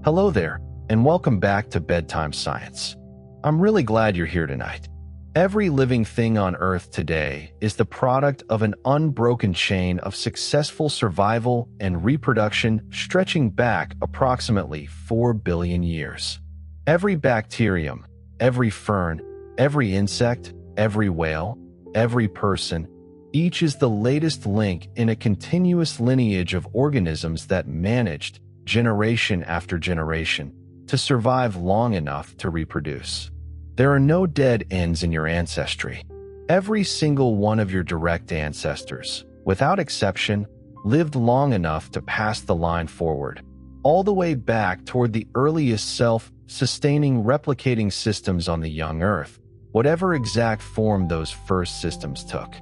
Hello there, and welcome back to Bedtime Science. I'm really glad you're here tonight. Every living thing on Earth today is the product of an unbroken chain of successful survival and reproduction stretching back approximately 4 billion years. Every bacterium, every fern, every insect, every whale, every person, each is the latest link in a continuous lineage of organisms that managed, generation after generation, to survive long enough to reproduce. There are no dead ends in your ancestry. Every single one of your direct ancestors, without exception, lived long enough to pass the line forward, all the way back toward the earliest self-sustaining replicating systems on the young Earth, whatever exact form those first systems took.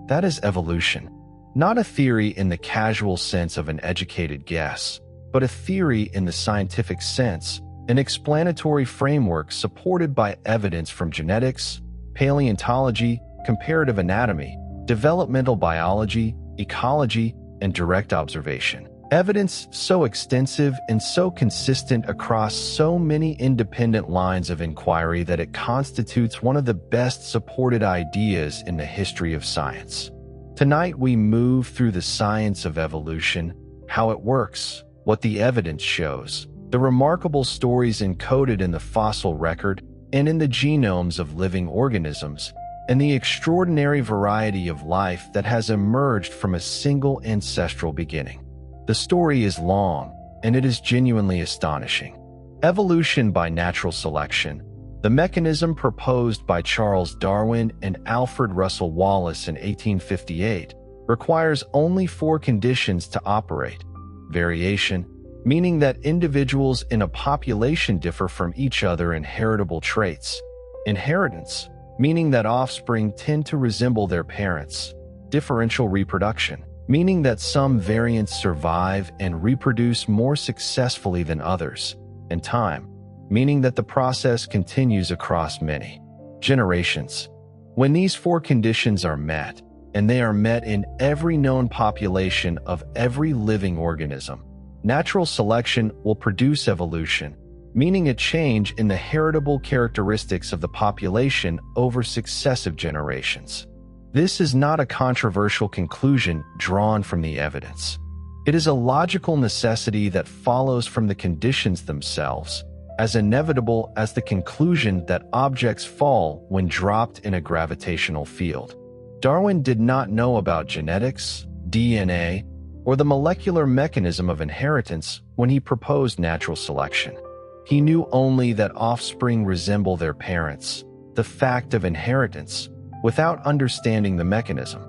That is evolution, not a theory in the casual sense of an educated guess, but a theory in the scientific sense, an explanatory framework supported by evidence from genetics, paleontology, comparative anatomy, developmental biology, ecology, and direct observation. Evidence so extensive and so consistent across so many independent lines of inquiry that it constitutes one of the best supported ideas in the history of science. Tonight we move through the science of evolution, how it works, what the evidence shows, the remarkable stories encoded in the fossil record and in the genomes of living organisms, and the extraordinary variety of life that has emerged from a single ancestral beginning. The story is long, and it is genuinely astonishing. Evolution by natural selection, the mechanism proposed by Charles Darwin and Alfred Russel Wallace in 1858, requires only 4 conditions to operate: variation, meaning that individuals in a population differ from each other in heritable traits; inheritance, meaning that offspring tend to resemble their parents; differential reproduction, meaning that some variants survive and reproduce more successfully than others; and time, meaning that the process continues across many generations. When these 4 conditions are met, and they are met in every known population of every living organism, natural selection will produce evolution, meaning a change in the heritable characteristics of the population over successive generations. This is not a controversial conclusion drawn from the evidence. It is a logical necessity that follows from the conditions themselves, as inevitable as the conclusion that objects fall when dropped in a gravitational field. Darwin did not know about genetics, DNA, or the molecular mechanism of inheritance when he proposed natural selection. He knew only that offspring resemble their parents, the fact of inheritance, without understanding the mechanism.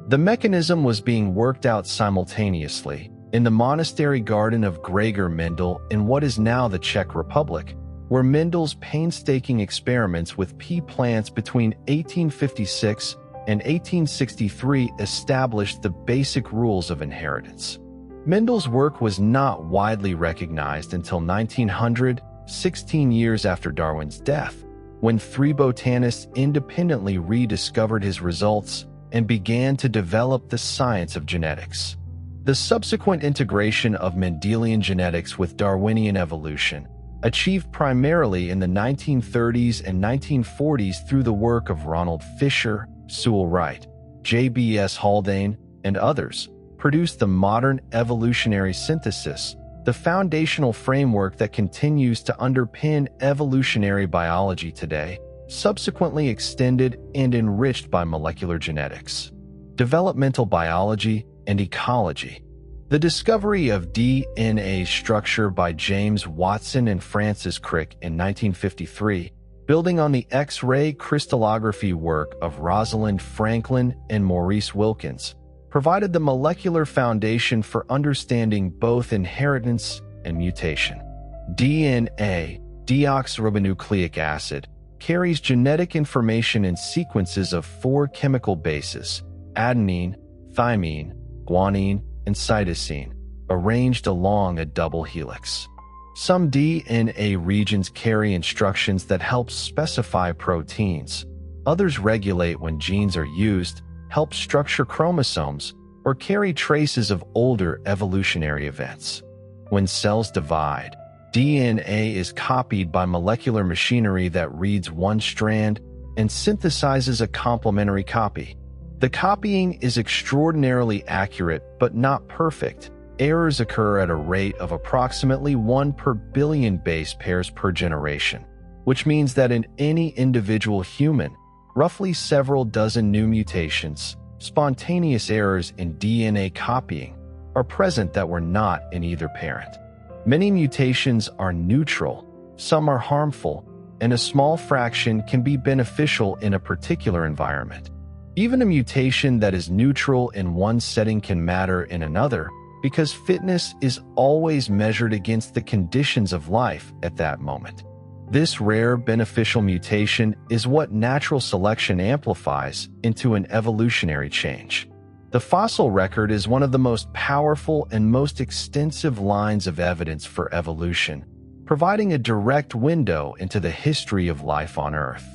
The mechanism was being worked out simultaneously in the monastery garden of Gregor Mendel in what is now the Czech Republic, where Mendel's painstaking experiments with pea plants between 1856 and 1863 established the basic rules of inheritance. Mendel's work was not widely recognized until 1900, 16 years after Darwin's death, when 3 botanists independently rediscovered his results and began to develop the science of genetics. The subsequent integration of Mendelian genetics with Darwinian evolution, achieved primarily in the 1930s and 1940s through the work of Ronald Fisher, Sewell Wright, J.B.S. Haldane, and others, produced the modern evolutionary synthesis, the foundational framework that continues to underpin evolutionary biology today, subsequently extended and enriched by molecular genetics, developmental biology, and ecology. The discovery of DNA structure by James Watson and Francis Crick in 1953, building on the X-ray crystallography work of Rosalind Franklin and Maurice Wilkins, provided the molecular foundation for understanding both inheritance and mutation. DNA, deoxyribonucleic acid, carries genetic information in sequences of 4 chemical bases: adenine, thymine, guanine, and cytosine, arranged along a double helix. Some DNA regions carry instructions that help specify proteins. Others regulate when genes are used, help structure chromosomes, or carry traces of older evolutionary events. When cells divide, DNA is copied by molecular machinery that reads one strand and synthesizes a complementary copy. The copying is extraordinarily accurate but not perfect. Errors occur at a rate of approximately 1 per billion base pairs per generation, which means that in any individual human, roughly several dozen new mutations, spontaneous errors in DNA copying, are present that were not in either parent. Many mutations are neutral, some are harmful, and a small fraction can be beneficial in a particular environment. Even a mutation that is neutral in one setting can matter in another, because fitness is always measured against the conditions of life at that moment. This rare beneficial mutation is what natural selection amplifies into an evolutionary change. The fossil record is one of the most powerful and most extensive lines of evidence for evolution, providing a direct window into the history of life on Earth.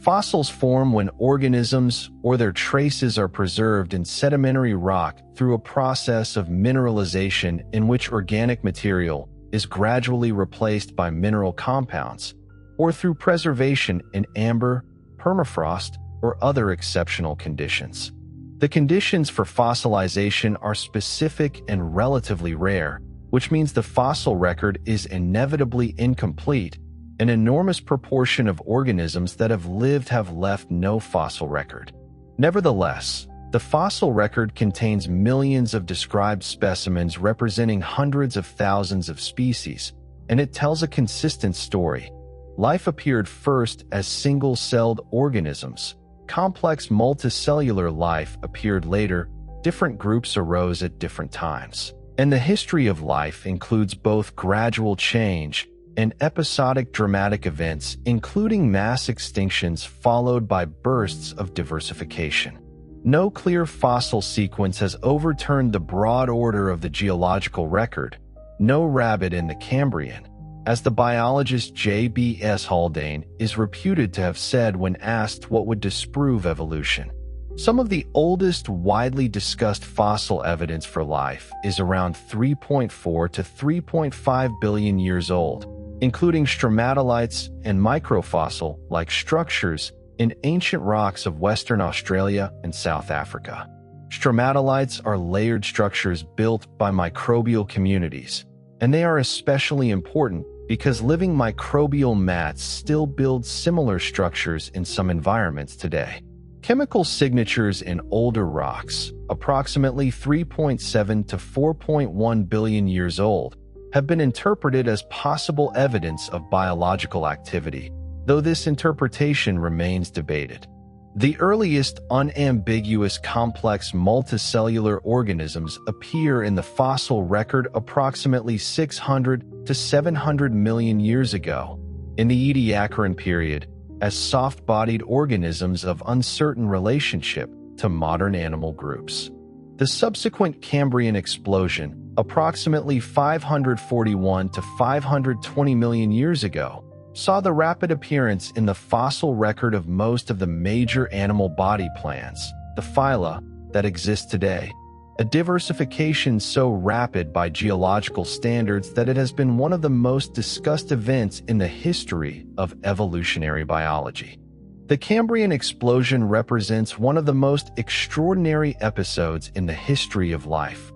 Fossils form when organisms or their traces are preserved in sedimentary rock through a process of mineralization in which organic material is gradually replaced by mineral compounds, or through preservation in amber, permafrost, or other exceptional conditions. The conditions for fossilization are specific and relatively rare, which means the fossil record is inevitably incomplete. An enormous proportion of organisms that have lived have left no fossil record. Nevertheless, the fossil record contains millions of described specimens representing hundreds of thousands of species, and it tells a consistent story. Life appeared first as single-celled organisms. Complex multicellular life appeared later. Different groups arose at different times. And the history of life includes both gradual change and episodic dramatic events, including mass extinctions followed by bursts of diversification. No clear fossil sequence has overturned the broad order of the geological record. No rabbit in the Cambrian, as the biologist J.B.S. Haldane is reputed to have said when asked what would disprove evolution. Some of the oldest widely discussed fossil evidence for life is around 3.4 to 3.5 billion years old, including stromatolites and microfossil-like structures in ancient rocks of Western Australia and South Africa. Stromatolites are layered structures built by microbial communities, and they are especially important because living microbial mats still build similar structures in some environments today. Chemical signatures in older rocks, approximately 3.7 to 4.1 billion years old, have been interpreted as possible evidence of biological activity, though this interpretation remains debated. The earliest unambiguous complex multicellular organisms appear in the fossil record approximately 600 to 700 million years ago, in the Ediacaran period, as soft-bodied organisms of uncertain relationship to modern animal groups. The subsequent Cambrian explosion, approximately 541 to 520 million years ago, saw the rapid appearance in the fossil record of most of the major animal body plans, the phyla, that exist today. A diversification so rapid by geological standards that it has been one of the most discussed events in the history of evolutionary biology. The Cambrian explosion represents one of the most extraordinary episodes in the history of life,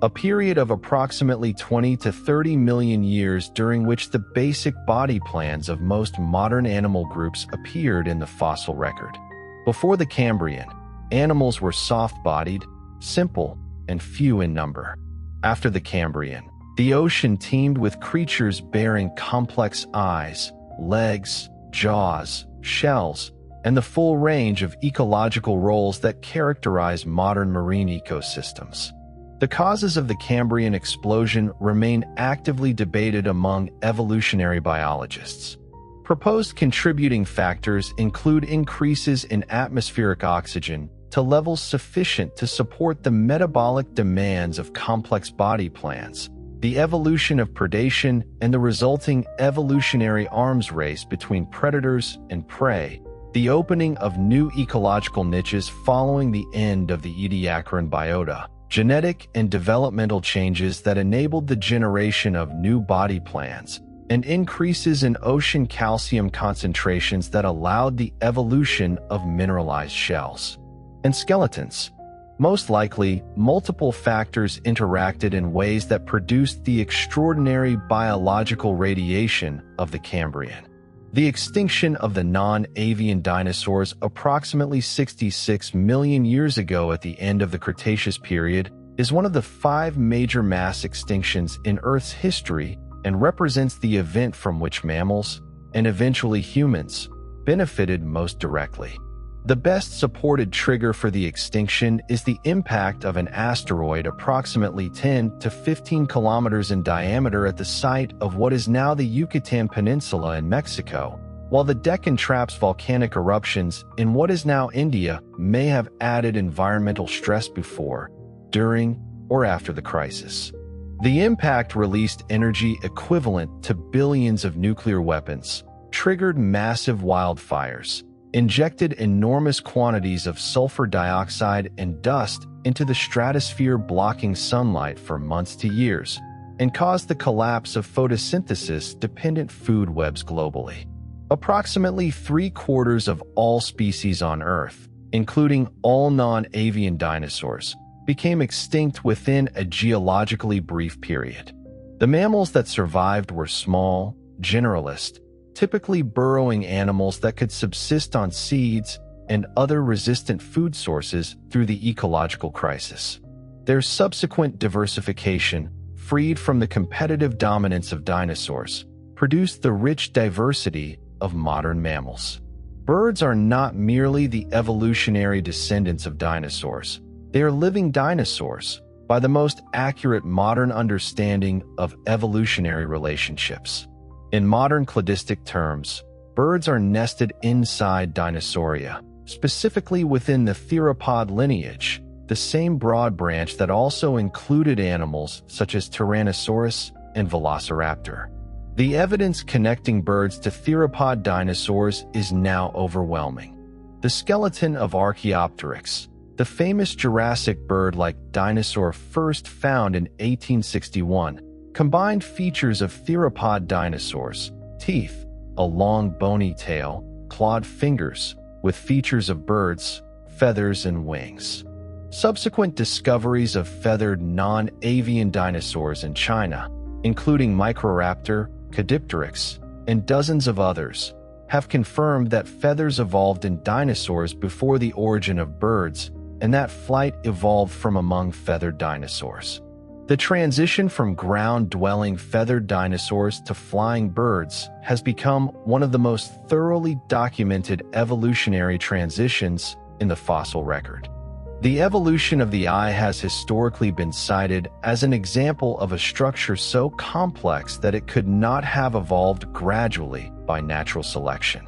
a period of approximately 20 to 30 million years during which the basic body plans of most modern animal groups appeared in the fossil record. Before the Cambrian, animals were soft-bodied, simple, and few in number. After the Cambrian, the ocean teemed with creatures bearing complex eyes, legs, jaws, shells, and the full range of ecological roles that characterize modern marine ecosystems. The causes of the Cambrian explosion remain actively debated among evolutionary biologists. Proposed contributing factors include increases in atmospheric oxygen to levels sufficient to support the metabolic demands of complex body plans, the evolution of predation, and the resulting evolutionary arms race between predators and prey, the opening of new ecological niches following the end of the Ediacaran biota, genetic and developmental changes that enabled the generation of new body plans, and increases in ocean calcium concentrations that allowed the evolution of mineralized shells and skeletons. Most likely, multiple factors interacted in ways that produced the extraordinary biological radiation of the Cambrian. The extinction of the non-avian dinosaurs approximately 66 million years ago at the end of the Cretaceous period is one of the 5 major mass extinctions in Earth's history and represents the event from which mammals, and eventually humans, benefited most directly. The best supported trigger for the extinction is the impact of an asteroid approximately 10 to 15 kilometers in diameter at the site of what is now the Yucatan Peninsula in Mexico, while the Deccan Traps volcanic eruptions in what is now India may have added environmental stress before, during, or after the crisis. The impact released energy equivalent to billions of nuclear weapons, triggered massive wildfires, injected enormous quantities of sulfur dioxide and dust into the stratosphere, blocking sunlight for months to years, and caused the collapse of photosynthesis-dependent food webs globally. Approximately 3/4 of all species on Earth, including all non-avian dinosaurs, became extinct within a geologically brief period. The mammals that survived were small, generalist, typically burrowing animals that could subsist on seeds and other resistant food sources through the ecological crisis. Their subsequent diversification, freed from the competitive dominance of dinosaurs, produced the rich diversity of modern mammals. Birds are not merely the evolutionary descendants of dinosaurs. They are living dinosaurs by the most accurate modern understanding of evolutionary relationships. In modern cladistic terms, birds are nested inside Dinosauria, specifically within the theropod lineage, the same broad branch that also included animals such as Tyrannosaurus and Velociraptor. The evidence connecting birds to theropod dinosaurs is now overwhelming. The skeleton of Archaeopteryx, the famous Jurassic bird-like dinosaur first found in 1861, combined features of theropod dinosaurs, teeth, a long bony tail, clawed fingers, with features of birds, feathers, and wings. Subsequent discoveries of feathered non-avian dinosaurs in China, including Microraptor, Caudipteryx, and dozens of others, have confirmed that feathers evolved in dinosaurs before the origin of birds, and that flight evolved from among feathered dinosaurs. The transition from ground-dwelling feathered dinosaurs to flying birds has become one of the most thoroughly documented evolutionary transitions in the fossil record. The evolution of the eye has historically been cited as an example of a structure so complex that it could not have evolved gradually by natural selection.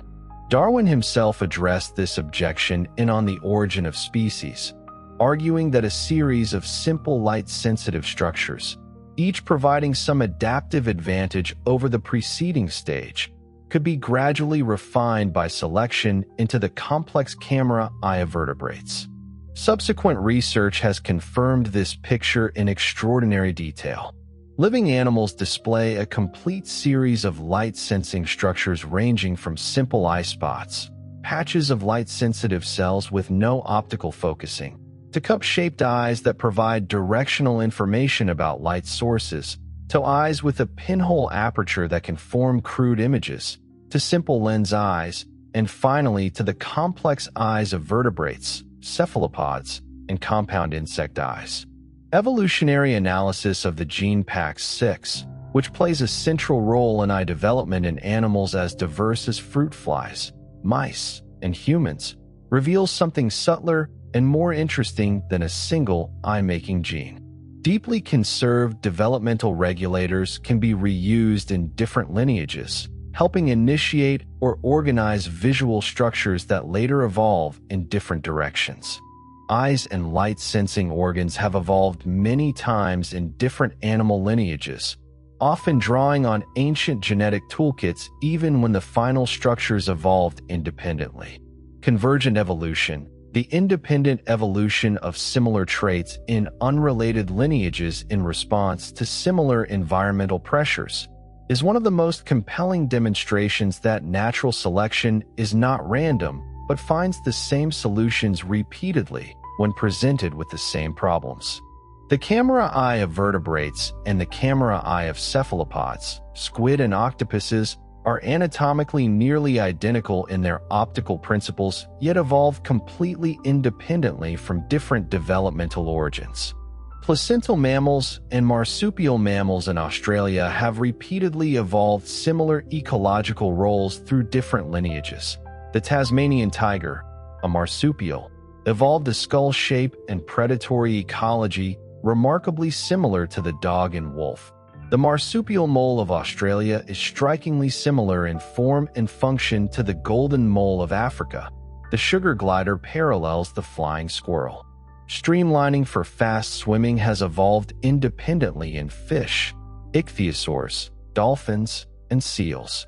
Darwin himself addressed this objection in On the Origin of Species, arguing that a series of simple light-sensitive structures, each providing some adaptive advantage over the preceding stage, could be gradually refined by selection into the complex camera eye of vertebrates. Subsequent research has confirmed this picture in extraordinary detail. Living animals display a complete series of light-sensing structures ranging from simple eye spots, patches of light-sensitive cells with no optical focusing, to cup-shaped eyes that provide directional information about light sources, to eyes with a pinhole aperture that can form crude images, to simple lens eyes, and finally to the complex eyes of vertebrates, cephalopods, and compound insect eyes. Evolutionary analysis of the gene PAX6, which plays a central role in eye development in animals as diverse as fruit flies, mice, and humans, reveals something subtler and more interesting than a single eye-making gene. Deeply conserved developmental regulators can be reused in different lineages, helping initiate or organize visual structures that later evolve in different directions. Eyes and light-sensing organs have evolved many times in different animal lineages, often drawing on ancient genetic toolkits even when the final structures evolved independently. Convergent evolution, the independent evolution of similar traits in unrelated lineages in response to similar environmental pressures, is one of the most compelling demonstrations that natural selection is not random, but finds the same solutions repeatedly when presented with the same problems. The camera eye of vertebrates and the camera eye of cephalopods, squid and octopuses, are anatomically nearly identical in their optical principles, yet evolved completely independently from different developmental origins. Placental mammals and marsupial mammals in Australia have repeatedly evolved similar ecological roles through different lineages. The Tasmanian tiger, a marsupial, evolved a skull shape and predatory ecology remarkably similar to the dog and wolf. The marsupial mole of Australia is strikingly similar in form and function to the golden mole of Africa. The sugar glider parallels the flying squirrel. Streamlining for fast swimming has evolved independently in fish, ichthyosaurs, dolphins, and seals.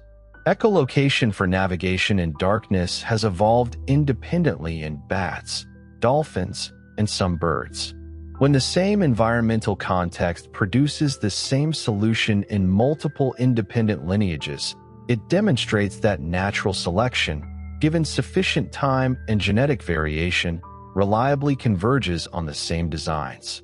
Echolocation for navigation in darkness has evolved independently in bats, dolphins, and some birds. When the same environmental context produces the same solution in multiple independent lineages, it demonstrates that natural selection, given sufficient time and genetic variation, reliably converges on the same designs.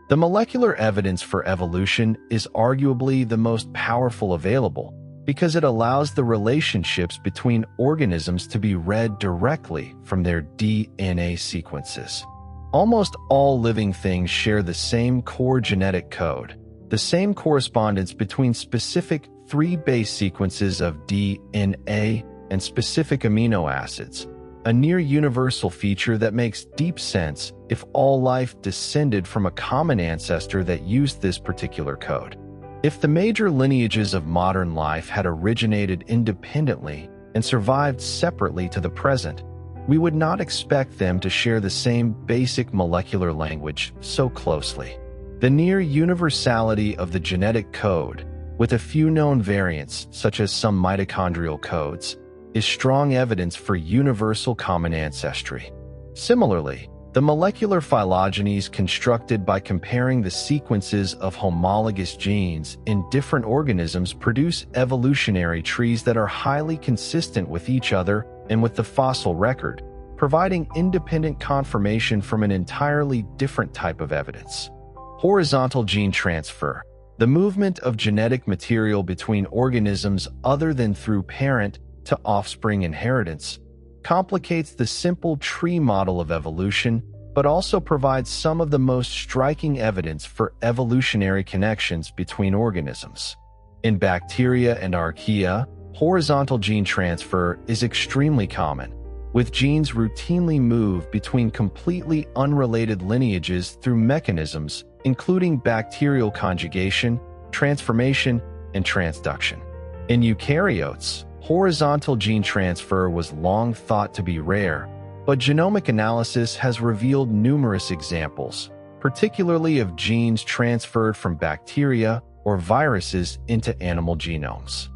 The molecular evidence for evolution is arguably the most powerful available because it allows the relationships between organisms to be read directly from their DNA sequences. Almost all living things share the same core genetic code, the same correspondence between specific 3 base sequences of DNA and specific amino acids, a near-universal feature that makes deep sense if all life descended from a common ancestor that used this particular code. If the major lineages of modern life had originated independently and survived separately to the present, we would not expect them to share the same basic molecular language so closely. The near-universality of the genetic code, with a few known variants such as some mitochondrial codes, is strong evidence for universal common ancestry. Similarly, the molecular phylogenies constructed by comparing the sequences of homologous genes in different organisms produce evolutionary trees that are highly consistent with each other and with the fossil record, providing independent confirmation from an entirely different type of evidence. Horizontal gene transfer, the movement of genetic material between organisms other than through parent to offspring inheritance, complicates the simple tree model of evolution, but also provides some of the most striking evidence for evolutionary connections between organisms. In bacteria and archaea, horizontal gene transfer is extremely common, with genes routinely moved between completely unrelated lineages through mechanisms including bacterial conjugation, transformation, and transduction. In eukaryotes, horizontal gene transfer was long thought to be rare, but genomic analysis has revealed numerous examples, particularly of genes transferred from bacteria or viruses into animal genomes.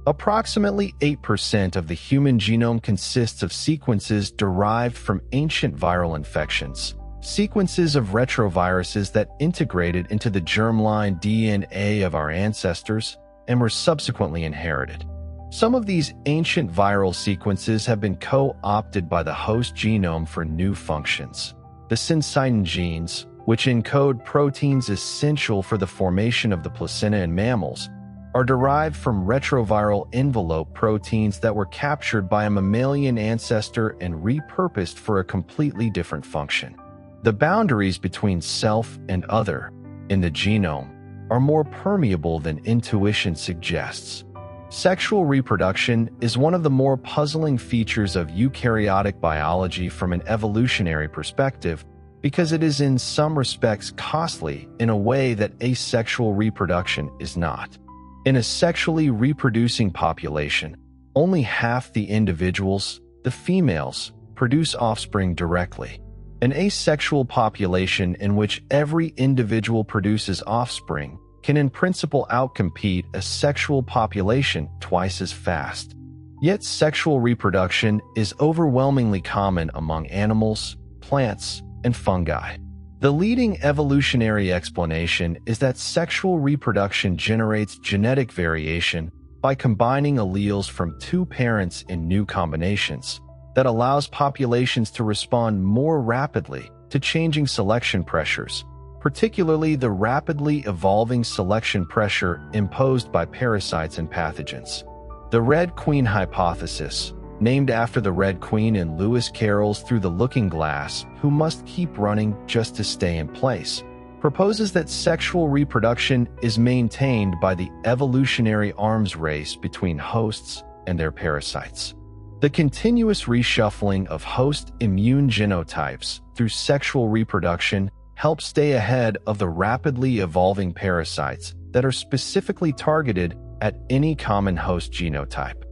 Approximately 8% of the human genome consists of sequences derived from ancient viral infections, sequences of retroviruses that integrated into the germline DNA of our ancestors and were subsequently inherited. Some of these ancient viral sequences have been co-opted by the host genome for new functions. The syncytin genes, which encode proteins essential for the formation of the placenta in mammals, are derived from retroviral envelope proteins that were captured by a mammalian ancestor and repurposed for a completely different function. The boundaries between self and other in the genome are more permeable than intuition suggests. Sexual reproduction is one of the more puzzling features of eukaryotic biology from an evolutionary perspective because it is in some respects costly in a way that asexual reproduction is not. In a sexually reproducing population, only half the individuals, the females, produce offspring directly. An asexual population in which every individual produces offspring can in principle outcompete a sexual population twice as fast. Yet sexual reproduction is overwhelmingly common among animals, plants, and fungi. The leading evolutionary explanation is that sexual reproduction generates genetic variation by combining alleles from two parents in new combinations that allows populations to respond more rapidly to changing selection pressures, particularly the rapidly evolving selection pressure imposed by parasites and pathogens. The Red Queen hypothesis, named after the Red Queen in Lewis Carroll's Through the Looking Glass, who must keep running just to stay in place, proposes that sexual reproduction is maintained by the evolutionary arms race between hosts and their parasites. The continuous reshuffling of host immune genotypes through sexual reproduction helps stay ahead of the rapidly evolving parasites that are specifically targeted at any common host genotype.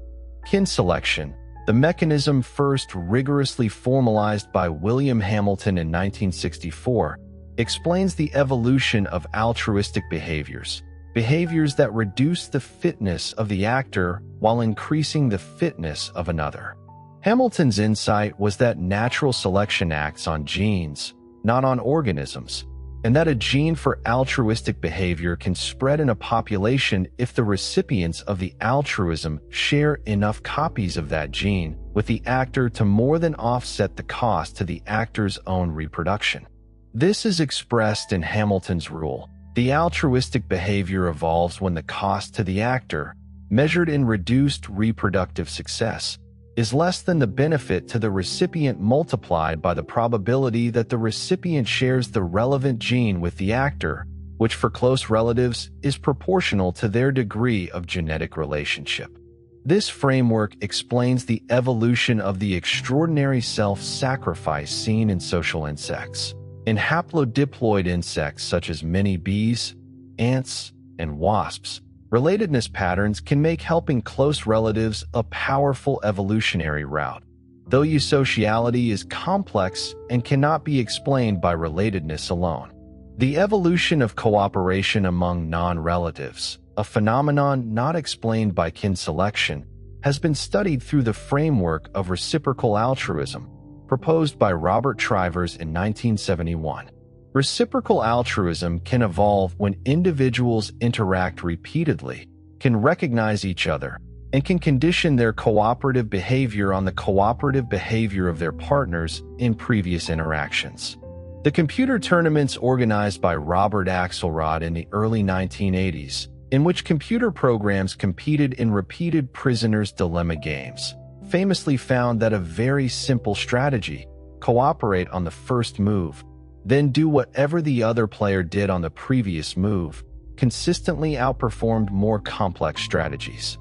Kin selection, the mechanism first rigorously formalized by William Hamilton in 1964, explains the evolution of altruistic behaviors that reduce the fitness of the actor while increasing the fitness of another. Hamilton's insight was that natural selection acts on genes, not on organisms, and that a gene for altruistic behavior can spread in a population if the recipients of the altruism share enough copies of that gene with the actor to more than offset the cost to the actor's own reproduction. This is expressed in Hamilton's rule. The altruistic behavior evolves when the cost to the actor, measured in reduced reproductive success, is less than the benefit to the recipient multiplied by the probability that the recipient shares the relevant gene with the actor, which for close relatives is proportional to their degree of genetic relationship. This framework explains the evolution of the extraordinary self-sacrifice seen in social insects. In haplodiploid insects such as many bees, ants, and wasps, relatedness patterns can make helping close relatives a powerful evolutionary route, though eusociality is complex and cannot be explained by relatedness alone. The evolution of cooperation among non-relatives, a phenomenon not explained by kin selection, has been studied through the framework of reciprocal altruism, proposed by Robert Trivers in 1971. Reciprocal altruism can evolve when individuals interact repeatedly, can recognize each other, and can condition their cooperative behavior on the cooperative behavior of their partners in previous interactions. The computer tournaments organized by Robert Axelrod in the early 1980s, in which computer programs competed in repeated prisoner's dilemma games, famously found that a very simple strategy, cooperate on the first move, then do whatever the other player did on the previous move, consistently outperformed more complex strategies.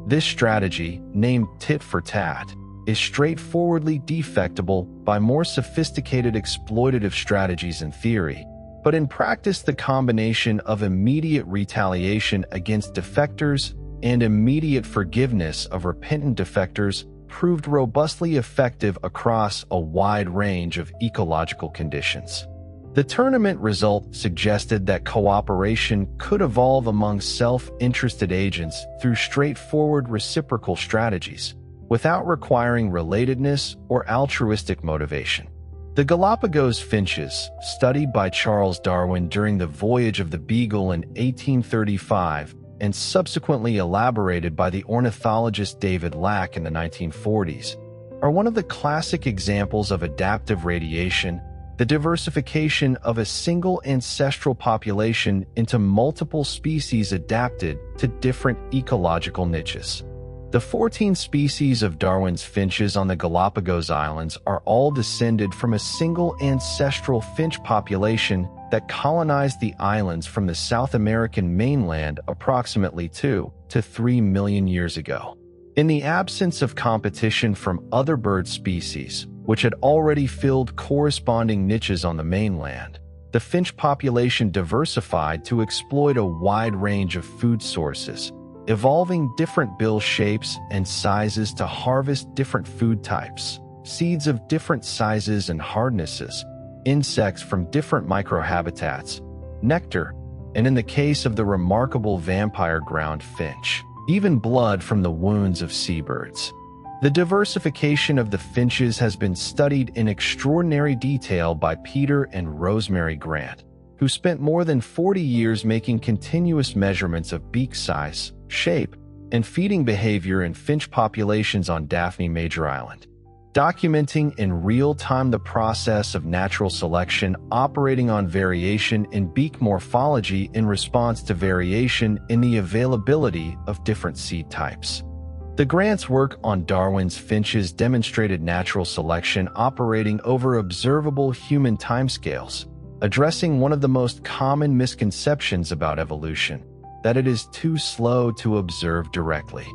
This strategy, named tit for tat, is straightforwardly defectible by more sophisticated exploitative strategies in theory, but in practice the combination of immediate retaliation against defectors and immediate forgiveness of repentant defectors proved robustly effective across a wide range of ecological conditions. The tournament result suggested that cooperation could evolve among self-interested agents through straightforward reciprocal strategies, without requiring relatedness or altruistic motivation. The Galapagos finches, studied by Charles Darwin during the voyage of the Beagle in 1835 and subsequently elaborated by the ornithologist David Lack in the 1940s, are one of the classic examples of adaptive radiation, the diversification of a single ancestral population into multiple species adapted to different ecological niches. The 14 species of Darwin's finches on the Galapagos Islands are all descended from a single ancestral finch population that colonized the islands from the South American mainland approximately 2 to 3 million years ago. In the absence of competition from other bird species, which had already filled corresponding niches on the mainland, the finch population diversified to exploit a wide range of food sources, evolving different bill shapes and sizes to harvest different food types, seeds of different sizes and hardnesses, insects from different microhabitats, nectar, and in the case of the remarkable vampire ground finch, even blood from the wounds of seabirds. The diversification of the finches has been studied in extraordinary detail by Peter and Rosemary Grant, who spent more than 40 years making continuous measurements of beak size, shape, and feeding behavior in finch populations on Daphne Major Island, documenting in real time the process of natural selection operating on variation in beak morphology in response to variation in the availability of different seed types. The Grants' work on Darwin's finches demonstrated natural selection operating over observable human timescales, addressing one of the most common misconceptions about evolution, that it is too slow to observe directly.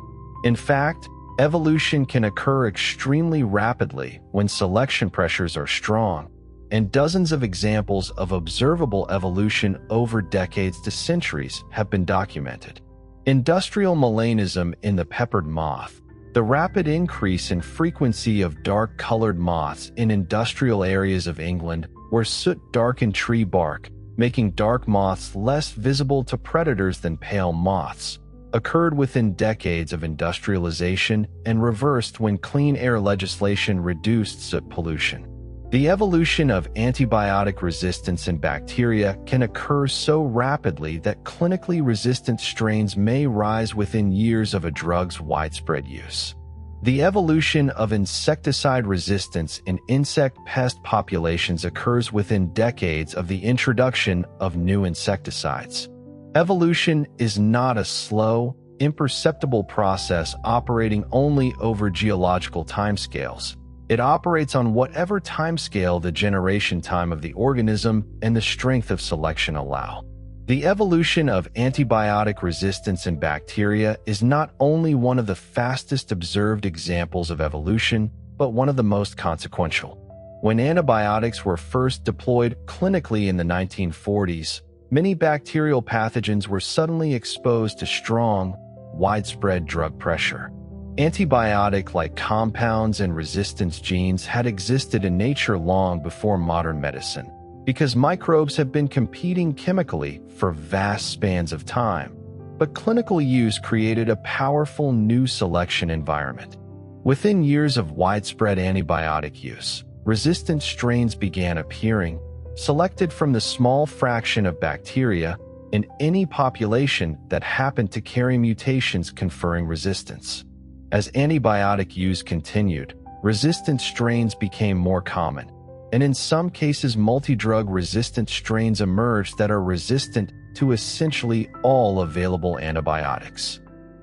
In fact, evolution can occur extremely rapidly when selection pressures are strong, and dozens of examples of observable evolution over decades to centuries have been documented. Industrial melanism in the peppered moth, the rapid increase in frequency of dark-colored moths in industrial areas of England where soot darkened tree bark, making dark moths less visible to predators than pale moths, occurred within decades of industrialization and reversed when clean air legislation reduced soot pollution. The evolution of antibiotic resistance in bacteria can occur so rapidly that clinically resistant strains may rise within years of a drug's widespread use. The evolution of insecticide resistance in insect pest populations occurs within decades of the introduction of new insecticides. Evolution is not a slow, imperceptible process operating only over geological timescales. It operates on whatever timescale the generation time of the organism and the strength of selection allow. The evolution of antibiotic resistance in bacteria is not only one of the fastest observed examples of evolution, but one of the most consequential. When antibiotics were first deployed clinically in the 1940s, many bacterial pathogens were suddenly exposed to strong, widespread drug pressure. Antibiotic-like compounds and resistance genes had existed in nature long before modern medicine, because microbes have been competing chemically for vast spans of time. But clinical use created a powerful new selection environment. Within years of widespread antibiotic use, resistant strains began appearing, selected from the small fraction of bacteria in any population that happened to carry mutations conferring resistance. As antibiotic use continued, resistant strains became more common, and in some cases multi-drug resistant strains emerged that are resistant to essentially all available antibiotics.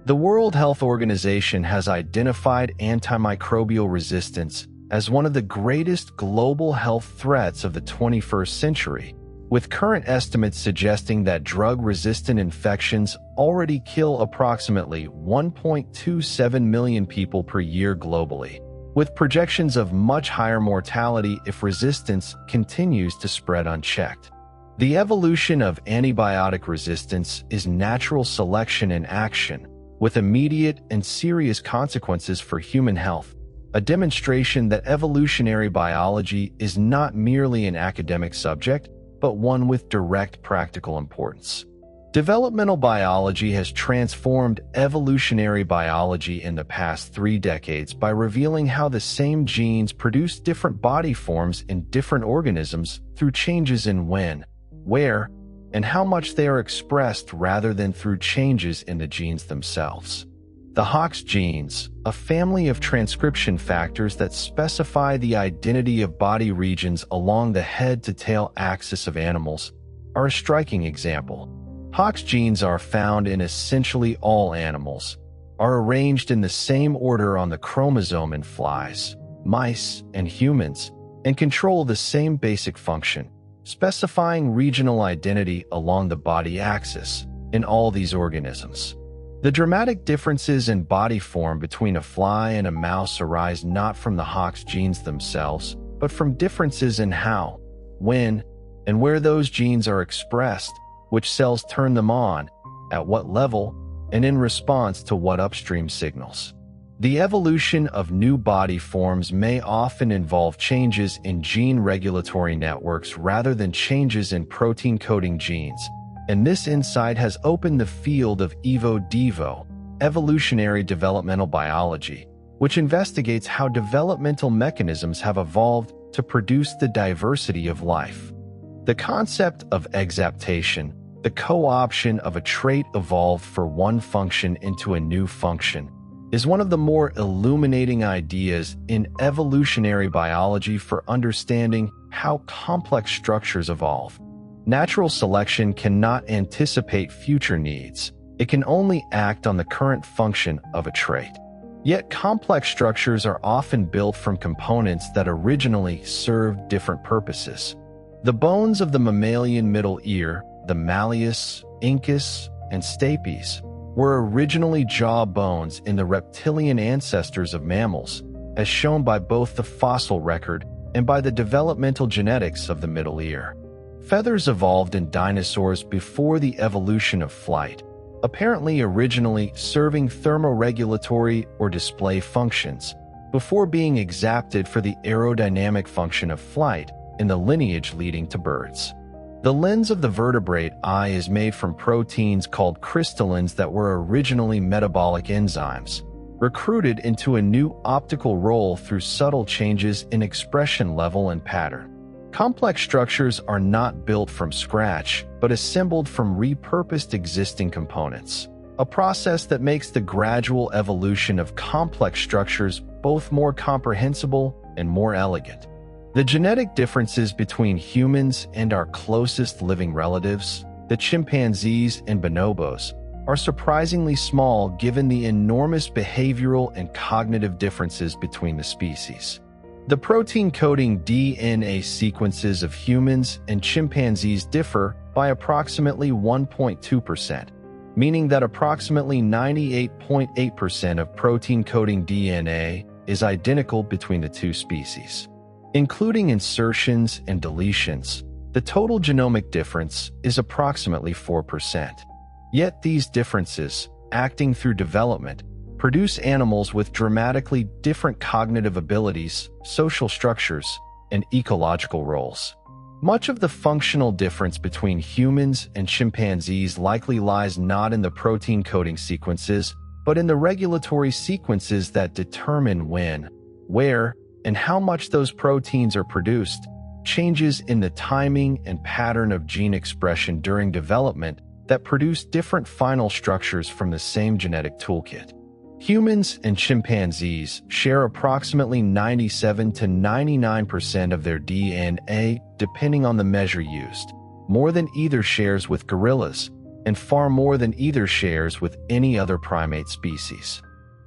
The World Health Organization has identified antimicrobial resistance as one of the greatest global health threats of the 21st century, with current estimates suggesting that drug-resistant infections already kill approximately 1.27 million people per year globally, with projections of much higher mortality if resistance continues to spread unchecked. The evolution of antibiotic resistance is natural selection in action, with immediate and serious consequences for human health, a demonstration that evolutionary biology is not merely an academic subject, but one with direct practical importance. Developmental biology has transformed evolutionary biology in the past 3 decades by revealing how the same genes produce different body forms in different organisms through changes in when, where, and how much they are expressed rather than through changes in the genes themselves. The Hox genes, a family of transcription factors that specify the identity of body regions along the head-to-tail axis of animals, are a striking example. Hox genes are found in essentially all animals, are arranged in the same order on the chromosome in flies, mice, and humans, and control the same basic function, specifying regional identity along the body axis in all these organisms. The dramatic differences in body form between a fly and a mouse arise not from the Hox genes themselves, but from differences in how, when, and where those genes are expressed, which cells turn them on, at what level, and in response to what upstream signals. The evolution of new body forms may often involve changes in gene regulatory networks rather than changes in protein-coding genes, and this insight has opened the field of evo-devo, evolutionary developmental biology, which investigates how developmental mechanisms have evolved to produce the diversity of life. The concept of adaptation, the co-option of a trait evolved for one function into a new function, is one of the more illuminating ideas in evolutionary biology for understanding how complex structures evolve. Natural selection cannot anticipate future needs. It can only act on the current function of a trait. Yet complex structures are often built from components that originally served different purposes. The bones of the mammalian middle ear, the malleus, incus, and stapes, were originally jaw bones in the reptilian ancestors of mammals, as shown by both the fossil record and by the developmental genetics of the middle ear. Feathers evolved in dinosaurs before the evolution of flight, apparently originally serving thermoregulatory or display functions, before being adapted for the aerodynamic function of flight in the lineage leading to birds. The lens of the vertebrate eye is made from proteins called crystallins that were originally metabolic enzymes, recruited into a new optical role through subtle changes in expression level and pattern. Complex structures are not built from scratch, but assembled from repurposed existing components, a process that makes the gradual evolution of complex structures both more comprehensible and more elegant. The genetic differences between humans and our closest living relatives, the chimpanzees and bonobos, are surprisingly small given the enormous behavioral and cognitive differences between the species. The protein-coding DNA sequences of humans and chimpanzees differ by approximately 1.2%, meaning that approximately 98.8% of protein-coding DNA is identical between the two species. Including insertions and deletions, the total genomic difference is approximately 4%. Yet these differences, acting through development, produce animals with dramatically different cognitive abilities, social structures, and ecological roles. Much of the functional difference between humans and chimpanzees likely lies not in the protein coding sequences, but in the regulatory sequences that determine when, where, and how much those proteins are produced. Changes in the timing and pattern of gene expression during development that produce different final structures from the same genetic toolkit. Humans and chimpanzees share approximately 97 to 99% of their DNA, depending on the measure used, more than either shares with gorillas, and far more than either shares with any other primate species.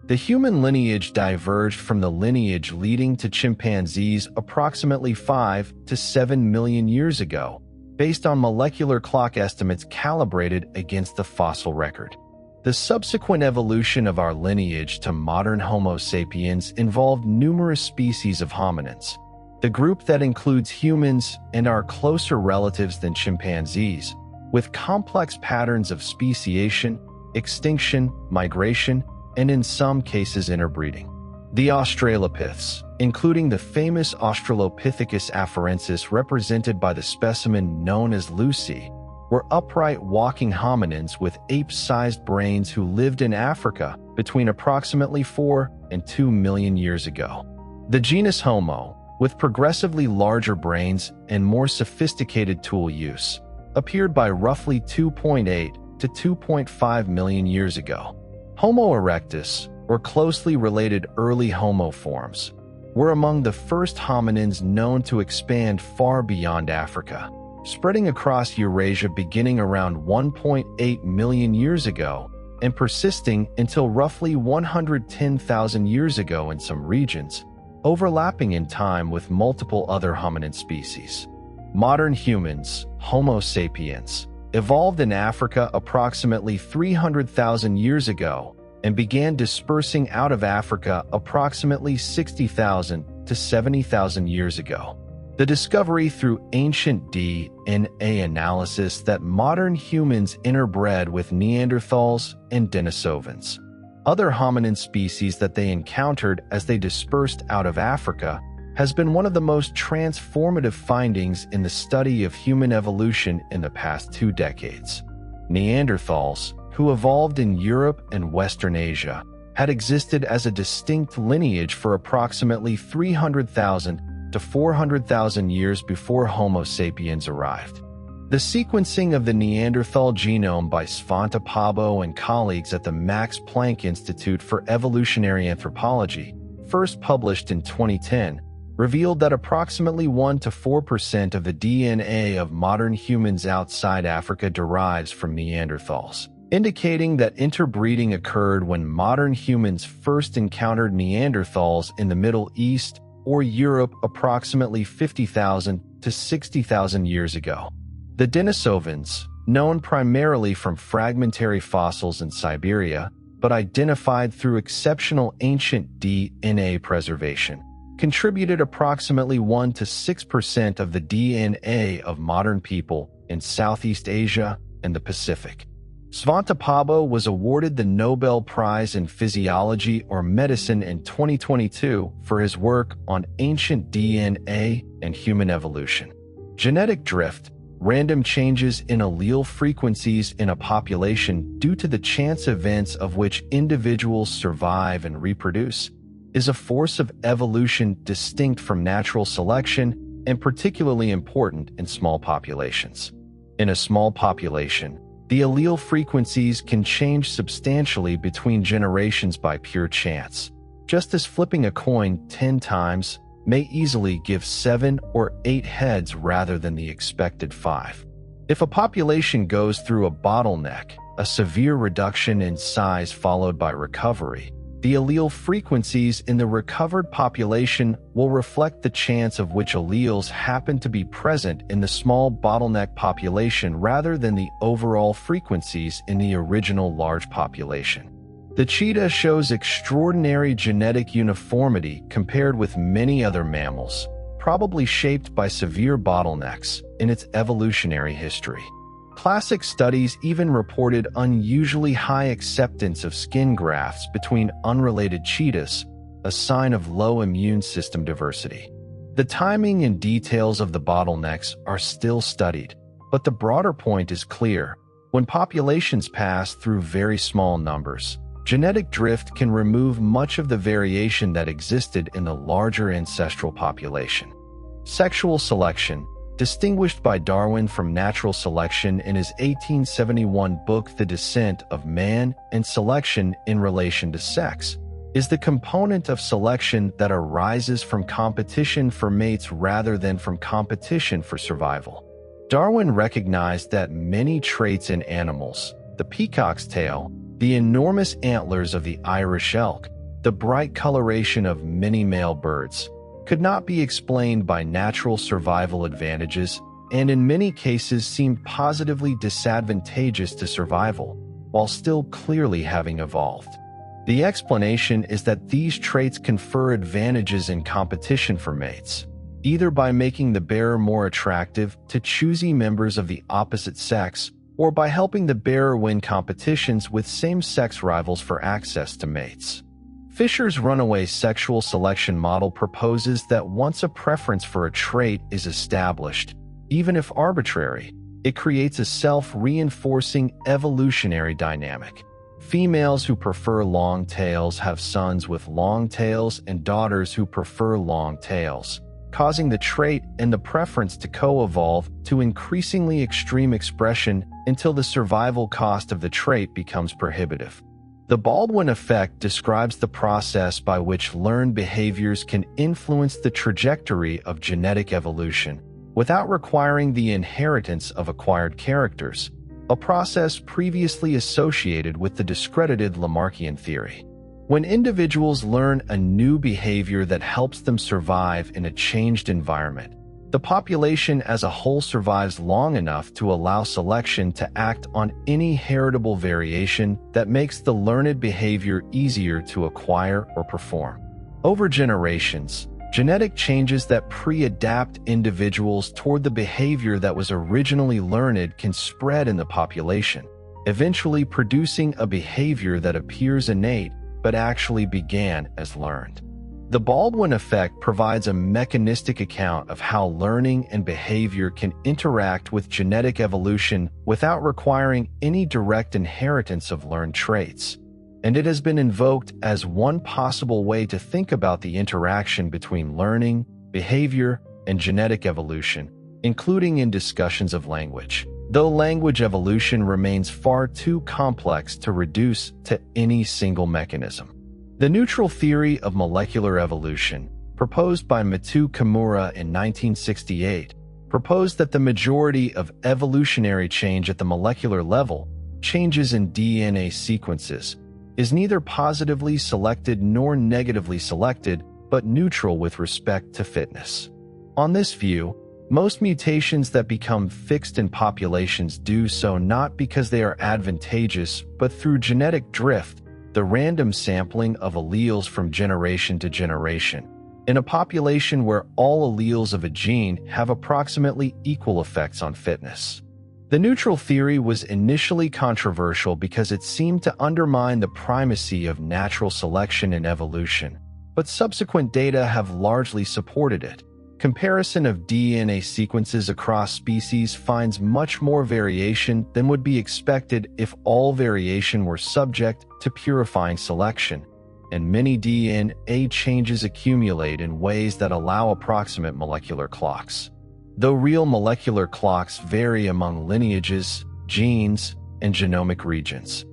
The human lineage diverged from the lineage leading to chimpanzees approximately 5 to 7 million years ago, based on molecular clock estimates calibrated against the fossil record. The subsequent evolution of our lineage to modern Homo sapiens involved numerous species of hominins. The group that includes humans and our closer relatives than chimpanzees, with complex patterns of speciation, extinction, migration, and in some cases interbreeding. The Australopiths, including the famous Australopithecus afarensis represented by the specimen known as Lucy, were upright walking hominins with ape-sized brains who lived in Africa between approximately 4 and 2 million years ago. The genus Homo, with progressively larger brains and more sophisticated tool use, appeared by roughly 2.8 to 2.5 million years ago. Homo erectus, or closely related early Homo forms, were among the first hominins known to expand far beyond Africa, spreading across Eurasia beginning around 1.8 million years ago and persisting until roughly 110,000 years ago in some regions, overlapping in time with multiple other hominin species. Modern humans, Homo sapiens, evolved in Africa approximately 300,000 years ago and began dispersing out of Africa approximately 60,000 to 70,000 years ago. The discovery through ancient DNA analysis that modern humans interbred with Neanderthals and Denisovans, other hominin species that they encountered as they dispersed out of Africa, has been one of the most transformative findings in the study of human evolution in the past 2 decades. Neanderthals, who evolved in Europe and Western Asia, had existed as a distinct lineage for approximately 300,000 to 400,000 years before Homo sapiens arrived. The sequencing of the Neanderthal genome by Svante Pääbo and colleagues at the Max Planck Institute for Evolutionary Anthropology, first published in 2010, revealed that approximately 1 to 4% of the DNA of modern humans outside Africa derives from Neanderthals, indicating that interbreeding occurred when modern humans first encountered Neanderthals in the Middle East or Europe approximately 50,000 to 60,000 years ago. The Denisovans, known primarily from fragmentary fossils in Siberia, but identified through exceptional ancient DNA preservation, contributed approximately 1 to 6% of the DNA of modern people in Southeast Asia and the Pacific. Svante Pääbo was awarded the Nobel Prize in Physiology or Medicine in 2022 for his work on ancient DNA and human evolution. Genetic drift, random changes in allele frequencies in a population due to the chance events of which individuals survive and reproduce, is a force of evolution distinct from natural selection and particularly important in small populations. In a small population, the allele frequencies can change substantially between generations by pure chance, just as flipping a coin 10 times may easily give 7 or 8 heads rather than the expected 5. If a population goes through a bottleneck, a severe reduction in size followed by recovery, the allele frequencies in the recovered population will reflect the chance of which alleles happen to be present in the small bottleneck population rather than the overall frequencies in the original large population. The cheetah shows extraordinary genetic uniformity compared with many other mammals, probably shaped by severe bottlenecks in its evolutionary history. Classic studies even reported unusually high acceptance of skin grafts between unrelated cheetahs, a sign of low immune system diversity. The timing and details of the bottlenecks are still studied, but the broader point is clear. When populations pass through very small numbers, genetic drift can remove much of the variation that existed in the larger ancestral population. Sexual selection, distinguished by Darwin from natural selection in his 1871 book The Descent of Man and Selection in Relation to Sex, is the component of selection that arises from competition for mates rather than from competition for survival. Darwin recognized that many traits in animals, the peacock's tail, the enormous antlers of the Irish elk, the bright coloration of many male birds, could not be explained by natural survival advantages and in many cases seemed positively disadvantageous to survival, while still clearly having evolved. The explanation is that these traits confer advantages in competition for mates, either by making the bearer more attractive to choosy members of the opposite sex or by helping the bearer win competitions with same-sex rivals for access to mates. Fisher's runaway sexual selection model proposes that once a preference for a trait is established, even if arbitrary, it creates a self-reinforcing evolutionary dynamic. Females who prefer long tails have sons with long tails and daughters who prefer long tails, causing the trait and the preference to co-evolve to increasingly extreme expression until the survival cost of the trait becomes prohibitive. The Baldwin effect describes the process by which learned behaviors can influence the trajectory of genetic evolution without requiring the inheritance of acquired characters, a process previously associated with the discredited Lamarckian theory. When individuals learn a new behavior that helps them survive in a changed environment, the population as a whole survives long enough to allow selection to act on any heritable variation that makes the learned behavior easier to acquire or perform. Over generations, genetic changes that pre-adapt individuals toward the behavior that was originally learned can spread in the population, eventually producing a behavior that appears innate but actually began as learned. The Baldwin effect provides a mechanistic account of how learning and behavior can interact with genetic evolution without requiring any direct inheritance of learned traits. and it has been invoked as one possible way to think about the interaction between learning, behavior, and genetic evolution, including in discussions of language. Though language evolution remains far too complex to reduce to any single mechanism. The neutral theory of molecular evolution, proposed by Mitsuo Kimura in 1968, proposed that the majority of evolutionary change at the molecular level, changes in DNA sequences, is neither positively selected nor negatively selected, but neutral with respect to fitness. On this view, most mutations that become fixed in populations do so not because they are advantageous, but through genetic drift, the random sampling of alleles from generation to generation. In a population where all alleles of a gene have approximately equal effects on fitness. The neutral theory was initially controversial because it seemed to undermine the primacy of natural selection in evolution, but subsequent data have largely supported it. Comparison of DNA sequences across species finds much more variation than would be expected if all variation were subject to purifying selection, and many DNA changes accumulate in ways that allow approximate molecular clocks. Though real molecular clocks vary among lineages, genes, and genomic regions.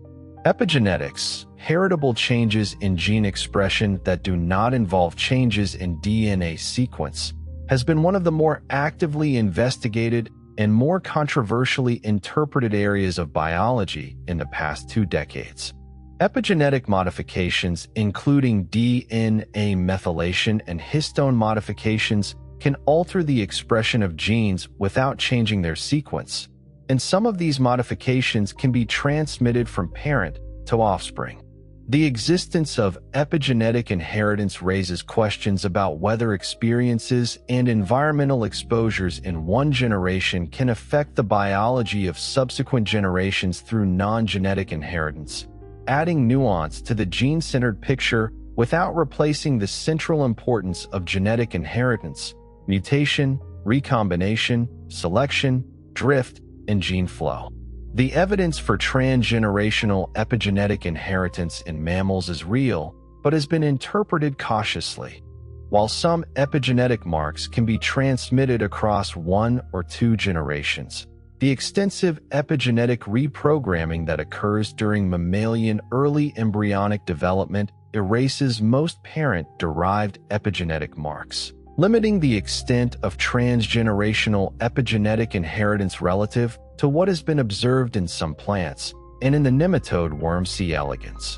Epigenetics, heritable changes in gene expression that do not involve changes in DNA sequence, has been one of the more actively investigated and more controversially interpreted areas of biology in the past 2 decades. Epigenetic modifications, including DNA methylation and histone modifications, can alter the expression of genes without changing their sequence, and some of these modifications can be transmitted from parent to offspring. The existence of epigenetic inheritance raises questions about whether experiences and environmental exposures in one generation can affect the biology of subsequent generations through non-genetic inheritance, adding nuance to the gene-centered picture without replacing the central importance of genetic inheritance, mutation, recombination, selection, drift, and gene flow. The evidence for transgenerational epigenetic inheritance in mammals is real, but has been interpreted cautiously. While some epigenetic marks can be transmitted across 1 or 2 generations, the extensive epigenetic reprogramming that occurs during mammalian early embryonic development erases most parent-derived epigenetic marks, limiting the extent of transgenerational epigenetic inheritance relative to what has been observed in some plants and in the nematode worm C. elegans.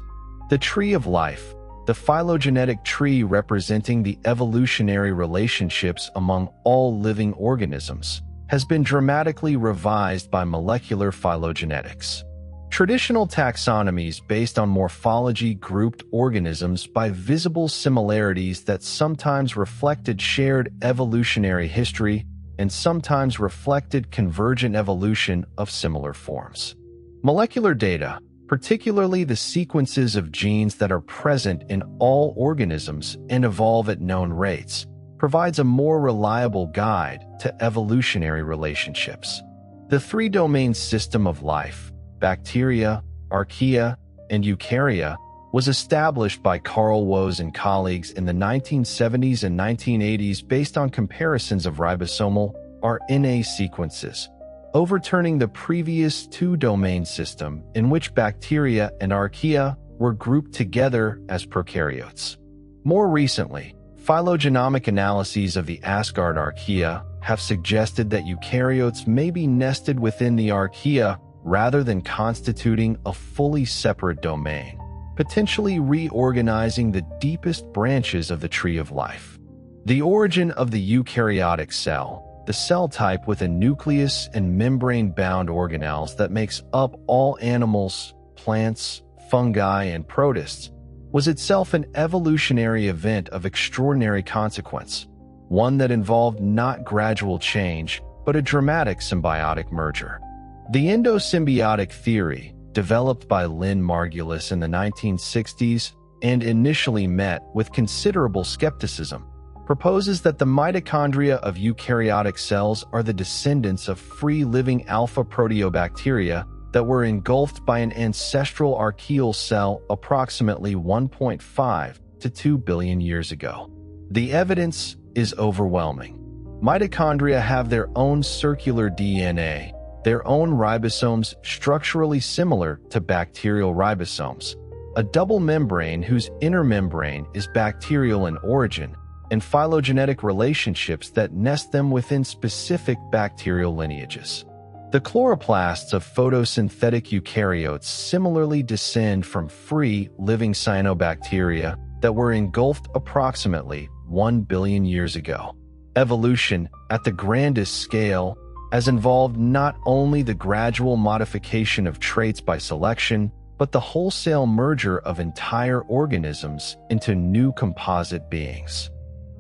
The tree of life, the phylogenetic tree representing the evolutionary relationships among all living organisms, has been dramatically revised by molecular phylogenetics. Traditional taxonomies based on morphology grouped organisms by visible similarities that sometimes reflected shared evolutionary history and sometimes reflected convergent evolution of similar forms. Molecular data, particularly the sequences of genes that are present in all organisms and evolve at known rates, provides a more reliable guide to evolutionary relationships. The 3-domain system of life, bacteria, archaea, and eukarya, was established by Carl Woese and colleagues in the 1970s and 1980s based on comparisons of ribosomal RNA sequences, overturning the previous 2-domain system in which bacteria and archaea were grouped together as prokaryotes. More recently, phylogenomic analyses of the Asgard archaea have suggested that eukaryotes may be nested within the archaea rather than constituting a fully separate domain, potentially reorganizing the deepest branches of the tree of life. The origin of the eukaryotic cell, the cell type with a nucleus and membrane-bound organelles that makes up all animals, plants, fungi, and protists, was itself an evolutionary event of extraordinary consequence, one that involved not gradual change, but a dramatic symbiotic merger. The endosymbiotic theory, developed by Lynn Margulis in the 1960s and initially met with considerable skepticism, proposes that the mitochondria of eukaryotic cells are the descendants of free-living alpha proteobacteria that were engulfed by an ancestral archaeal cell approximately 1.5 to 2 billion years ago. The evidence is overwhelming. Mitochondria have their own circular DNA, their own ribosomes structurally similar to bacterial ribosomes, a double membrane whose inner membrane is bacterial in origin, and phylogenetic relationships that nest them within specific bacterial lineages. The chloroplasts of photosynthetic eukaryotes similarly descend from free, living cyanobacteria that were engulfed approximately 1 billion years ago. Evolution, at the grandest scale, has involved not only the gradual modification of traits by selection, but the wholesale merger of entire organisms into new composite beings.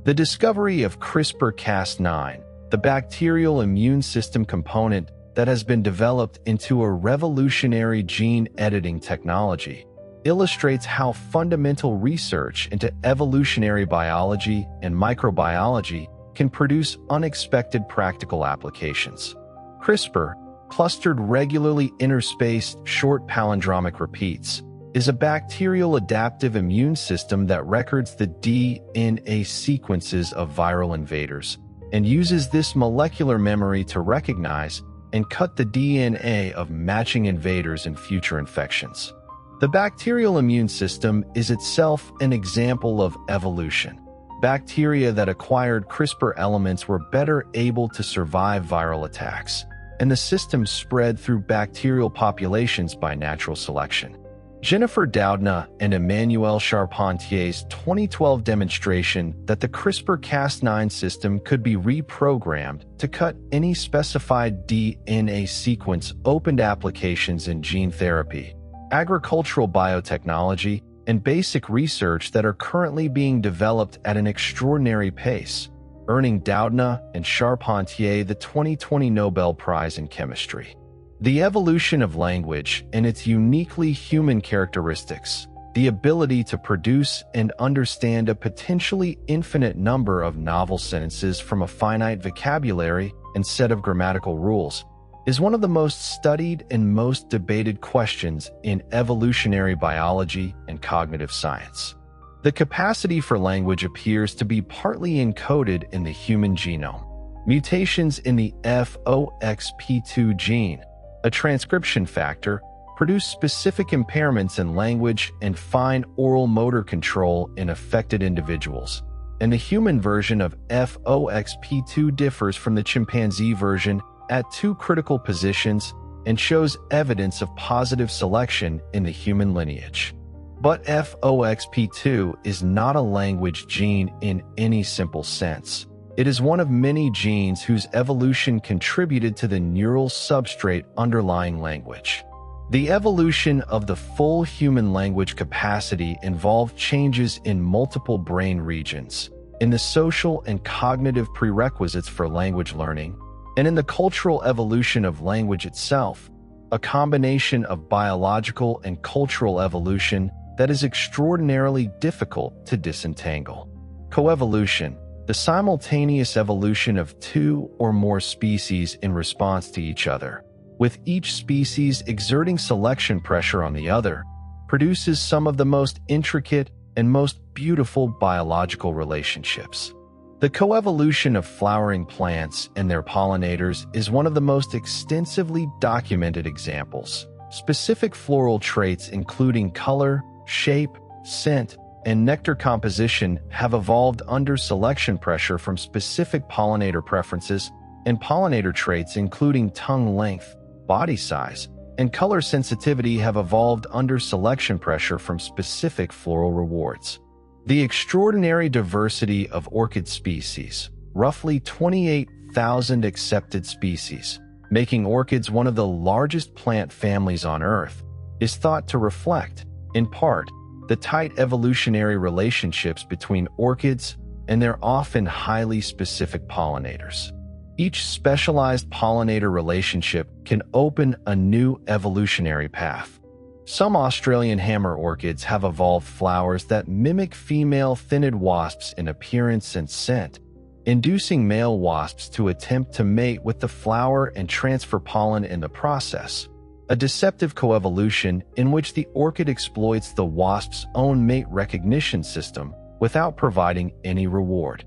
The discovery of CRISPR-Cas9, the bacterial immune system component that has been developed into a revolutionary gene editing technology, illustrates how fundamental research into evolutionary biology and microbiology can produce unexpected practical applications. CRISPR, clustered regularly interspaced short palindromic repeats, is a bacterial adaptive immune system that records the DNA sequences of viral invaders and uses this molecular memory to recognize and cut the DNA of matching invaders in future infections. The bacterial immune system is itself an example of evolution. Bacteria that acquired CRISPR elements were better able to survive viral attacks, and the system spread through bacterial populations by natural selection. Jennifer Doudna and Emmanuel Charpentier's 2012 demonstration that the CRISPR-Cas9 system could be reprogrammed to cut any specified DNA sequence opened applications in gene therapy, agricultural biotechnology, and basic research that are currently being developed at an extraordinary pace, earning Doudna and Charpentier the 2020 Nobel Prize in Chemistry. The evolution of language and its uniquely human characteristics, the ability to produce and understand a potentially infinite number of novel sentences from a finite vocabulary and set of grammatical rules, is one of the most studied and most debated questions in evolutionary biology and cognitive science. The capacity for language appears to be partly encoded in the human genome. Mutations in the FOXP2 gene, a transcription factor, produce specific impairments in language and fine oral motor control in affected individuals, and the human version of FOXP2 differs from the chimpanzee version at two critical positions and shows evidence of positive selection in the human lineage. But FOXP2 is not a language gene in any simple sense. It is one of many genes whose evolution contributed to the neural substrate underlying language. The evolution of the full human language capacity involved changes in multiple brain regions, in the social and cognitive prerequisites for language learning, and in the cultural evolution of language itself, a combination of biological and cultural evolution that is extraordinarily difficult to disentangle. Coevolution, the simultaneous evolution of two or more species in response to each other, with each species exerting selection pressure on the other, produces some of the most intricate and most beautiful biological relationships. The coevolution of flowering plants and their pollinators is one of the most extensively documented examples. Specific floral traits including color, shape, scent, and nectar composition have evolved under selection pressure from specific pollinator preferences, and pollinator traits including tongue length, body size, and color sensitivity have evolved under selection pressure from specific floral rewards. The extraordinary diversity of orchid species, roughly 28,000 accepted species, making orchids one of the largest plant families on Earth, is thought to reflect, in part, the tight evolutionary relationships between orchids and their often highly specific pollinators. Each specialized pollinator relationship can open a new evolutionary path. Some Australian hammer orchids have evolved flowers that mimic female thinned wasps in appearance and scent, inducing male wasps to attempt to mate with the flower and transfer pollen in the process. a deceptive coevolution in which the orchid exploits the wasp's own mate recognition system without providing any reward.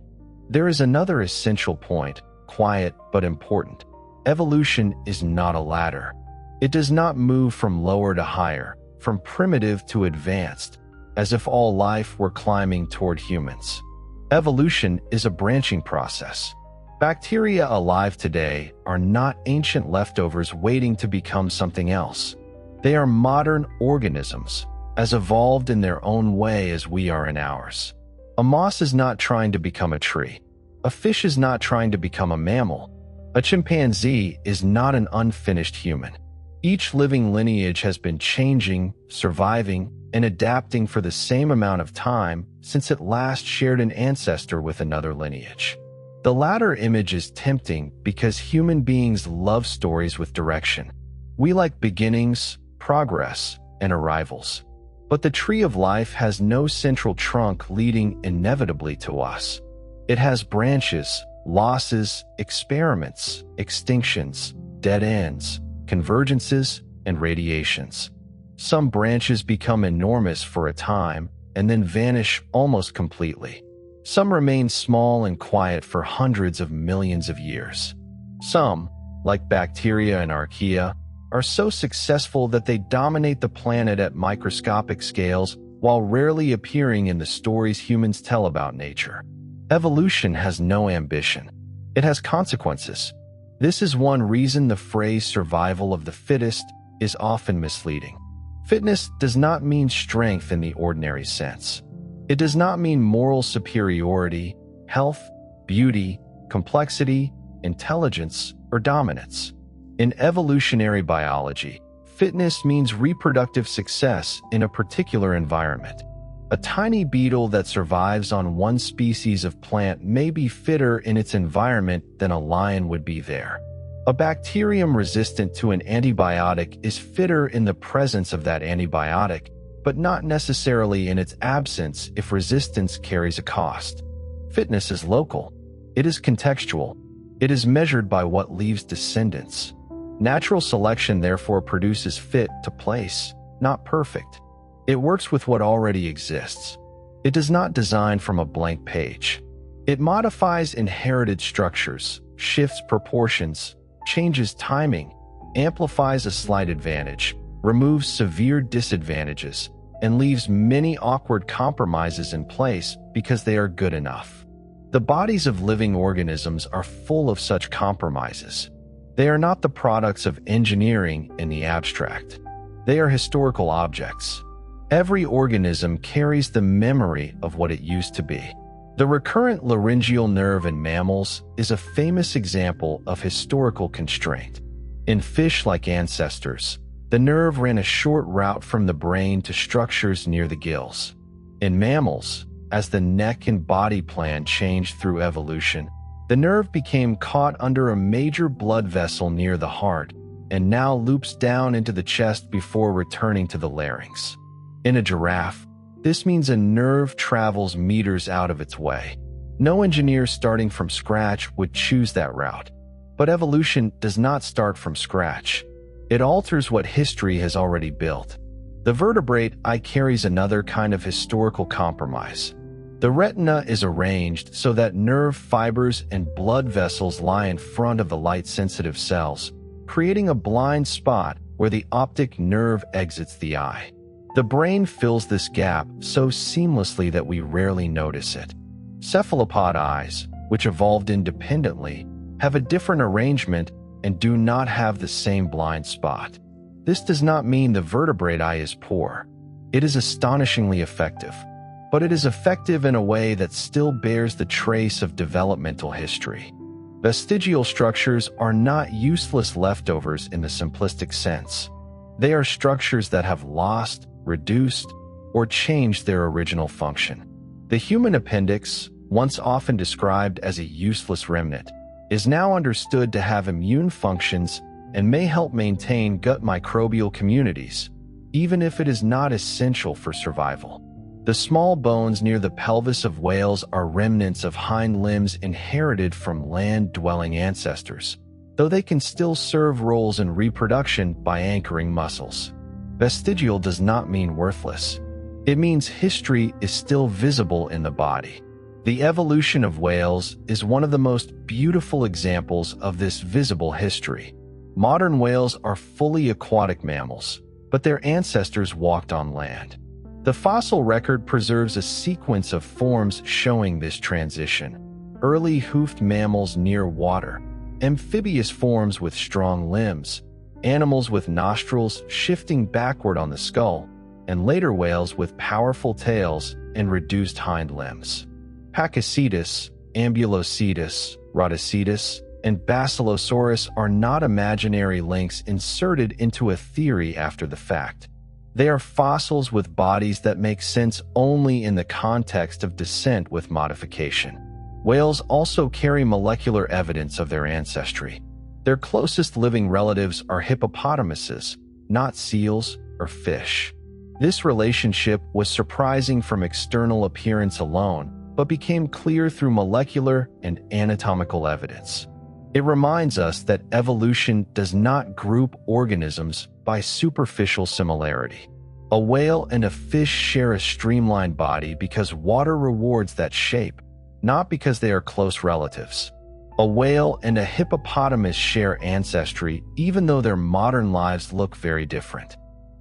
There is another essential point, quiet but important. Evolution is not a ladder. It does not move from lower to higher, from primitive to advanced, as if all life were climbing toward humans. Evolution is a branching process. Bacteria alive today are not ancient leftovers waiting to become something else. They are modern organisms, as evolved in their own way as we are in ours. A moss is not trying to become a tree. A fish is not trying to become a mammal. A chimpanzee is not an unfinished human. Each living lineage has been changing, surviving, and adapting for the same amount of time since it last shared an ancestor with another lineage. The latter image is tempting because human beings love stories with direction. We like beginnings, progress, and arrivals. But the tree of life has no central trunk leading inevitably to us. It has branches, losses, experiments, extinctions, dead ends, convergences, and radiations. Some branches become enormous for a time and then vanish almost completely. Some remain small and quiet for hundreds of millions of years. Some, like bacteria and archaea, are so successful that they dominate the planet at microscopic scales while rarely appearing in the stories humans tell about nature. Evolution has no ambition. It has consequences. This is one reason the phrase survival of the fittest is often misleading. Fitness does not mean strength in the ordinary sense. It does not mean moral superiority, health, beauty, complexity, intelligence, or dominance. In evolutionary biology, fitness means reproductive success in a particular environment. A tiny beetle that survives on one species of plant may be fitter in its environment than a lion would be there. A bacterium resistant to an antibiotic is fitter in the presence of that antibiotic, but not necessarily in its absence if resistance carries a cost. Fitness is local. It is contextual. It is measured by what leaves descendants. Natural selection therefore produces fit to place, not perfect. It works with what already exists. It does not design from a blank page. It modifies inherited structures, shifts proportions, changes timing, amplifies a slight advantage, removes severe disadvantages, and leaves many awkward compromises in place because they are good enough. The bodies of living organisms are full of such compromises. They are not the products of engineering in the abstract. They are historical objects. Every organism carries the memory of what it used to be. The recurrent laryngeal nerve in mammals is a famous example of historical constraint. In fish-like ancestors, the nerve ran a short route from the brain to structures near the gills. In mammals, as the neck and body plan changed through evolution, the nerve became caught under a major blood vessel near the heart and now loops down into the chest before returning to the larynx. In a giraffe, this means a nerve travels meters out of its way. No engineer starting from scratch would choose that route. But evolution does not start from scratch. It alters what history has already built. The vertebrate eye carries another kind of historical compromise. The retina is arranged so that nerve fibers and blood vessels lie in front of the light-sensitive cells, creating a blind spot where the optic nerve exits the eye. The brain fills this gap so seamlessly that we rarely notice it. Cephalopod eyes, which evolved independently, have a different arrangement and do not have the same blind spot. This does not mean the vertebrate eye is poor. It is astonishingly effective, but it is effective in a way that still bears the trace of developmental history. Vestigial structures are not useless leftovers in the simplistic sense. They are structures that have lost, reduced, or changed their original function. The human appendix, once often described as a useless remnant, is now understood to have immune functions and may help maintain gut microbial communities, even if it is not essential for survival. The small bones near the pelvis of whales are remnants of hind limbs inherited from land-dwelling ancestors. though they can still serve roles in reproduction by anchoring muscles. Vestigial does not mean worthless. It means history is still visible in the body. The evolution of whales is one of the most beautiful examples of this visible history. Modern whales are fully aquatic mammals, but their ancestors walked on land. The fossil record preserves a sequence of forms showing this transition. Early hoofed mammals near water, amphibious forms with strong limbs, animals with nostrils shifting backward on the skull, and later whales with powerful tails and reduced hind limbs. Pakicetus, Ambulocetus, Rhodocetus, and Basilosaurus are not imaginary links inserted into a theory after the fact. They are fossils with bodies that make sense only in the context of descent with modification. Whales also carry molecular evidence of their ancestry. Their closest living relatives are hippopotamuses, not seals or fish. This relationship was surprising from external appearance alone, but became clear through molecular and anatomical evidence. It reminds us that evolution does not group organisms by superficial similarity. A whale and a fish share a streamlined body because water rewards that shape, not because they are close relatives. A whale and a hippopotamus share ancestry even though their modern lives look very different.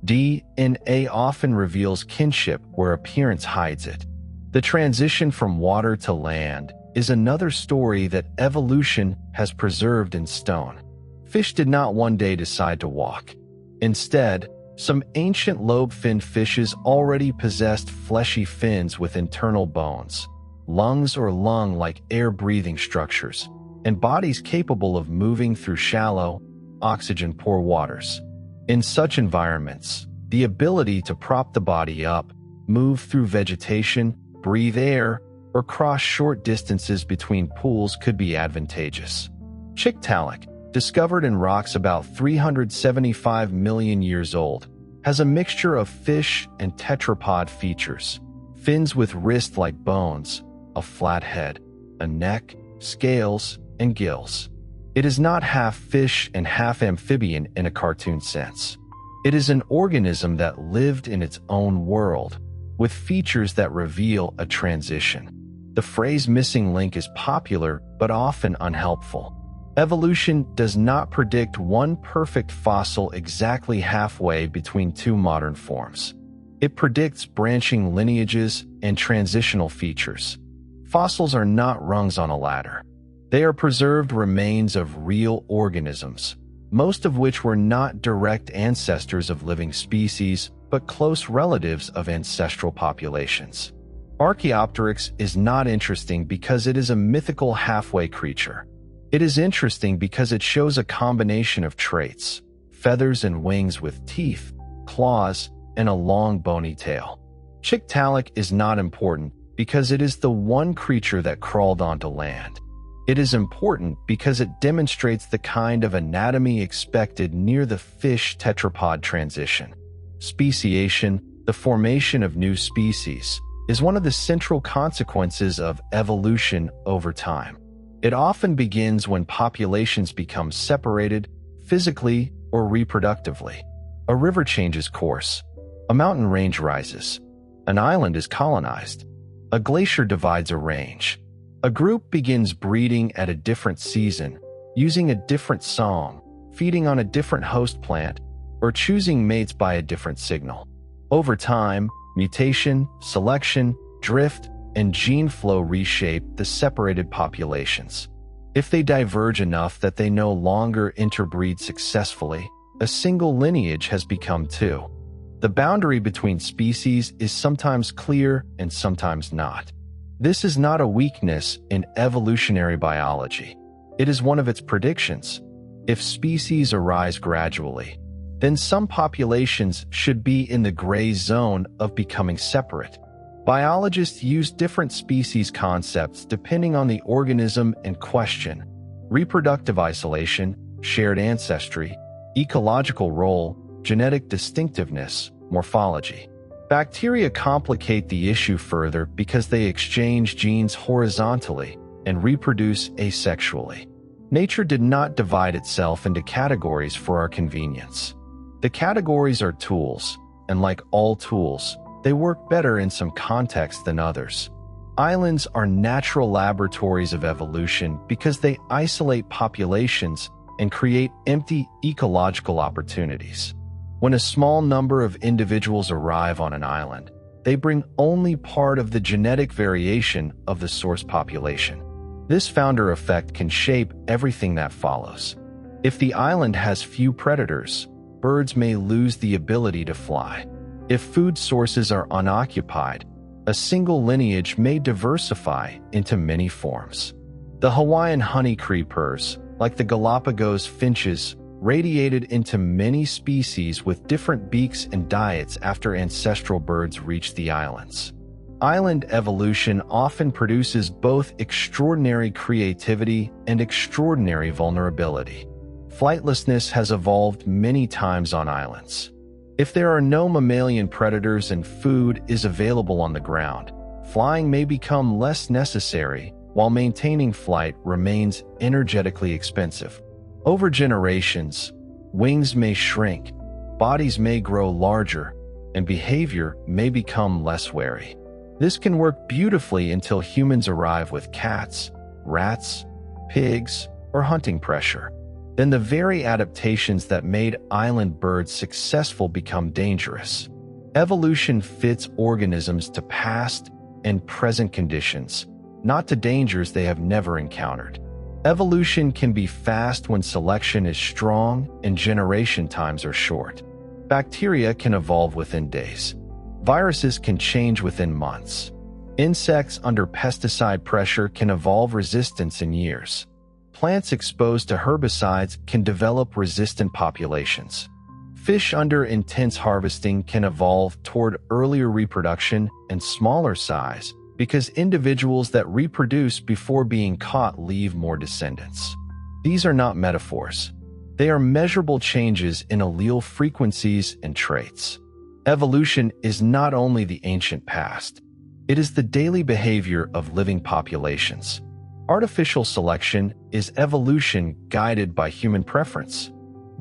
DNA often reveals kinship where appearance hides it. The transition from water to land is another story that evolution has preserved in stone. Fish did not one day decide to walk. Instead, some ancient lobe-finned fishes already possessed fleshy fins with internal bones, lungs or lung-like air-breathing structures, and bodies capable of moving through shallow, oxygen-poor waters. In such environments, the ability to prop the body up, move through vegetation, breathe air, or cross short distances between pools could be advantageous. Tiktaalik, discovered in rocks about 375 million years old, has a mixture of fish and tetrapod features. Fins with wrist-like bones, a flat head, a neck, scales, and gills. It is not half fish and half amphibian in a cartoon sense. It is an organism that lived in its own world, with features that reveal a transition. The phrase missing link is popular but often unhelpful. Evolution does not predict one perfect fossil exactly halfway between two modern forms. It predicts branching lineages and transitional features. Fossils are not rungs on a ladder. They are preserved remains of real organisms, most of which were not direct ancestors of living species, but close relatives of ancestral populations. Archaeopteryx is not interesting because it is a mythical halfway creature. It is interesting because it shows a combination of traits: feathers and wings with teeth, claws, and a long bony tail. Tiktaalik is not important because it is the one creature that crawled onto land. It is important because it demonstrates the kind of anatomy expected near the fish tetrapod transition. Speciation, the formation of new species, is one of the central consequences of evolution over time. It often begins when populations become separated, physically or reproductively. A river changes course. A mountain range rises. An island is colonized. A glacier divides a range. A group begins breeding at a different season, using a different song, feeding on a different host plant, or choosing mates by a different signal. Over time, mutation, selection, drift, and gene flow reshape the separated populations. If they diverge enough that they no longer interbreed successfully, a single lineage has become two. The boundary between species is sometimes clear and sometimes not. This is not a weakness in evolutionary biology. It is one of its predictions. If species arise gradually, then some populations should be in the gray zone of becoming separate. Biologists use different species concepts depending on the organism in question: reproductive isolation, shared ancestry, ecological role, genetic distinctiveness, morphology. Bacteria complicate the issue further because they exchange genes horizontally and reproduce asexually. Nature did not divide itself into categories for our convenience. The categories are tools, and like all tools, they work better in some contexts than others. Islands are natural laboratories of evolution because they isolate populations and create empty ecological opportunities. When a small number of individuals arrive on an island, they bring only part of the genetic variation of the source population. This founder effect can shape everything that follows. If the island has few predators, birds may lose the ability to fly. If food sources are unoccupied, a single lineage may diversify into many forms. The Hawaiian honey creepers, like the Galapagos finches, radiated into many species with different beaks and diets after ancestral birds reached the islands. Island evolution often produces both extraordinary creativity and extraordinary vulnerability. Flightlessness has evolved many times on islands. If there are no mammalian predators and food is available on the ground, flying may become less necessary, while maintaining flight remains energetically expensive. Over generations, wings may shrink, bodies may grow larger, and behavior may become less wary. This can work beautifully until humans arrive with cats, rats, pigs, or hunting pressure. Then the very adaptations that made island birds successful become dangerous. Evolution fits organisms to past and present conditions, not to dangers they have never encountered. Evolution can be fast when selection is strong and generation times are short. Bacteria can evolve within days. Viruses can change within months. Insects under pesticide pressure can evolve resistance in years. Plants exposed to herbicides can develop resistant populations. Fish under intense harvesting can evolve toward earlier reproduction and smaller size because individuals that reproduce before being caught leave more descendants. These are not metaphors. They are measurable changes in allele frequencies and traits. Evolution is not only the ancient past. It is the daily behavior of living populations. Artificial selection is evolution guided by human preference.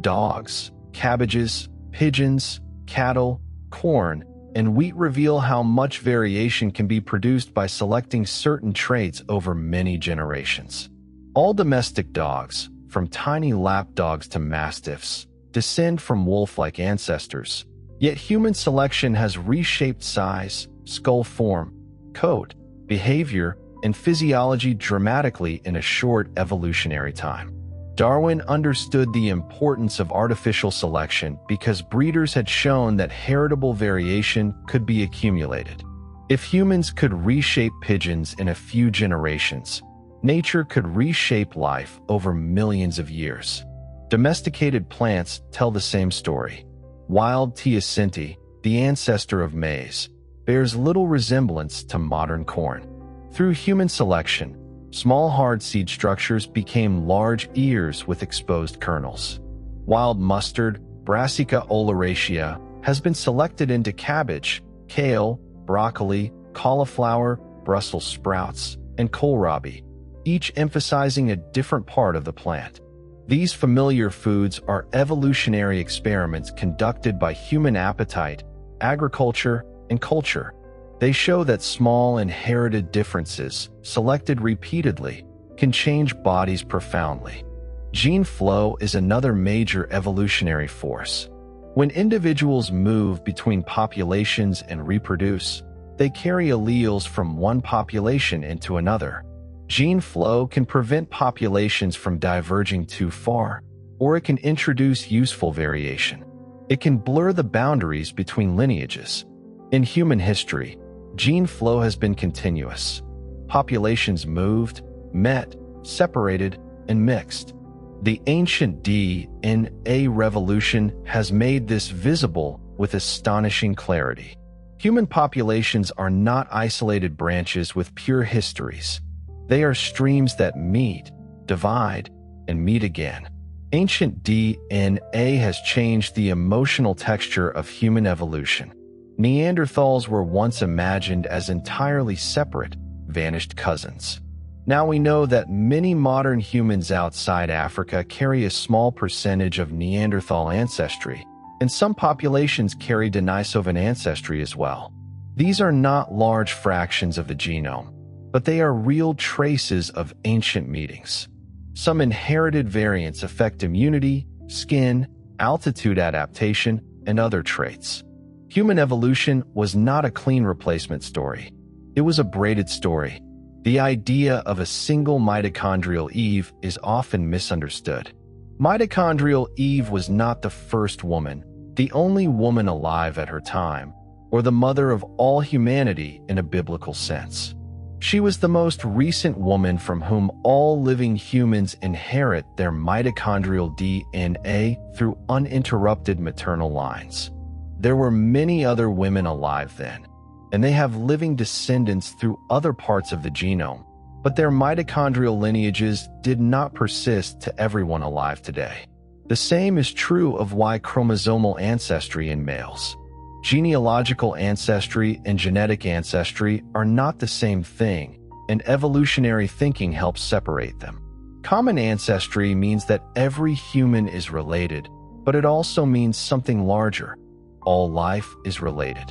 Dogs, cabbages, pigeons, cattle, corn, and wheat reveal how much variation can be produced by selecting certain traits over many generations. All domestic dogs, from tiny lap dogs to mastiffs, descend from wolf-like ancestors. Yet human selection has reshaped size, skull form, coat, behavior, and physiology dramatically in a short evolutionary time. Darwin understood the importance of artificial selection because breeders had shown that heritable variation could be accumulated. If humans could reshape pigeons in a few generations, nature could reshape life over millions of years. Domesticated plants tell the same story. Wild teosinte, the ancestor of maize, bears little resemblance to modern corn. Through human selection, small hard seed structures became large ears with exposed kernels. Wild mustard, Brassica oleracea, has been selected into cabbage, kale, broccoli, cauliflower, Brussels sprouts, and kohlrabi, each emphasizing a different part of the plant. These familiar foods are evolutionary experiments conducted by human appetite, agriculture, and culture. They show that small inherited differences, selected repeatedly, can change bodies profoundly. Gene flow is another major evolutionary force. When individuals move between populations and reproduce, they carry alleles from one population into another. Gene flow can prevent populations from diverging too far, or it can introduce useful variation. It can blur the boundaries between lineages. In human history, gene flow has been continuous. Populations moved, met, separated, and mixed. The ancient DNA revolution has made this visible with astonishing clarity. Human populations are not isolated branches with pure histories. They are streams that meet, divide, and meet again. Ancient DNA has changed the emotional texture of human evolution. Neanderthals were once imagined as entirely separate, vanished cousins. Now we know that many modern humans outside Africa carry a small percentage of Neanderthal ancestry, and some populations carry Denisovan ancestry as well. These are not large fractions of the genome, but they are real traces of ancient meetings. Some inherited variants affect immunity, skin, altitude adaptation, and other traits. Human evolution was not a clean replacement story. It was a braided story. The idea of a single mitochondrial Eve is often misunderstood. Mitochondrial Eve was not the first woman, the only woman alive at her time, or the mother of all humanity in a biblical sense. She was the most recent woman from whom all living humans inherit their mitochondrial DNA through uninterrupted maternal lines. There were many other women alive then, and they have living descendants through other parts of the genome, but their mitochondrial lineages did not persist to everyone alive today. The same is true of Y chromosomal ancestry in males. Genealogical ancestry and genetic ancestry are not the same thing, and evolutionary thinking helps separate them. Common ancestry means that every human is related, but it also means something larger. All life is related.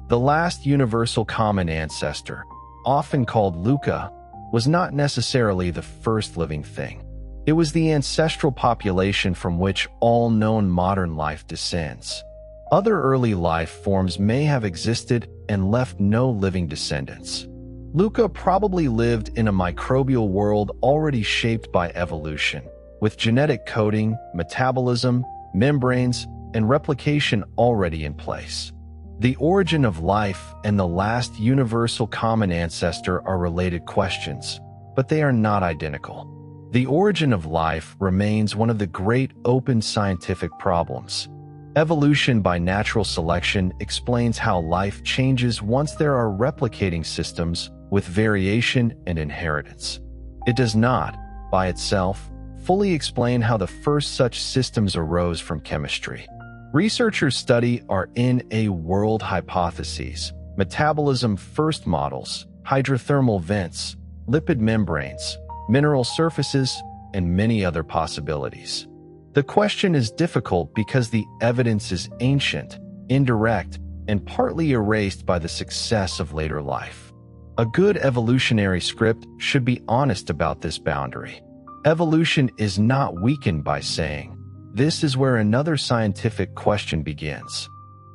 The last universal common ancestor, often called Luca, was not necessarily the first living thing. It was the ancestral population from which all known modern life descends. Other early life forms may have existed and left no living descendants. Luca probably lived in a microbial world already shaped by evolution, with genetic coding, metabolism, membranes, and replication already in place. The origin of life and the last universal common ancestor are related questions, but they are not identical. The origin of life remains one of the great open scientific problems. Evolution by natural selection explains how life changes once there are replicating systems with variation and inheritance. It does not, by itself, fully explain how the first such systems arose from chemistry. Researchers study RNA world hypotheses, metabolism first models, hydrothermal vents, lipid membranes, mineral surfaces, and many other possibilities. The question is difficult because the evidence is ancient, indirect, and partly erased by the success of later life. A good evolutionary script should be honest about this boundary. Evolution is not weakened by saying, "This is where another scientific question begins."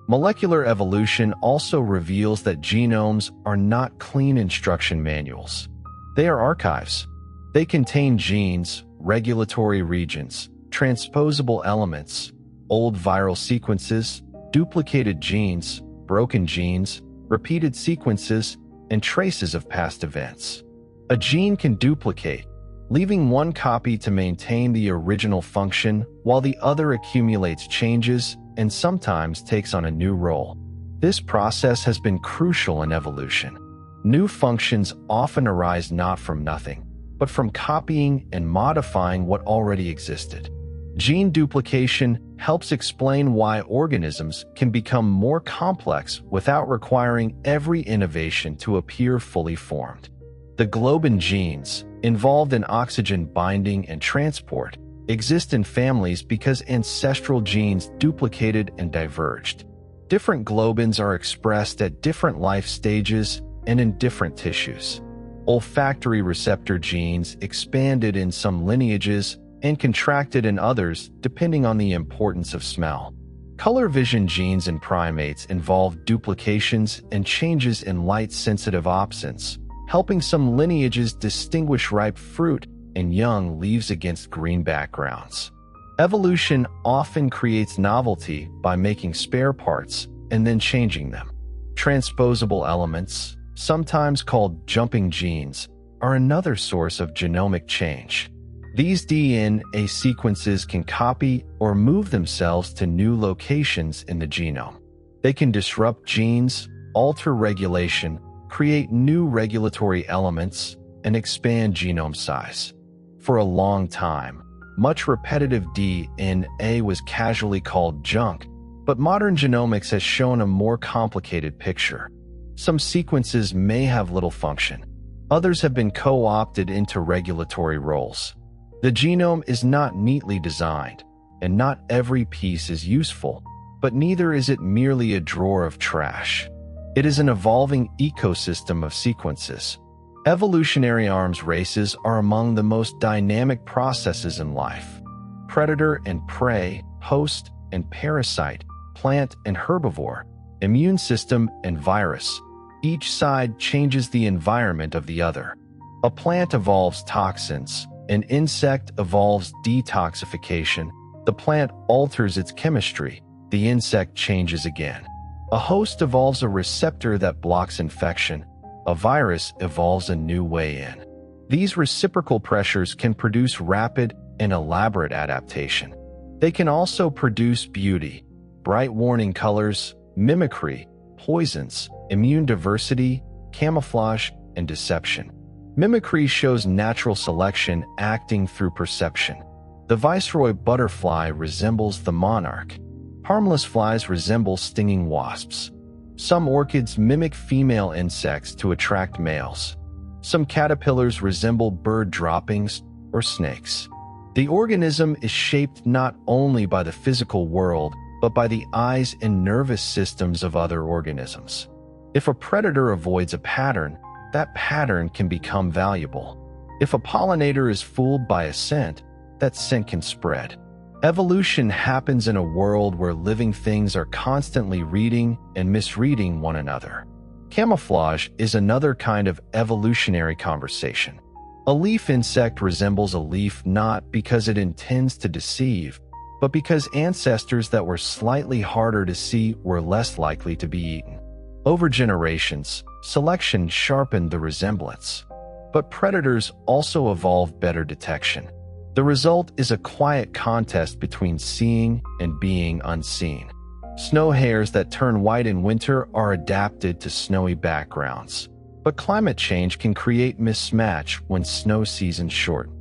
Molecular evolution also reveals that genomes are not clean instruction manuals. They are archives. They contain genes, regulatory regions, transposable elements, old viral sequences, duplicated genes, broken genes, repeated sequences, and traces of past events. A gene can duplicate, leaving one copy to maintain the original function while the other accumulates changes and sometimes takes on a new role. This process has been crucial in evolution. New functions often arise not from nothing, but from copying and modifying what already existed. Gene duplication helps explain why organisms can become more complex without requiring every innovation to appear fully formed. The globin genes, involved in oxygen binding and transport, exist in families because ancestral genes duplicated and diverged. Different globins are expressed at different life stages and in different tissues. Olfactory receptor genes expanded in some lineages and contracted in others depending on the importance of smell. Color vision genes in primates involve duplications and changes in light-sensitive opsins, helping some lineages distinguish ripe fruit and young leaves against green backgrounds. Evolution often creates novelty by making spare parts and then changing them. Transposable elements, sometimes called jumping genes, are another source of genomic change. These DNA sequences can copy or move themselves to new locations in the genome. They can disrupt genes, alter regulation, create new regulatory elements, and expand genome size. For a long time, much repetitive DNA was casually called junk, but modern genomics has shown a more complicated picture. Some sequences may have little function. Others have been co-opted into regulatory roles. The genome is not neatly designed, and not every piece is useful, but neither is it merely a drawer of trash. It is an evolving ecosystem of sequences. Evolutionary arms races are among the most dynamic processes in life. Predator and prey, host and parasite, plant and herbivore, immune system and virus. Each side changes the environment of the other. A plant evolves toxins, an insect evolves detoxification, the plant alters its chemistry, the insect changes again. A host evolves a receptor that blocks infection, a virus evolves a new way in. These reciprocal pressures can produce rapid and elaborate adaptation. They can also produce beauty, bright warning colors, mimicry, poisons, immune diversity, camouflage, and deception. Mimicry shows natural selection acting through perception. The viceroy butterfly resembles the monarch. Harmless flies resemble stinging wasps. Some orchids mimic female insects to attract males. Some caterpillars resemble bird droppings or snakes. The organism is shaped not only by the physical world, but by the eyes and nervous systems of other organisms. If a predator avoids a pattern, that pattern can become valuable. If a pollinator is fooled by a scent, that scent can spread. Evolution happens in a world where living things are constantly reading and misreading one another. Camouflage is another kind of evolutionary conversation. A leaf insect resembles a leaf not because it intends to deceive, but because ancestors that were slightly harder to see were less likely to be eaten. Over generations, selection sharpened the resemblance. But predators also evolved better detection. The result is a quiet contest between seeing and being unseen. Snow hares that turn white in winter are adapted to snowy backgrounds. But climate change can create mismatch when snow seasons shorten.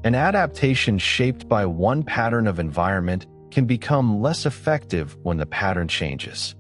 An adaptation shaped by one pattern of environment can become less effective when the pattern changes.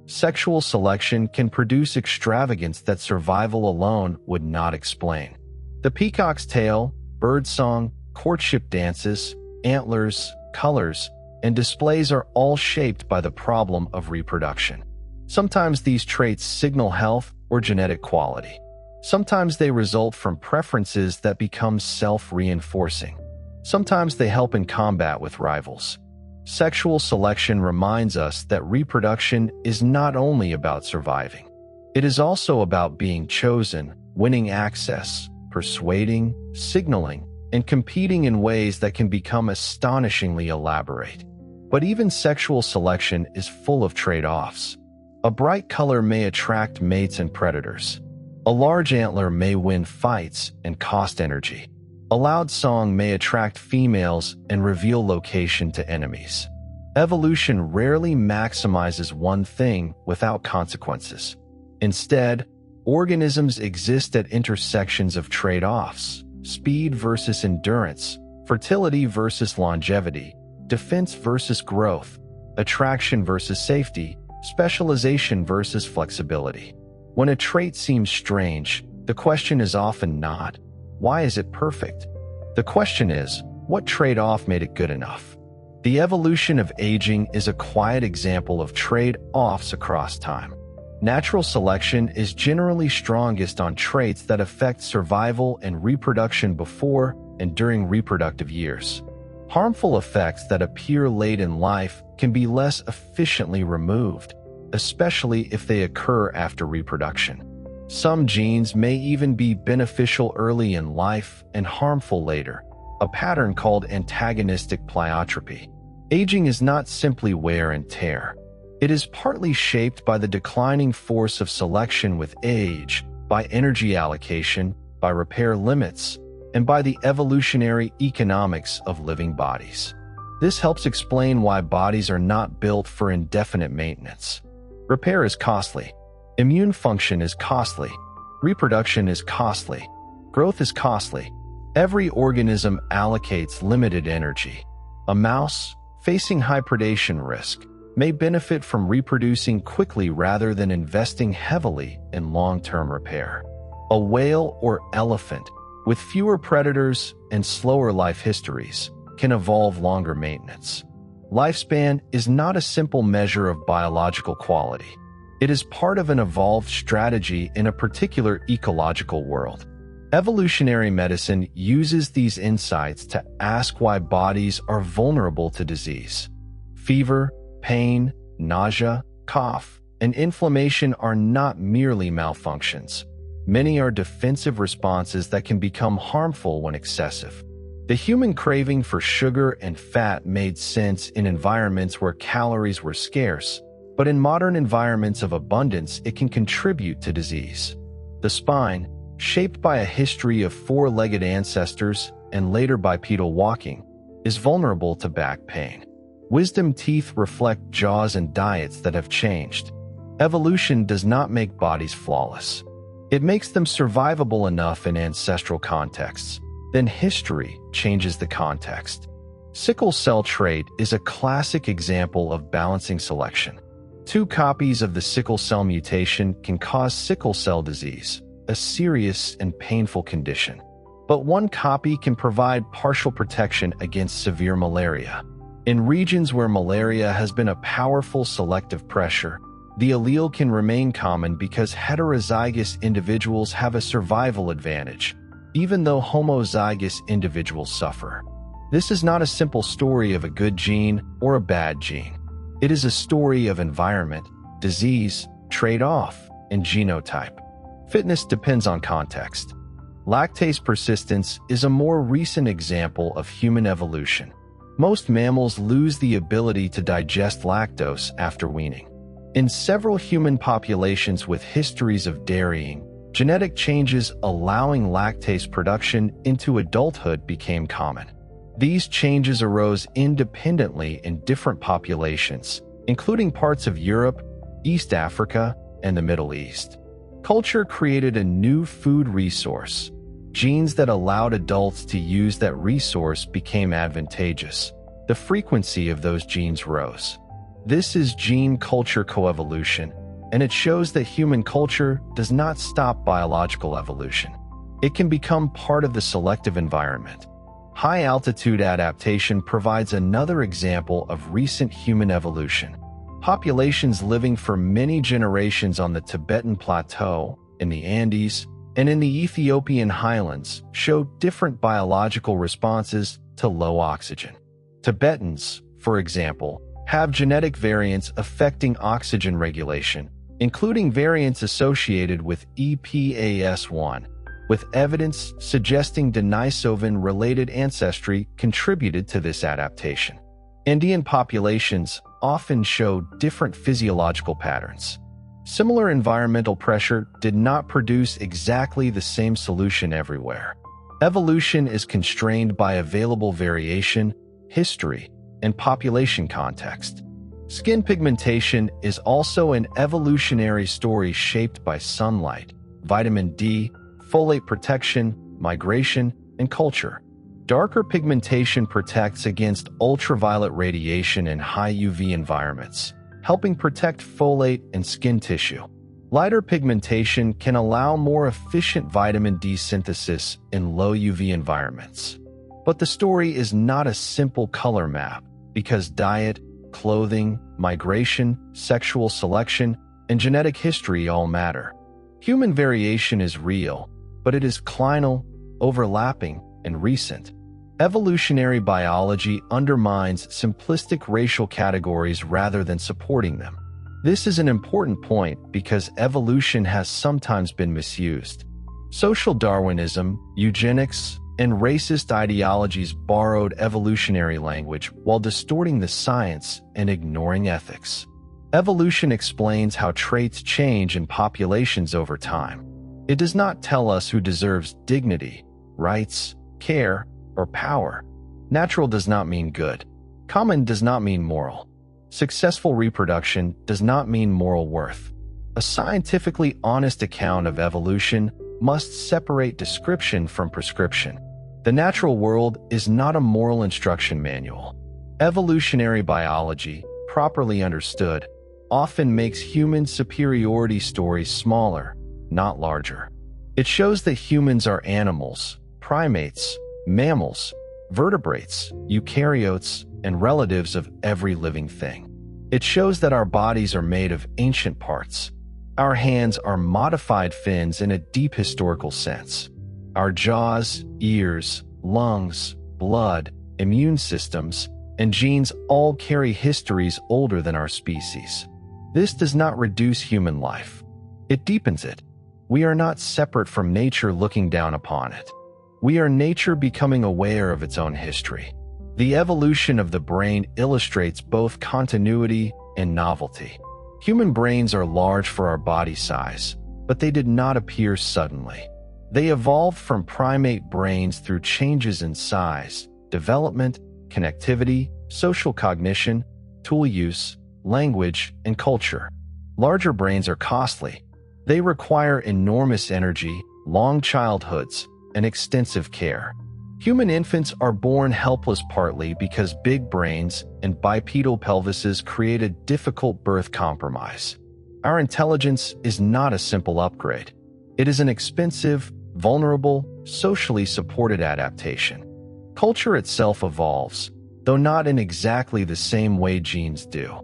Sexual selection can produce extravagance that survival alone would not explain. The peacock's tail, birdsong, courtship dances, antlers, colors, and displays are all shaped by the problem of reproduction. Sometimes these traits signal health or genetic quality. Sometimes they result from preferences that become self-reinforcing. Sometimes they help in combat with rivals. Sexual selection reminds us that reproduction is not only about surviving. It is also about being chosen, winning access, persuading, signaling, and competing in ways that can become astonishingly elaborate. But even sexual selection is full of trade-offs. A bright color may attract mates and predators. A large antler may win fights and cost energy. A loud song may attract females and reveal location to enemies. Evolution rarely maximizes one thing without consequences. Instead, organisms exist at intersections of trade-offs: speed versus endurance, fertility versus longevity, defense versus growth, attraction versus safety, specialization versus flexibility. When a trait seems strange, the question is often not, why is it perfect? The question is, what trade-off made it good enough? The evolution of aging is a quiet example of trade-offs across time. Natural selection is generally strongest on traits that affect survival and reproduction before and during reproductive years. Harmful effects that appear late in life can be less efficiently removed, especially if they occur after reproduction. Some genes may even be beneficial early in life and harmful later, a pattern called antagonistic pleiotropy. Aging is not simply wear and tear. It is partly shaped by the declining force of selection with age, by energy allocation, by repair limits, and by the evolutionary economics of living bodies. This helps explain why bodies are not built for indefinite maintenance. Repair is costly. Immune function is costly. Reproduction is costly. Growth is costly. Every organism allocates limited energy. A mouse, facing high predation risk, may benefit from reproducing quickly rather than investing heavily in long-term repair. A whale or elephant, with fewer predators and slower life histories, can evolve longer maintenance. Lifespan is not a simple measure of biological quality. It is part of an evolved strategy in a particular ecological world. Evolutionary medicine uses these insights to ask why bodies are vulnerable to disease. Fever, pain, nausea, cough, and inflammation are not merely malfunctions. Many are defensive responses that can become harmful when excessive. The human craving for sugar and fat made sense in environments where calories were scarce, but in modern environments of abundance, it can contribute to disease. The spine, shaped by a history of four-legged ancestors and later bipedal walking, is vulnerable to back pain. Wisdom teeth reflect jaws and diets that have changed. Evolution does not make bodies flawless. It makes them survivable enough in ancestral contexts. Then history changes the context. Sickle cell trait is a classic example of balancing selection. 2 copies of the sickle cell mutation can cause sickle cell disease, a serious and painful condition. But 1 copy can provide partial protection against severe malaria. In regions where malaria has been a powerful selective pressure, the allele can remain common because heterozygous individuals have a survival advantage, even though homozygous individuals suffer. This is not a simple story of a good gene or a bad gene. It is a story of environment, disease, trade-off, and genotype. Fitness depends on context. Lactase persistence is a more recent example of human evolution. Most mammals lose the ability to digest lactose after weaning. In several human populations with histories of dairying, genetic changes allowing lactase production into adulthood became common. These changes arose independently in different populations, including parts of Europe, East Africa, and the Middle East. Culture created a new food resource. Genes that allowed adults to use that resource became advantageous. The frequency of those genes rose. This is gene-culture coevolution, and it shows that human culture does not stop biological evolution. It can become part of the selective environment. High-altitude adaptation provides another example of recent human evolution. Populations living for many generations on the Tibetan Plateau, in the Andes, and in the Ethiopian highlands show different biological responses to low oxygen. Tibetans, for example, have genetic variants affecting oxygen regulation, including variants associated with EPAS1, with evidence suggesting Denisovan-related ancestry contributed to this adaptation. Indian populations often show different physiological patterns. Similar environmental pressure did not produce exactly the same solution everywhere. Evolution is constrained by available variation, history, and population context. Skin pigmentation is also an evolutionary story shaped by sunlight, vitamin D, folate protection, migration, and culture. Darker pigmentation protects against ultraviolet radiation in high UV environments, helping protect folate and skin tissue. Lighter pigmentation can allow more efficient vitamin D synthesis in low UV environments. But the story is not a simple color map, because diet, clothing, migration, sexual selection, and genetic history all matter. Human variation is real, but it is clinal, overlapping, and recent. Evolutionary biology undermines simplistic racial categories rather than supporting them. This is an important point because evolution has sometimes been misused. Social Darwinism, eugenics, and racist ideologies borrowed evolutionary language while distorting the science and ignoring ethics. Evolution explains how traits change in populations over time. It does not tell us who deserves dignity, rights, care, or power. Natural does not mean good. Common does not mean moral. Successful reproduction does not mean moral worth. A scientifically honest account of evolution must separate description from prescription. The natural world is not a moral instruction manual. Evolutionary biology, properly understood, often makes human superiority stories smaller, not larger. It shows that humans are animals, primates, mammals, vertebrates, eukaryotes, and relatives of every living thing. It shows that our bodies are made of ancient parts. Our hands are modified fins in a deep historical sense. Our jaws, ears, lungs, blood, immune systems, and genes all carry histories older than our species. This does not reduce human life. It deepens it. We are not separate from nature looking down upon it. We are nature becoming aware of its own history. The evolution of the brain illustrates both continuity and novelty. Human brains are large for our body size, but they did not appear suddenly. They evolved from primate brains through changes in size, development, connectivity, social cognition, tool use, language, and culture. Larger brains are costly. They require enormous energy, long childhoods, and extensive care. Human infants are born helpless partly because big brains and bipedal pelvises create a difficult birth compromise. Our intelligence is not a simple upgrade. It is an expensive, vulnerable, socially supported adaptation. Culture itself evolves, though not in exactly the same way genes do.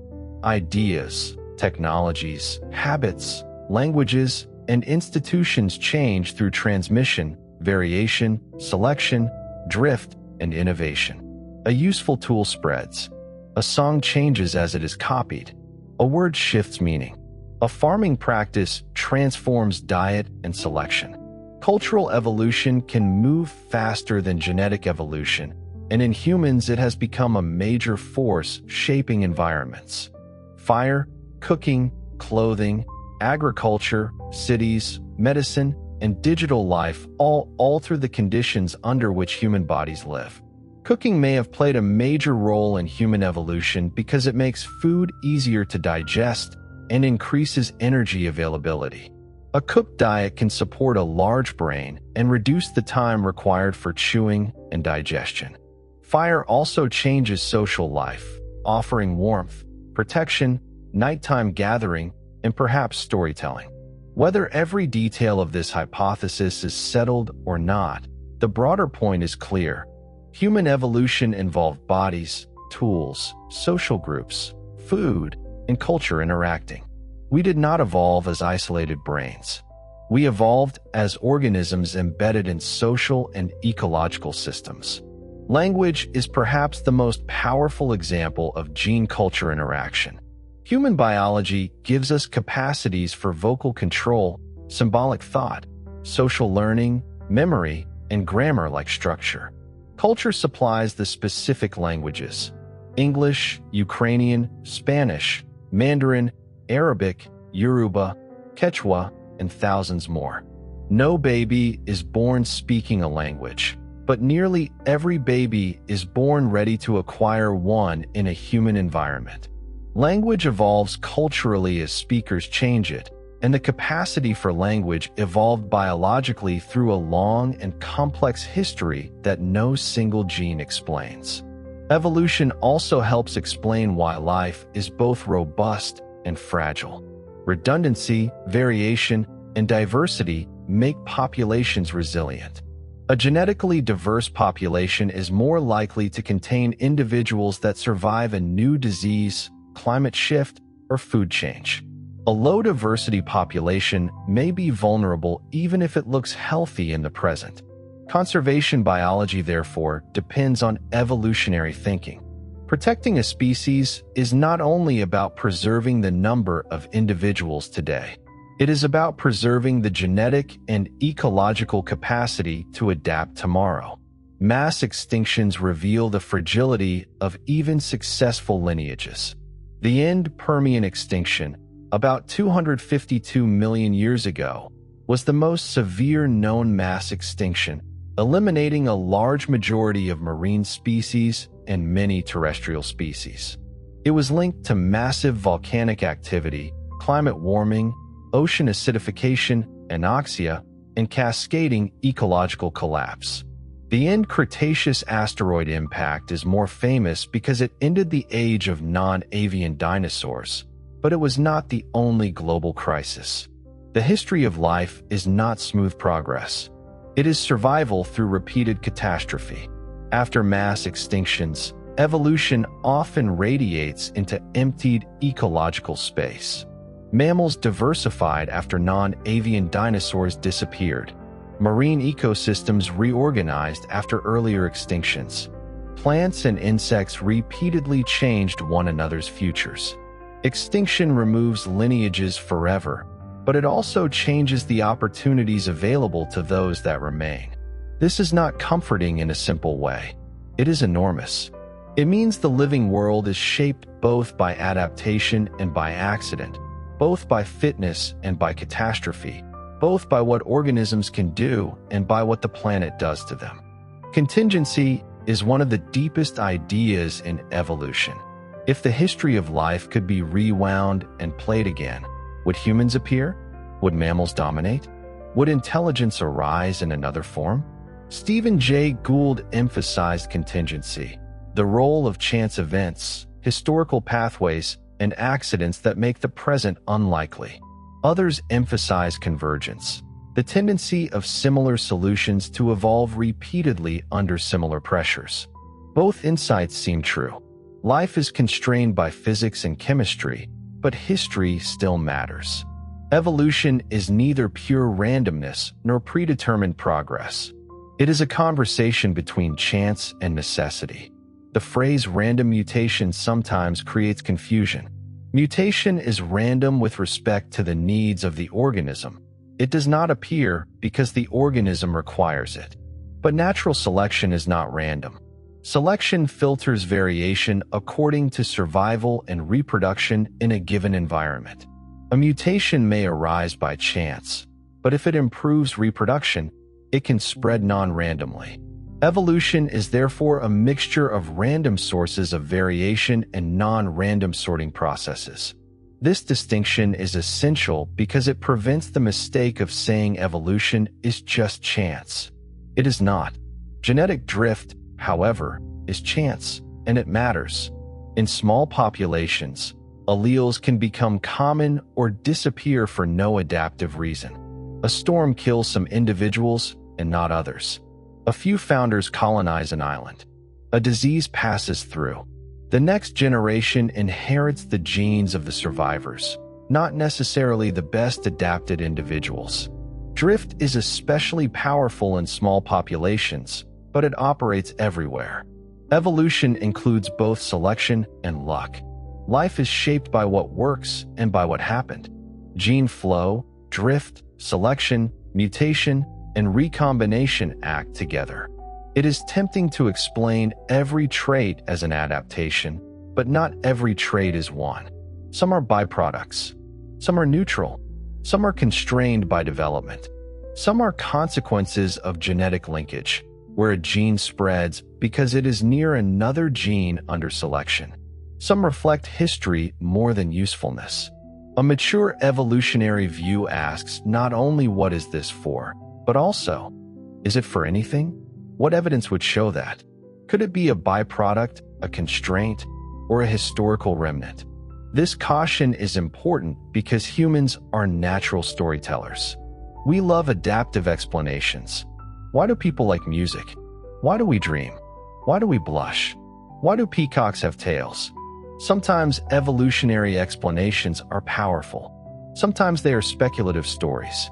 Ideas, technologies, habits, languages, and institutions change through transmission, variation, selection, drift, and innovation. A useful tool spreads. A song changes as it is copied. A word shifts meaning. A farming practice transforms diet and selection. Cultural evolution can move faster than genetic evolution, and in humans it has become a major force shaping environments. Fire, cooking, clothing, agriculture, cities, medicine, and digital life all alter the conditions under which human bodies live. Cooking may have played a major role in human evolution because it makes food easier to digest and increases energy availability. A cooked diet can support a large brain and reduce the time required for chewing and digestion. Fire also changes social life, offering warmth, protection, nighttime gathering, and perhaps storytelling. Whether every detail of this hypothesis is settled or not, the broader point is clear. Human evolution involved bodies, tools, social groups, food, and culture interacting. We did not evolve as isolated brains. We evolved as organisms embedded in social and ecological systems. Language is perhaps the most powerful example of gene-culture interaction. Human biology gives us capacities for vocal control, symbolic thought, social learning, memory, and grammar-like structure. Culture supplies the specific languages: English, Ukrainian, Spanish, Mandarin, Arabic, Yoruba, Quechua, and thousands more. No baby is born speaking a language, but nearly every baby is born ready to acquire one in a human environment. Language evolves culturally as speakers change it, and the capacity for language evolved biologically through a long and complex history that no single gene explains. Evolution also helps explain why life is both robust and fragile. Redundancy, variation, and diversity make populations resilient. A genetically diverse population is more likely to contain individuals that survive a new disease, climate shift, or food change. A low-diversity population may be vulnerable even if it looks healthy in the present. Conservation biology, therefore, depends on evolutionary thinking. Protecting a species is not only about preserving the number of individuals today. It is about preserving the genetic and ecological capacity to adapt tomorrow. Mass extinctions reveal the fragility of even successful lineages. The end Permian extinction, about 252 million years ago, was the most severe known mass extinction, eliminating a large majority of marine species and many terrestrial species. It was linked to massive volcanic activity, climate warming, ocean acidification, anoxia, and cascading ecological collapse. The end Cretaceous asteroid impact is more famous because it ended the age of non-avian dinosaurs, but it was not the only global crisis. The history of life is not smooth progress. It is survival through repeated catastrophe. After mass extinctions, evolution often radiates into emptied ecological space. Mammals diversified after non-avian dinosaurs disappeared. Marine ecosystems reorganized after earlier extinctions. Plants and insects repeatedly changed one another's futures. Extinction removes lineages forever, but it also changes the opportunities available to those that remain. This is not comforting in a simple way. It is enormous. It means the living world is shaped both by adaptation and by accident, both by fitness and by catastrophe, both by what organisms can do and by what the planet does to them. Contingency is one of the deepest ideas in evolution. If the history of life could be rewound and played again, would humans appear? Would mammals dominate? Would intelligence arise in another form? Stephen Jay Gould emphasized contingency, the role of chance events, historical pathways, and accidents that make the present unlikely. Others emphasize convergence, the tendency of similar solutions to evolve repeatedly under similar pressures. Both insights seem true. Life is constrained by physics and chemistry, but history still matters. Evolution is neither pure randomness nor predetermined progress. It is a conversation between chance and necessity. The phrase random mutation sometimes creates confusion. Mutation is random with respect to the needs of the organism. It does not appear because the organism requires it. But natural selection is not random. Selection filters variation according to survival and reproduction in a given environment. A mutation may arise by chance, but if it improves reproduction, it can spread non-randomly. Evolution is therefore a mixture of random sources of variation and non-random sorting processes. This distinction is essential because it prevents the mistake of saying evolution is just chance. It is not. Genetic drift, however, is chance, and it matters. In small populations, alleles can become common or disappear for no adaptive reason. A storm kills some individuals and not others. A few founders colonize an island. A disease passes through. The next generation inherits the genes of the survivors, not necessarily the best adapted individuals. Drift is especially powerful in small populations, but it operates everywhere. Evolution includes both selection and luck. Life is shaped by what works and by what happened. Gene flow, drift, selection, mutation, and recombination act together. It is tempting to explain every trait as an adaptation, but not every trait is one. Some are byproducts. Some are neutral. Some are constrained by development. Some are consequences of genetic linkage, where a gene spreads because it is near another gene under selection. Some reflect history more than usefulness. A mature evolutionary view asks not only what is this for, but also, is it for anything? What evidence would show that? Could it be a byproduct, a constraint, or a historical remnant? This caution is important because humans are natural storytellers. We love adaptive explanations. Why do people like music? Why do we dream? Why do we blush? Why do peacocks have tails? Sometimes evolutionary explanations are powerful. Sometimes they are speculative stories.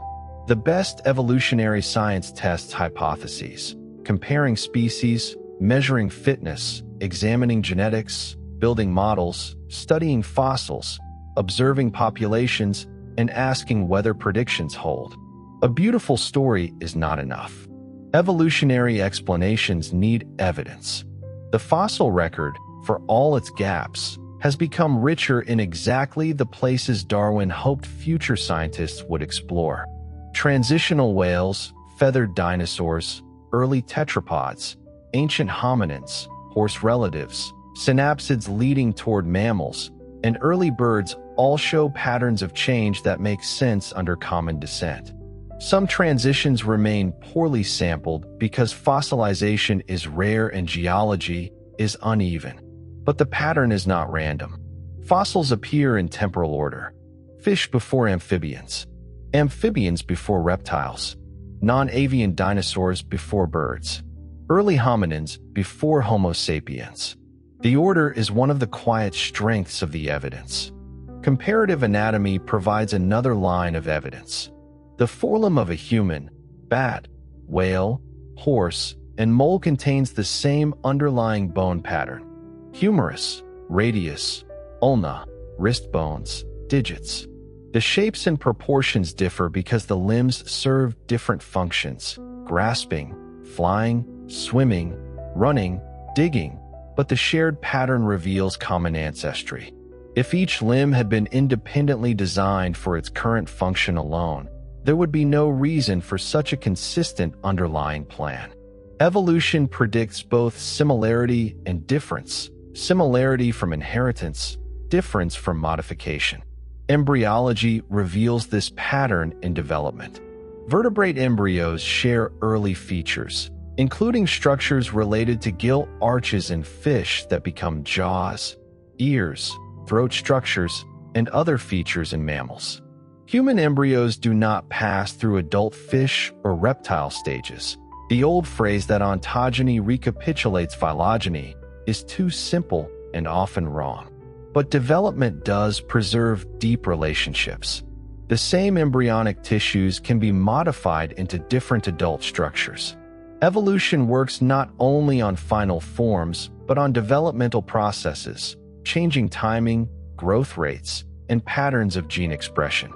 The best evolutionary science tests hypotheses, comparing species, measuring fitness, examining genetics, building models, studying fossils, observing populations, and asking whether predictions hold. A beautiful story is not enough. Evolutionary explanations need evidence. The fossil record, for all its gaps, has become richer in exactly the places Darwin hoped future scientists would explore. Transitional whales, feathered dinosaurs, early tetrapods, ancient hominins, horse relatives, synapsids leading toward mammals, and early birds all show patterns of change that make sense under common descent. Some transitions remain poorly sampled because fossilization is rare and geology is uneven. But the pattern is not random. Fossils appear in temporal order. Fish before amphibians. amphibians before reptiles, non-avian dinosaurs before birds, early hominins before Homo sapiens. The order is one of the quiet strengths of the evidence. Comparative anatomy provides another line of evidence. The forelimb of a human, bat, whale, horse, and mole contains the same underlying bone pattern: humerus, radius, ulna, wrist bones, digits. The shapes and proportions differ because the limbs serve different functions: grasping, flying, swimming, running, digging, but the shared pattern reveals common ancestry. If each limb had been independently designed for its current function alone, there would be no reason for such a consistent underlying plan. Evolution predicts both similarity and difference: similarity from inheritance, difference from modification. Embryology reveals this pattern in development. Vertebrate embryos share early features, including structures related to gill arches in fish that become jaws, ears, throat structures, and other features in mammals. Human embryos do not pass through adult fish or reptile stages. The old phrase that ontogeny recapitulates phylogeny is too simple and often wrong. But development does preserve deep relationships. The same embryonic tissues can be modified into different adult structures. Evolution works not only on final forms, but on developmental processes, changing timing, growth rates, and patterns of gene expression.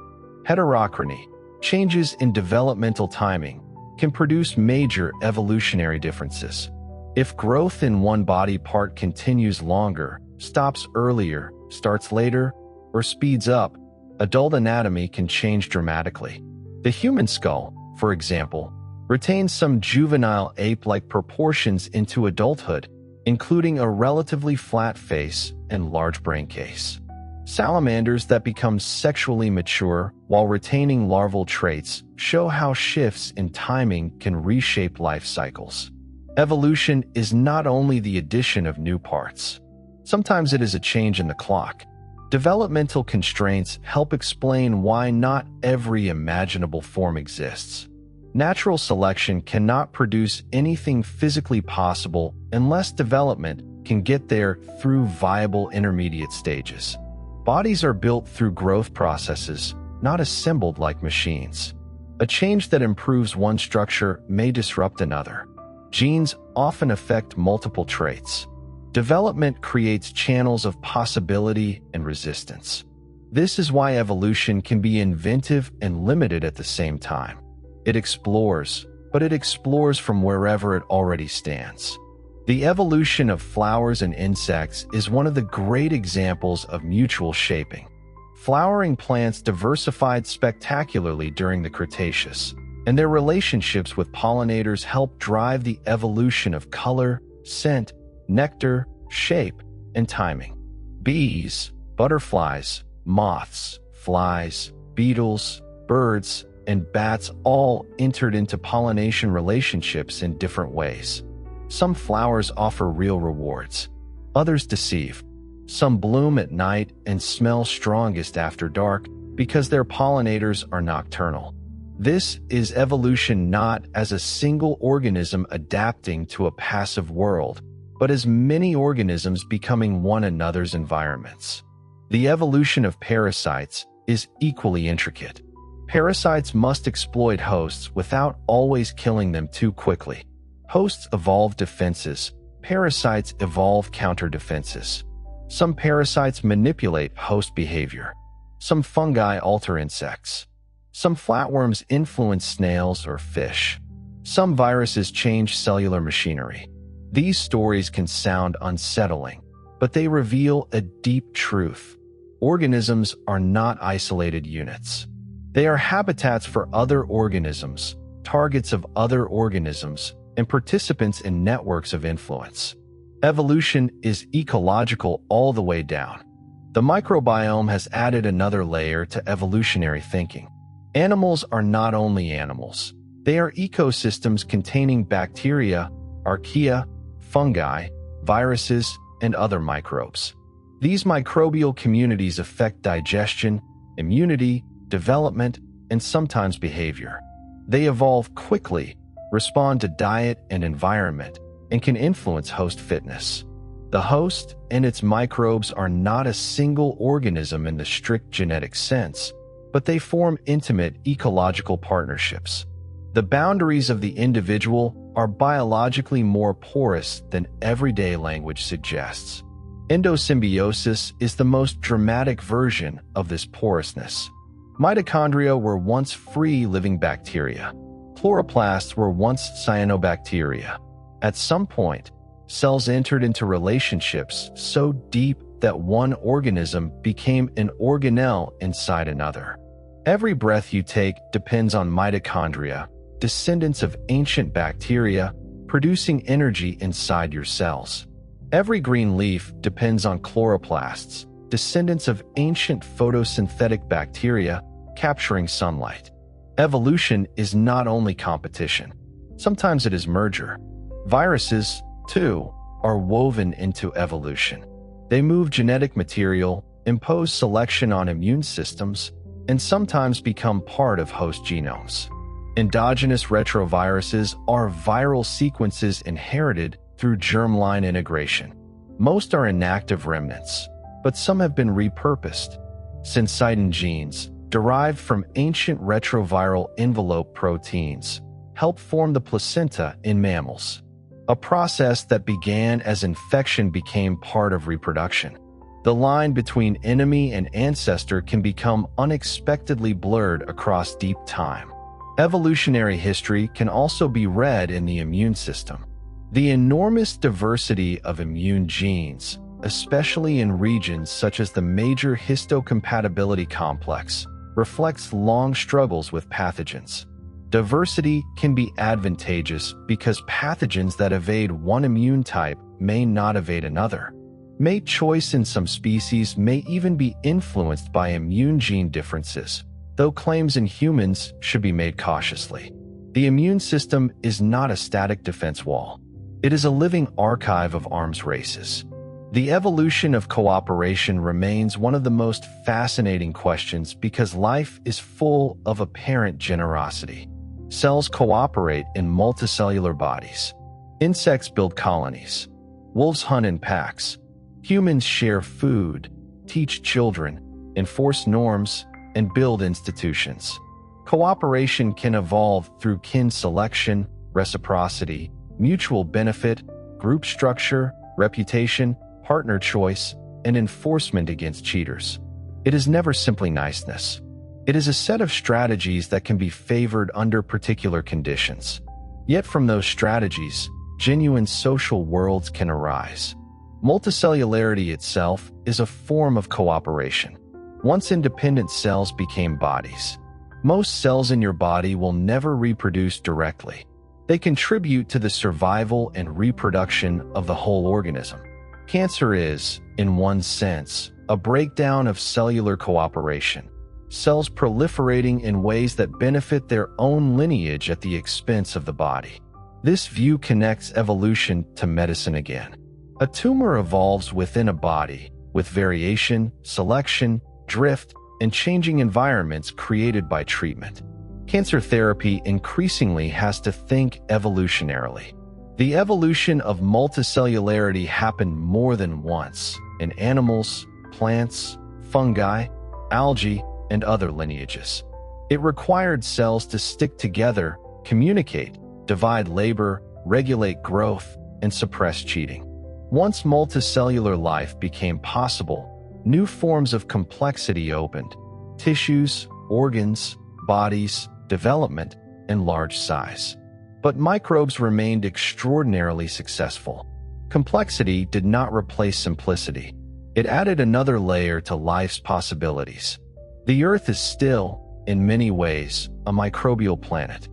Heterochrony, changes in developmental timing, can produce major evolutionary differences. If growth in one body part continues longer, stops earlier, starts later, or speeds up, adult anatomy can change dramatically. The human skull, for example, retains some juvenile ape-like proportions into adulthood, including a relatively flat face and large brain case. Salamanders that become sexually mature while retaining larval traits show how shifts in timing can reshape life cycles. Evolution is not only the addition of new parts. Sometimes it is a change in the clock. Developmental constraints help explain why not every imaginable form exists. Natural selection cannot produce anything physically possible unless development can get there through viable intermediate stages. Bodies are built through growth processes, not assembled like machines. A change that improves one structure may disrupt another. Genes often affect multiple traits. Development creates channels of possibility and resistance. This is why evolution can be inventive and limited at the same time. It explores, but it explores from wherever it already stands. The evolution of flowers and insects is one of the great examples of mutual shaping. Flowering plants diversified spectacularly during the Cretaceous, and their relationships with pollinators helped drive the evolution of color, scent, nectar, shape, and timing. Bees, butterflies, moths, flies, beetles, birds, and bats all entered into pollination relationships in different ways. Some flowers offer real rewards, others deceive. Some bloom at night and smell strongest after dark because their pollinators are nocturnal. This is evolution not as a single organism adapting to a passive world, but as many organisms becoming one another's environments. The evolution of parasites is equally intricate. Parasites must exploit hosts without always killing them too quickly. Hosts evolve defenses. Parasites evolve counter-defenses. Some parasites manipulate host behavior. Some fungi alter insects. Some flatworms influence snails or fish. Some viruses change cellular machinery. These stories can sound unsettling, but they reveal a deep truth. Organisms are not isolated units. They are habitats for other organisms, targets of other organisms, and participants in networks of influence. Evolution is ecological all the way down. The microbiome has added another layer to evolutionary thinking. Animals are not only animals. They are ecosystems containing bacteria, archaea, fungi, viruses, and other microbes. These microbial communities affect digestion, immunity, development, and sometimes behavior. They evolve quickly, respond to diet and environment, and can influence host fitness. The host and its microbes are not a single organism in the strict genetic sense, but they form intimate ecological partnerships. The boundaries of the individual are biologically more porous than everyday language suggests. Endosymbiosis is the most dramatic version of this porousness. Mitochondria were once free-living bacteria. Chloroplasts were once cyanobacteria. At some point, cells entered into relationships so deep that one organism became an organelle inside another. Every breath you take depends on mitochondria, descendants of ancient bacteria, producing energy inside your cells. Every green leaf depends on chloroplasts, descendants of ancient photosynthetic bacteria, capturing sunlight. Evolution is not only competition. Sometimes it is merger. Viruses, too, are woven into evolution. They move genetic material, impose selection on immune systems, and sometimes become part of host genomes. Endogenous retroviruses are viral sequences inherited through germline integration. Most are inactive remnants, but some have been repurposed. Syncytin genes, derived from ancient retroviral envelope proteins, help form the placenta in mammals, a process that began as infection became part of reproduction. The line between enemy and ancestor can become unexpectedly blurred across deep time. Evolutionary history can also be read in the immune system. The enormous diversity of immune genes, especially in regions such as the major histocompatibility complex, reflects long struggles with pathogens. Diversity can be advantageous because pathogens that evade one immune type may not evade another. Mate choice in some species may even be influenced by immune gene differences, though claims in humans should be made cautiously. The immune system is not a static defense wall. It is a living archive of arms races. The evolution of cooperation remains one of the most fascinating questions because life is full of apparent generosity. Cells cooperate in multicellular bodies. Insects build colonies. Wolves hunt in packs. Humans share food, teach children, enforce norms, and build institutions. Cooperation can evolve through kin selection, reciprocity, mutual benefit, group structure, reputation, partner choice, and enforcement against cheaters. It is never simply niceness. It is a set of strategies that can be favored under particular conditions. Yet from those strategies, genuine social worlds can arise. Multicellularity itself is a form of cooperation. Once independent cells became bodies. Most cells in your body will never reproduce directly. They contribute to the survival and reproduction of the whole organism. Cancer is, in one sense, a breakdown of cellular cooperation. Cells proliferating in ways that benefit their own lineage at the expense of the body. This view connects evolution to medicine again. A tumor evolves within a body, with variation, selection, drift, and changing environments created by treatment. Cancer therapy increasingly has to think evolutionarily. The evolution of multicellularity happened more than once in animals, plants, fungi, algae, and other lineages. It required cells to stick together, communicate, divide labor, regulate growth, and suppress cheating. Once multicellular life became possible, new forms of complexity opened: tissues, organs, bodies, development, and large size. But microbes remained extraordinarily successful. Complexity did not replace simplicity. It added another layer to life's possibilities. The Earth is still, in many ways, a microbial planet.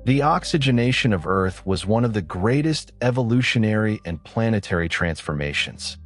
The oxygenation of Earth was one of the greatest evolutionary and planetary transformations.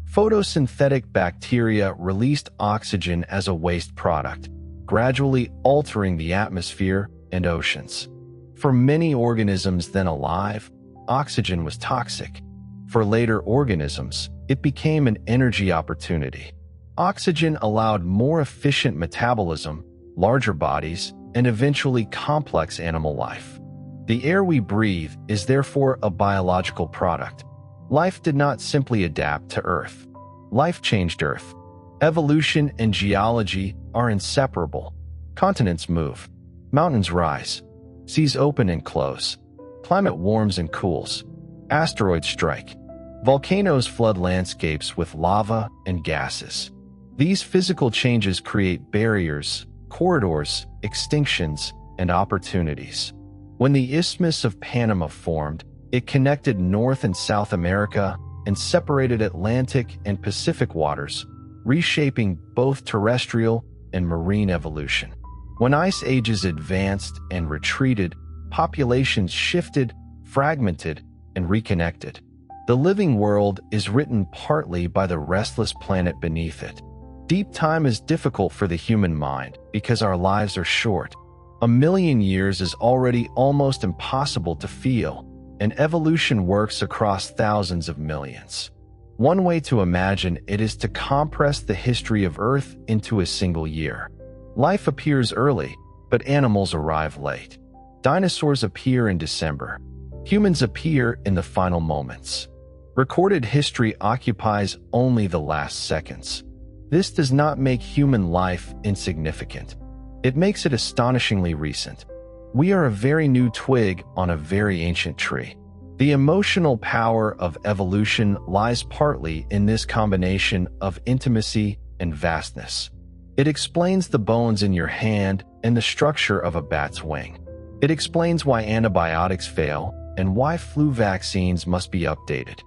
Photosynthetic bacteria released oxygen as a waste product, gradually altering the atmosphere and oceans. For many organisms then alive, oxygen was toxic. For later organisms, it became an energy opportunity. Oxygen allowed more efficient metabolism, larger bodies, and eventually complex animal life. The air we breathe is therefore a biological product. Life did not simply adapt to Earth. Life changed Earth. Evolution and geology are inseparable. Continents move. Mountains rise. Seas open and close. Climate warms and cools. Asteroids strike. Volcanoes flood landscapes with lava and gases. These physical changes create barriers, corridors, extinctions, and opportunities. When the Isthmus of Panama formed, it connected North and South America and separated Atlantic and Pacific waters, reshaping both terrestrial and marine evolution. When ice ages advanced and retreated, populations shifted, fragmented, and reconnected. The living world is written partly by the restless planet beneath it. Deep time is difficult for the human mind because our lives are short. 1,000,000 years is already almost impossible to feel, and evolution works across thousands of millions. One way to imagine it is to compress the history of Earth into a single year. Life appears early, but animals arrive late. Dinosaurs appear in December. Humans appear in the final moments. Recorded history occupies only the last seconds. This does not make human life insignificant. It makes it astonishingly recent. We are a very new twig on a very ancient tree. The emotional power of evolution lies partly in this combination of intimacy and vastness. It explains the bones in your hand and the structure of a bat's wing. It explains why antibiotics fail and why flu vaccines must be updated.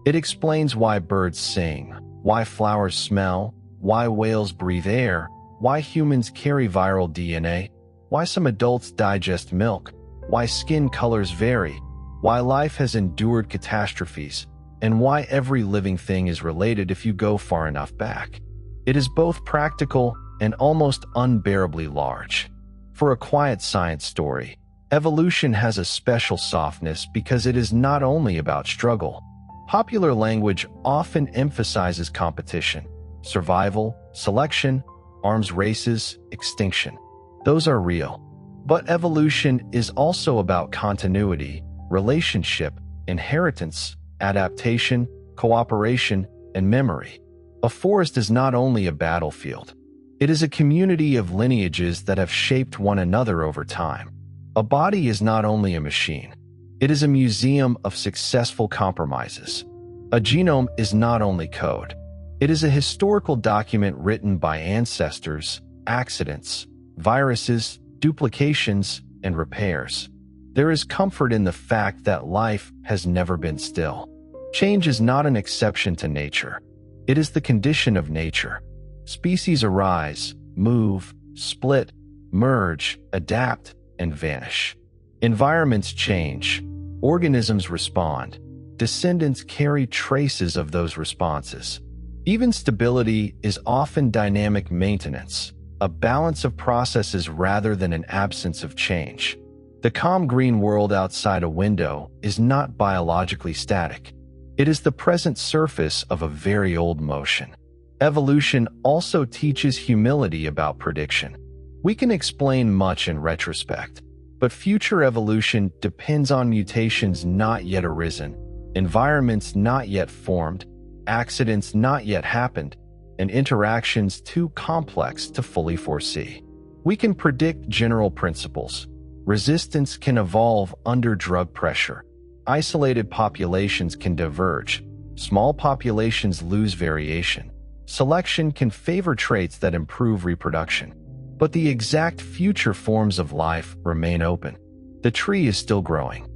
It explains why birds sing, why flowers smell, why whales breathe air, why humans carry viral DNA, why some adults digest milk, why skin colors vary, why life has endured catastrophes, and why every living thing is related if you go far enough back. It is both practical and almost unbearably large. For a quiet science story, evolution has a special softness because it is not only about struggle. Popular language often emphasizes competition, survival, selection, arms races, extinction. Those are real. But evolution is also about continuity, relationship, inheritance, adaptation, cooperation, and memory. A forest is not only a battlefield. It is a community of lineages that have shaped one another over time. A body is not only a machine. It is a museum of successful compromises. A genome is not only code. It is a historical document written by ancestors, accidents, viruses, duplications, and repairs. There is comfort in the fact that life has never been still. Change is not an exception to nature. It is the condition of nature. Species arise, move, split, merge, adapt, and vanish. Environments change. Organisms respond. Descendants carry traces of those responses. Even stability is often dynamic maintenance, a balance of processes rather than an absence of change. The calm green world outside a window is not biologically static. It is the present surface of a very old motion. Evolution also teaches humility about prediction. We can explain much in retrospect, but future evolution depends on mutations not yet arisen, environments not yet formed, accidents not yet happened, and interactions too complex to fully foresee. We can predict general principles. Resistance can evolve under drug pressure. Isolated populations can diverge. Small populations lose variation. Selection can favor traits that improve reproduction. But the exact future forms of life remain open. The tree is still growing.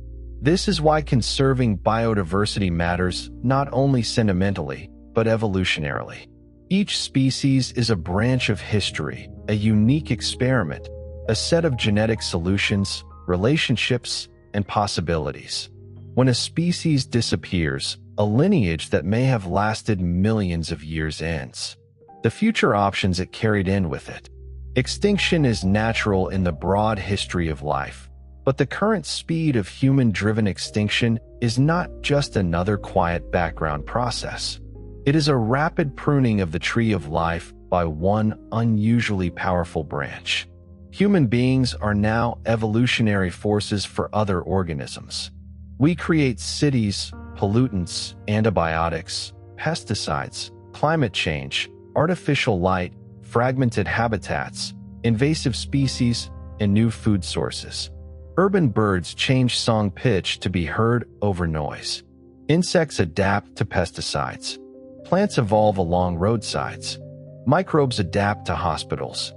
This is why conserving biodiversity matters not only sentimentally, but evolutionarily. Each species is a branch of history, a unique experiment, a set of genetic solutions, relationships, and possibilities. When a species disappears, a lineage that may have lasted millions of years ends. The future options it carried in with it. Extinction is natural in the broad history of life, but the current speed of human-driven extinction is not just another quiet background process. It is a rapid pruning of the tree of life by one unusually powerful branch. Human beings are now evolutionary forces for other organisms. We create cities, pollutants, antibiotics, pesticides, climate change, artificial light, fragmented habitats, invasive species, and new food sources. Urban birds change song pitch to be heard over noise. Insects adapt to pesticides. Plants evolve along roadsides. Microbes adapt to hospitals.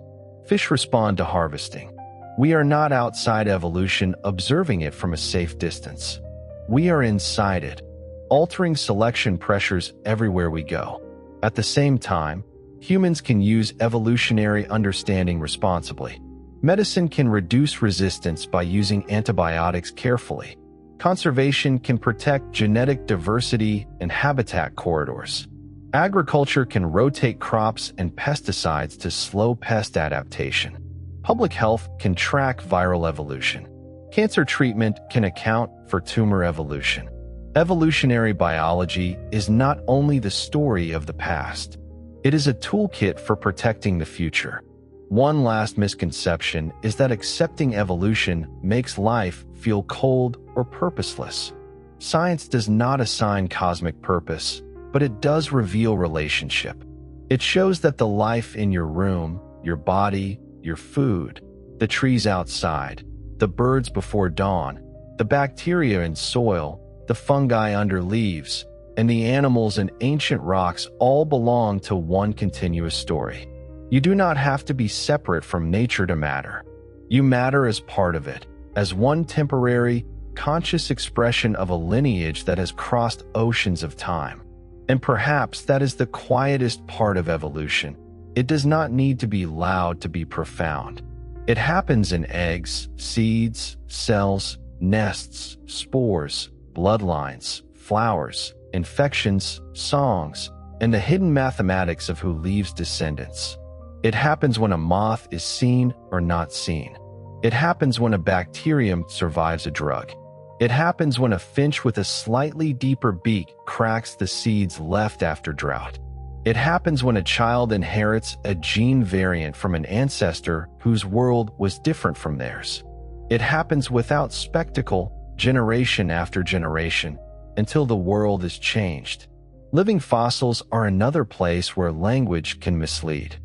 Fish respond to harvesting. We are not outside evolution observing it from a safe distance. We are inside it, altering selection pressures everywhere we go. At the same time, humans can use evolutionary understanding responsibly. Medicine can reduce resistance by using antibiotics carefully. Conservation can protect genetic diversity and habitat corridors. Agriculture can rotate crops and pesticides to slow pest adaptation. Public health can track viral evolution. Cancer treatment can account for tumor evolution. Evolutionary biology is not only the story of the past, it is a toolkit for protecting the future. One last misconception is that accepting evolution makes life feel cold or purposeless. Science does not assign cosmic purpose, but it does reveal relationship. It shows that the life in your room, your body, your food, the trees outside, the birds before dawn, the bacteria in soil, the fungi under leaves, and the animals in ancient rocks all belong to one continuous story. You do not have to be separate from nature to matter. You matter as part of it, as one temporary, conscious expression of a lineage that has crossed oceans of time. And perhaps that is the quietest part of evolution. It does not need to be loud to be profound. It happens in eggs, seeds, cells, nests, spores, bloodlines, flowers, infections, songs, and the hidden mathematics of who leaves descendants. It happens when a moth is seen or not seen. It happens when a bacterium survives a drug. It happens when a finch with a slightly deeper beak cracks the seeds left after drought. It happens when a child inherits a gene variant from an ancestor whose world was different from theirs. It happens without spectacle, generation after generation, until the world is changed. Living fossils are another place where language can mislead.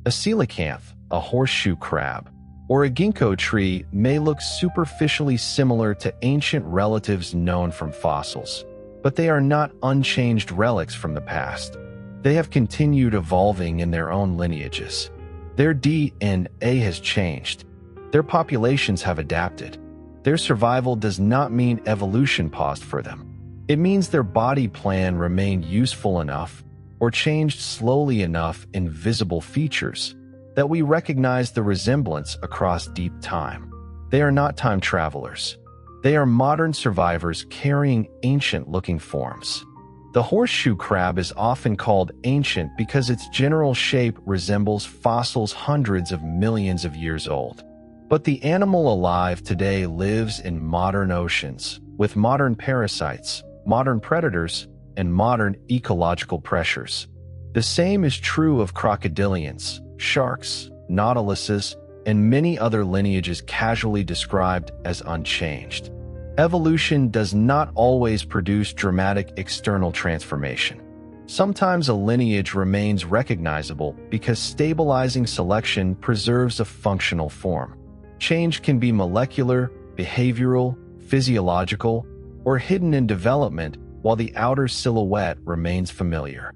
A coelacanth, a horseshoe crab, or a ginkgo tree may look superficially similar to ancient relatives known from fossils, but they are not unchanged relics from the past. They have continued evolving in their own lineages. Their DNA has changed. Their populations have adapted. Their survival does not mean evolution paused for them. It means their body plan remained useful enough or changed slowly enough in visible features that we recognize the resemblance across deep time. They are not time travelers. They are modern survivors carrying ancient-looking forms. The horseshoe crab is often called ancient because its general shape resembles fossils hundreds of millions of years old. But the animal alive today lives in modern oceans, with modern parasites, modern predators, and modern ecological pressures. The same is true of crocodilians, sharks, nautiluses, and many other lineages casually described as unchanged. Evolution does not always produce dramatic external transformation. Sometimes a lineage remains recognizable because stabilizing selection preserves a functional form. Change can be molecular, behavioral, physiological, or hidden in development while the outer silhouette remains familiar.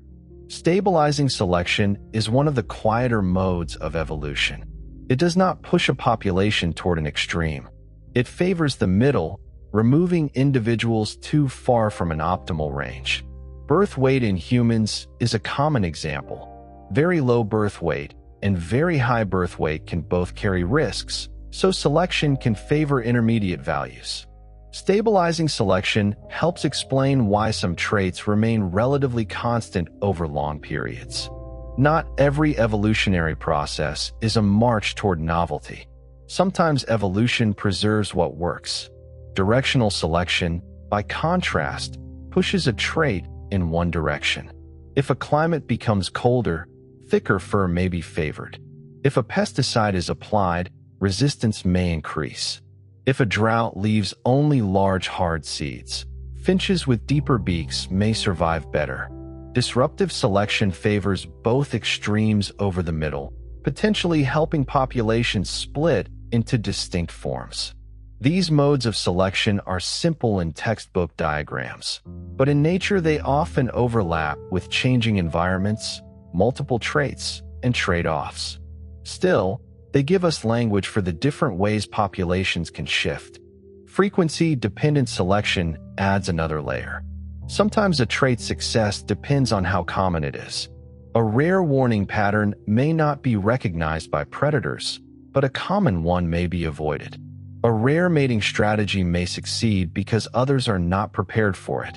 Stabilizing selection is one of the quieter modes of evolution. It does not push a population toward an extreme. It favors the middle, removing individuals too far from an optimal range. Birth weight in humans is a common example. Very low birth weight and very high birth weight can both carry risks, so selection can favor intermediate values. Stabilizing selection helps explain why some traits remain relatively constant over long periods. Not every evolutionary process is a march toward novelty. Sometimes evolution preserves what works. Directional selection, by contrast, pushes a trait in one direction. If a climate becomes colder, thicker fur may be favored. If a pesticide is applied, resistance may increase. If a drought leaves only large hard seeds, finches with deeper beaks may survive better. Disruptive selection favors both extremes over the middle, potentially helping populations split into distinct forms. These modes of selection are simple in textbook diagrams, but in nature they often overlap with changing environments, multiple traits, and trade-offs. Still, they give us language for the different ways populations can shift. Frequency-dependent selection adds another layer. Sometimes a trait's success depends on how common it is. A rare warning pattern may not be recognized by predators, but a common one may be avoided. A rare mating strategy may succeed because others are not prepared for it.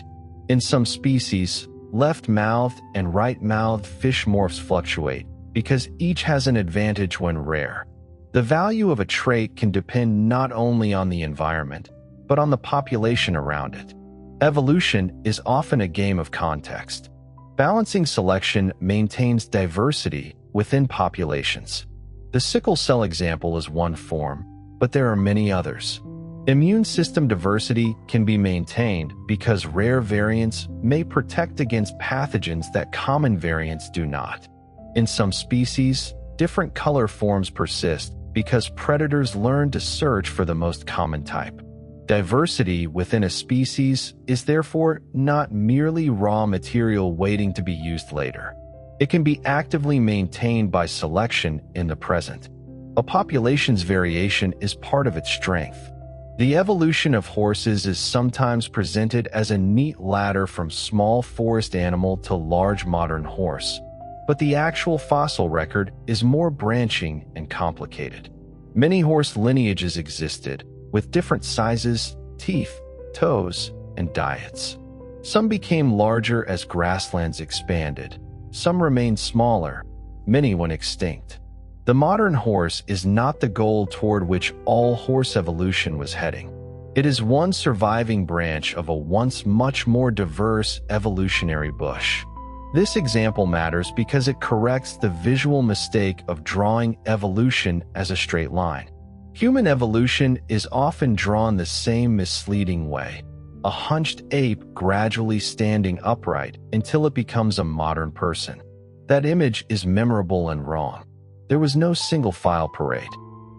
In some species, left-mouthed and right-mouthed fish morphs fluctuate because each has an advantage when rare. The value of a trait can depend not only on the environment, but on the population around it. Evolution is often a game of context. Balancing selection maintains diversity within populations. The sickle cell example is one form, but there are many others. Immune system diversity can be maintained because rare variants may protect against pathogens that common variants do not. In some species, different color forms persist because predators learn to search for the most common type. Diversity within a species is therefore not merely raw material waiting to be used later. It can be actively maintained by selection in the present. A population's variation is part of its strength. The evolution of horses is sometimes presented as a neat ladder from small forest animal to large modern horse, but the actual fossil record is more branching and complicated. Many horse lineages existed, with different sizes, teeth, toes, and diets. Some became larger as grasslands expanded. Some remained smaller, many went extinct. The modern horse is not the goal toward which all horse evolution was heading. It is one surviving branch of a once much more diverse evolutionary bush. This example matters because it corrects the visual mistake of drawing evolution as a straight line. Human evolution is often drawn the same misleading way. A hunched ape gradually standing upright until it becomes a modern person. That image is memorable and wrong. There was no single file parade.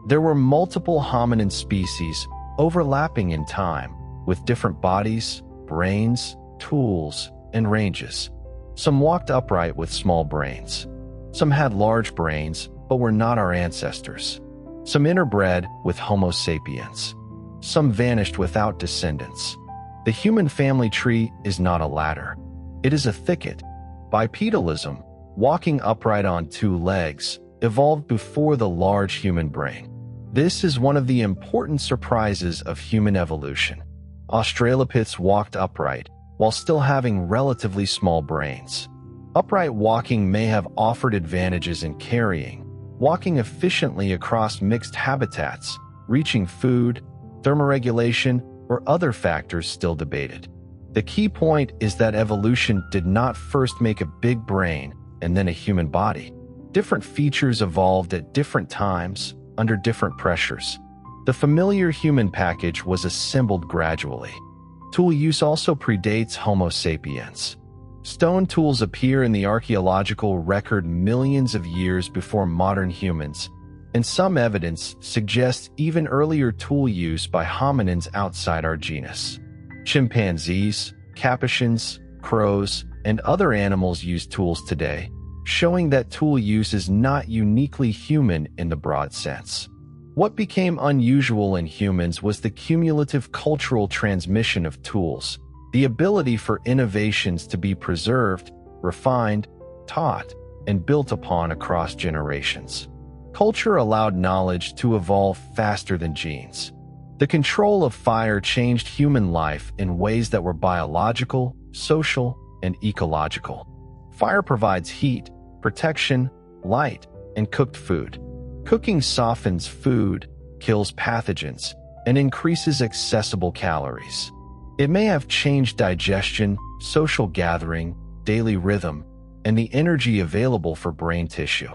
There were multiple hominin species overlapping in time, with different bodies, brains, tools, and ranges. Some walked upright with small brains. Some had large brains, but were not our ancestors. Some interbred with Homo sapiens. Some vanished without descendants. The human family tree is not a ladder. It is a thicket. Bipedalism, walking upright on two legs, evolved before the large human brain. This is one of the important surprises of human evolution. Australopiths walked upright, while still having relatively small brains. Upright walking may have offered advantages in carrying, walking efficiently across mixed habitats, reaching food, thermoregulation, or other factors still debated. The key point is that evolution did not first make a big brain and then a human body. Different features evolved at different times, under different pressures. The familiar human package was assembled gradually. Tool use also predates Homo sapiens. Stone tools appear in the archaeological record millions of years before modern humans, and some evidence suggests even earlier tool use by hominins outside our genus. Chimpanzees, capuchins, crows, and other animals use tools today, showing that tool use is not uniquely human in the broad sense. What became unusual in humans was the cumulative cultural transmission of tools, the ability for innovations to be preserved, refined, taught, and built upon across generations. Culture allowed knowledge to evolve faster than genes. The control of fire changed human life in ways that were biological, social, and ecological. Fire provides heat, protection, light, and cooked food. Cooking softens food, kills pathogens, and increases accessible calories. It may have changed digestion, social gathering, daily rhythm, and the energy available for brain tissue.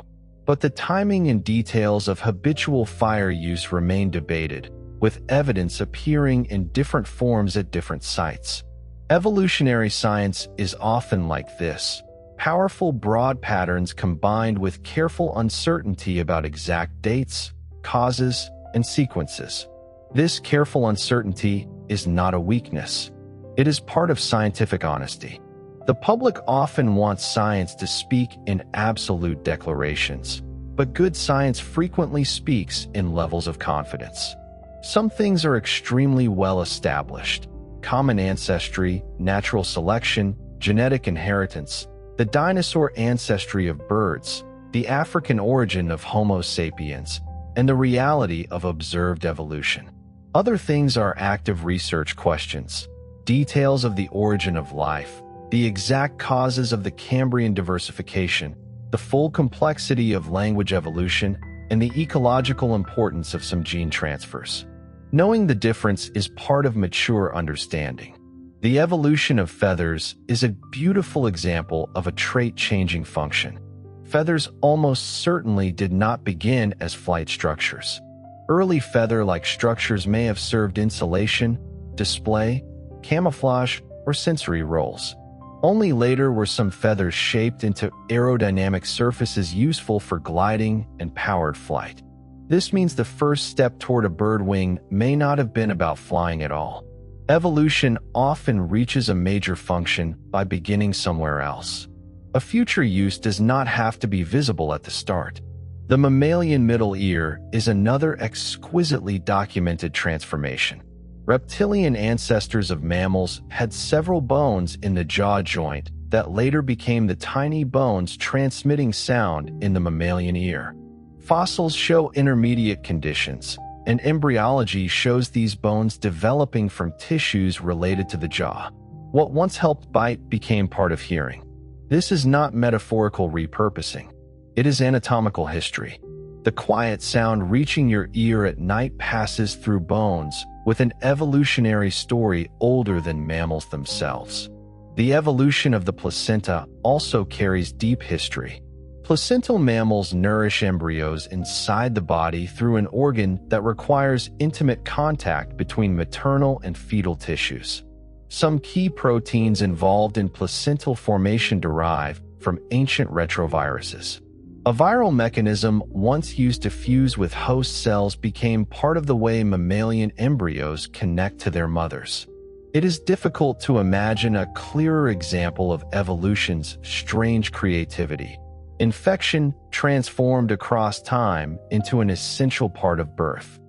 but the timing and details of habitual fire use remain debated, with evidence appearing in different forms at different sites. Evolutionary science is often like this: powerful broad patterns combined with careful uncertainty about exact dates, causes, and sequences. This careful uncertainty is not a weakness. It is part of scientific honesty. The public often wants science to speak in absolute declarations, but good science frequently speaks in levels of confidence. Some things are extremely well established: common ancestry, natural selection, genetic inheritance, the dinosaur ancestry of birds, the African origin of Homo sapiens, and the reality of observed evolution. Other things are active research questions: details of the origin of life, the exact causes of the Cambrian diversification, the full complexity of language evolution, and the ecological importance of some gene transfers. Knowing the difference is part of mature understanding. The evolution of feathers is a beautiful example of a trait-changing function. Feathers almost certainly did not begin as flight structures. Early feather-like structures may have served insulation, display, camouflage, or sensory roles. Only later were some feathers shaped into aerodynamic surfaces useful for gliding and powered flight. This means the first step toward a bird wing may not have been about flying at all. Evolution often reaches a major function by beginning somewhere else. A future use does not have to be visible at the start. The mammalian middle ear is another exquisitely documented transformation. Reptilian ancestors of mammals had several bones in the jaw joint that later became the tiny bones transmitting sound in the mammalian ear. Fossils show intermediate conditions, and embryology shows these bones developing from tissues related to the jaw. What once helped bite became part of hearing. This is not metaphorical repurposing. It is anatomical history. The quiet sound reaching your ear at night passes through bones, with an evolutionary story older than mammals themselves. The evolution of the placenta also carries deep history. Placental mammals nourish embryos inside the body through an organ that requires intimate contact between maternal and fetal tissues. Some key proteins involved in placental formation derive from ancient retroviruses. A viral mechanism once used to fuse with host cells became part of the way mammalian embryos connect to their mothers. It is difficult to imagine a clearer example of evolution's strange creativity. Infection transformed across time into an essential part of birth.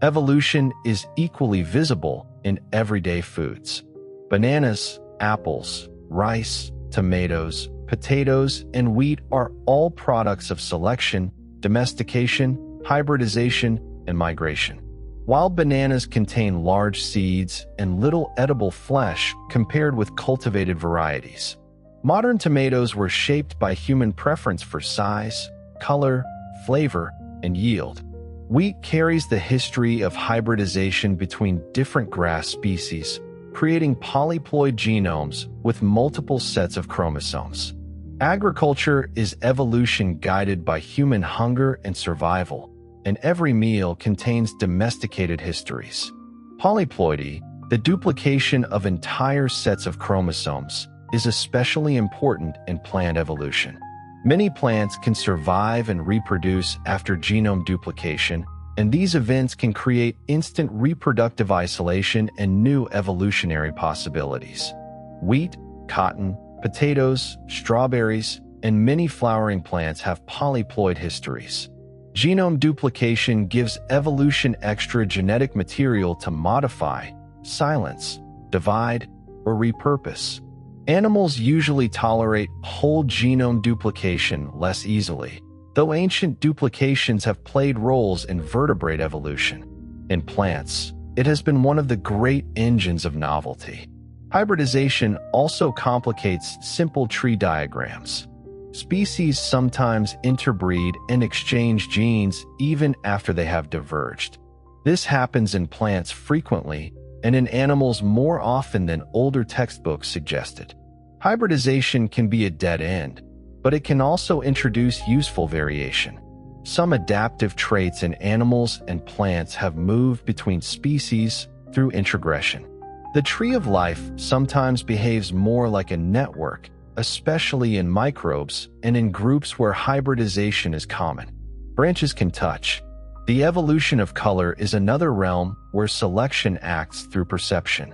Evolution is equally visible in everyday foods. Bananas, apples, rice, tomatoes, potatoes, and wheat are all products of selection, domestication, hybridization, and migration. While bananas contain large seeds and little edible flesh compared with cultivated varieties, modern tomatoes were shaped by human preference for size, color, flavor, and yield. Wheat carries the history of hybridization between different grass species, creating polyploid genomes with multiple sets of chromosomes. Agriculture is evolution guided by human hunger and survival, and every meal contains domesticated histories. Polyploidy, the duplication of entire sets of chromosomes, is especially important in plant evolution. Many plants can survive and reproduce after genome duplication, and these events can create instant reproductive isolation and new evolutionary possibilities. Wheat, cotton, potatoes, strawberries, and many flowering plants have polyploid histories. Genome duplication gives evolution extra genetic material to modify, silence, divide, or repurpose. Animals usually tolerate whole genome duplication less easily, though ancient duplications have played roles in vertebrate evolution. In plants, it has been one of the great engines of novelty. Hybridization also complicates simple tree diagrams. Species sometimes interbreed and exchange genes even after they have diverged. This happens in plants frequently and in animals more often than older textbooks suggested. Hybridization can be a dead end, but it can also introduce useful variation. Some adaptive traits in animals and plants have moved between species through introgression. The tree of life sometimes behaves more like a network, especially in microbes and in groups where hybridization is common. Branches can touch. The evolution of color is another realm where selection acts through perception.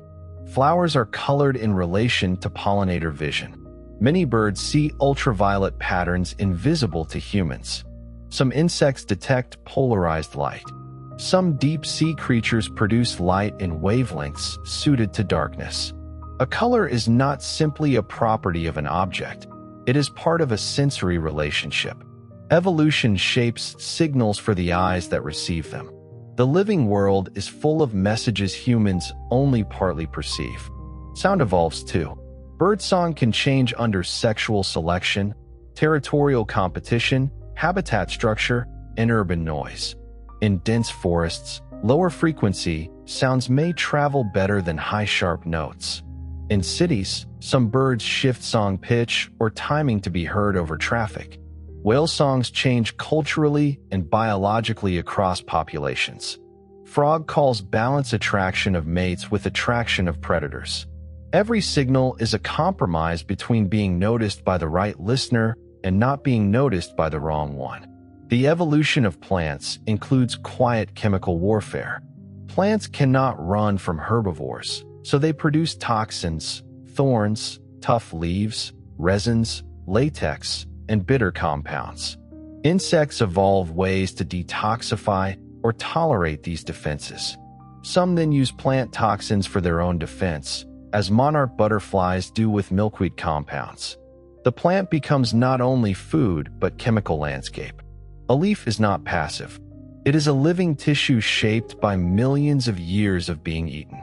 Flowers are colored in relation to pollinator vision. Many birds see ultraviolet patterns invisible to humans. Some insects detect polarized light. Some deep-sea creatures produce light in wavelengths suited to darkness. A color is not simply a property of an object. It is part of a sensory relationship. Evolution shapes signals for the eyes that receive them. The living world is full of messages humans only partly perceive. Sound evolves too. Birdsong can change under sexual selection, territorial competition, habitat structure, and urban noise. In dense forests, lower frequency sounds may travel better than high sharp notes. In cities, some birds shift song pitch or timing to be heard over traffic. Whale songs change culturally and biologically across populations. Frog calls balance attraction of mates with attraction of predators. Every signal is a compromise between being noticed by the right listener and not being noticed by the wrong one. The evolution of plants includes quiet chemical warfare. Plants cannot run from herbivores, so they produce toxins, thorns, tough leaves, resins, latex, and bitter compounds. Insects evolve ways to detoxify or tolerate these defenses. Some then use plant toxins for their own defense, as monarch butterflies do with milkweed compounds. The plant becomes not only food but chemical landscape. A leaf is not passive. It is a living tissue shaped by millions of years of being eaten.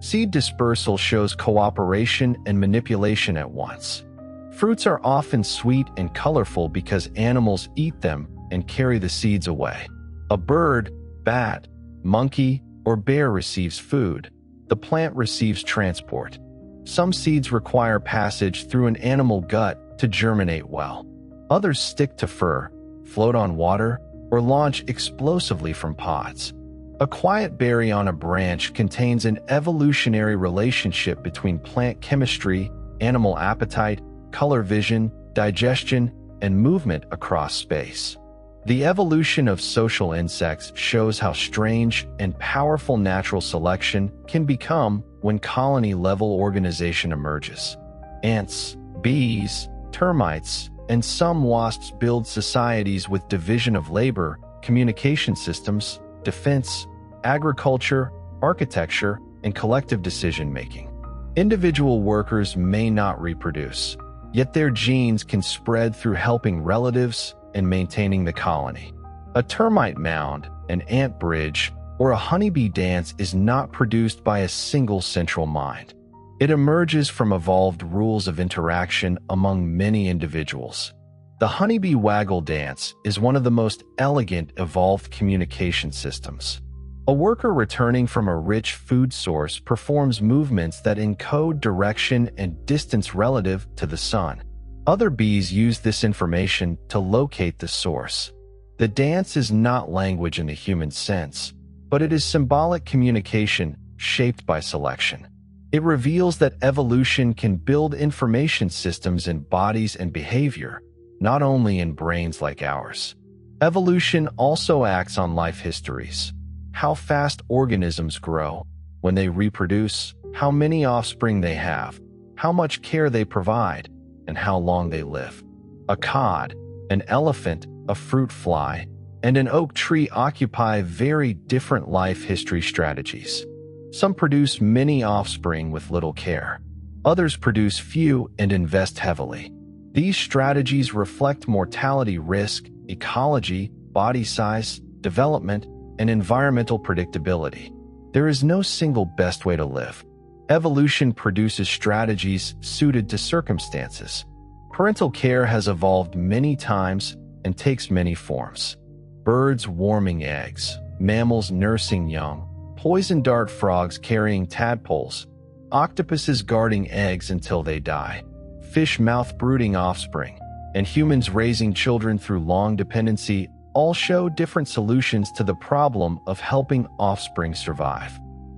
Seed dispersal shows cooperation and manipulation at once. Fruits are often sweet and colorful because animals eat them and carry the seeds away. A bird, bat, monkey, or bear receives food. The plant receives transport. Some seeds require passage through an animal gut to germinate well. Others stick to fur, float on water, or launch explosively from pods. A quiet berry on a branch contains an evolutionary relationship between plant chemistry, animal appetite, color vision, digestion, and movement across space. The evolution of social insects shows how strange and powerful natural selection can become when colony-level organization emerges. Ants, bees, termites, and some wasps build societies with division of labor, communication systems, defense, agriculture, architecture, and collective decision-making. Individual workers may not reproduce, yet their genes can spread through helping relatives and maintaining the colony. A termite mound, an ant bridge, or a honeybee dance is not produced by a single central mind. It emerges from evolved rules of interaction among many individuals. The honeybee waggle dance is one of the most elegant evolved communication systems. A worker returning from a rich food source performs movements that encode direction and distance relative to the sun. Other bees use this information to locate the source. The dance is not language in the human sense, but it is symbolic communication shaped by selection. It reveals that evolution can build information systems in bodies and behavior, not only in brains like ours. Evolution also acts on life histories. How fast organisms grow, when they reproduce, how many offspring they have, how much care they provide, and how long they live. A cod, an elephant, a fruit fly, and an oak tree occupy very different life history strategies. Some produce many offspring with little care. Others produce few and invest heavily. These strategies reflect mortality risk, ecology, body size, development, and environmental predictability. There is no single best way to live. Evolution produces strategies suited to circumstances. Parental care has evolved many times and takes many forms. Birds warming eggs, mammals nursing young, poison dart frogs carrying tadpoles, octopuses guarding eggs until they die, fish mouth brooding offspring, and humans raising children through long dependency all show different solutions to the problem of helping offspring survive.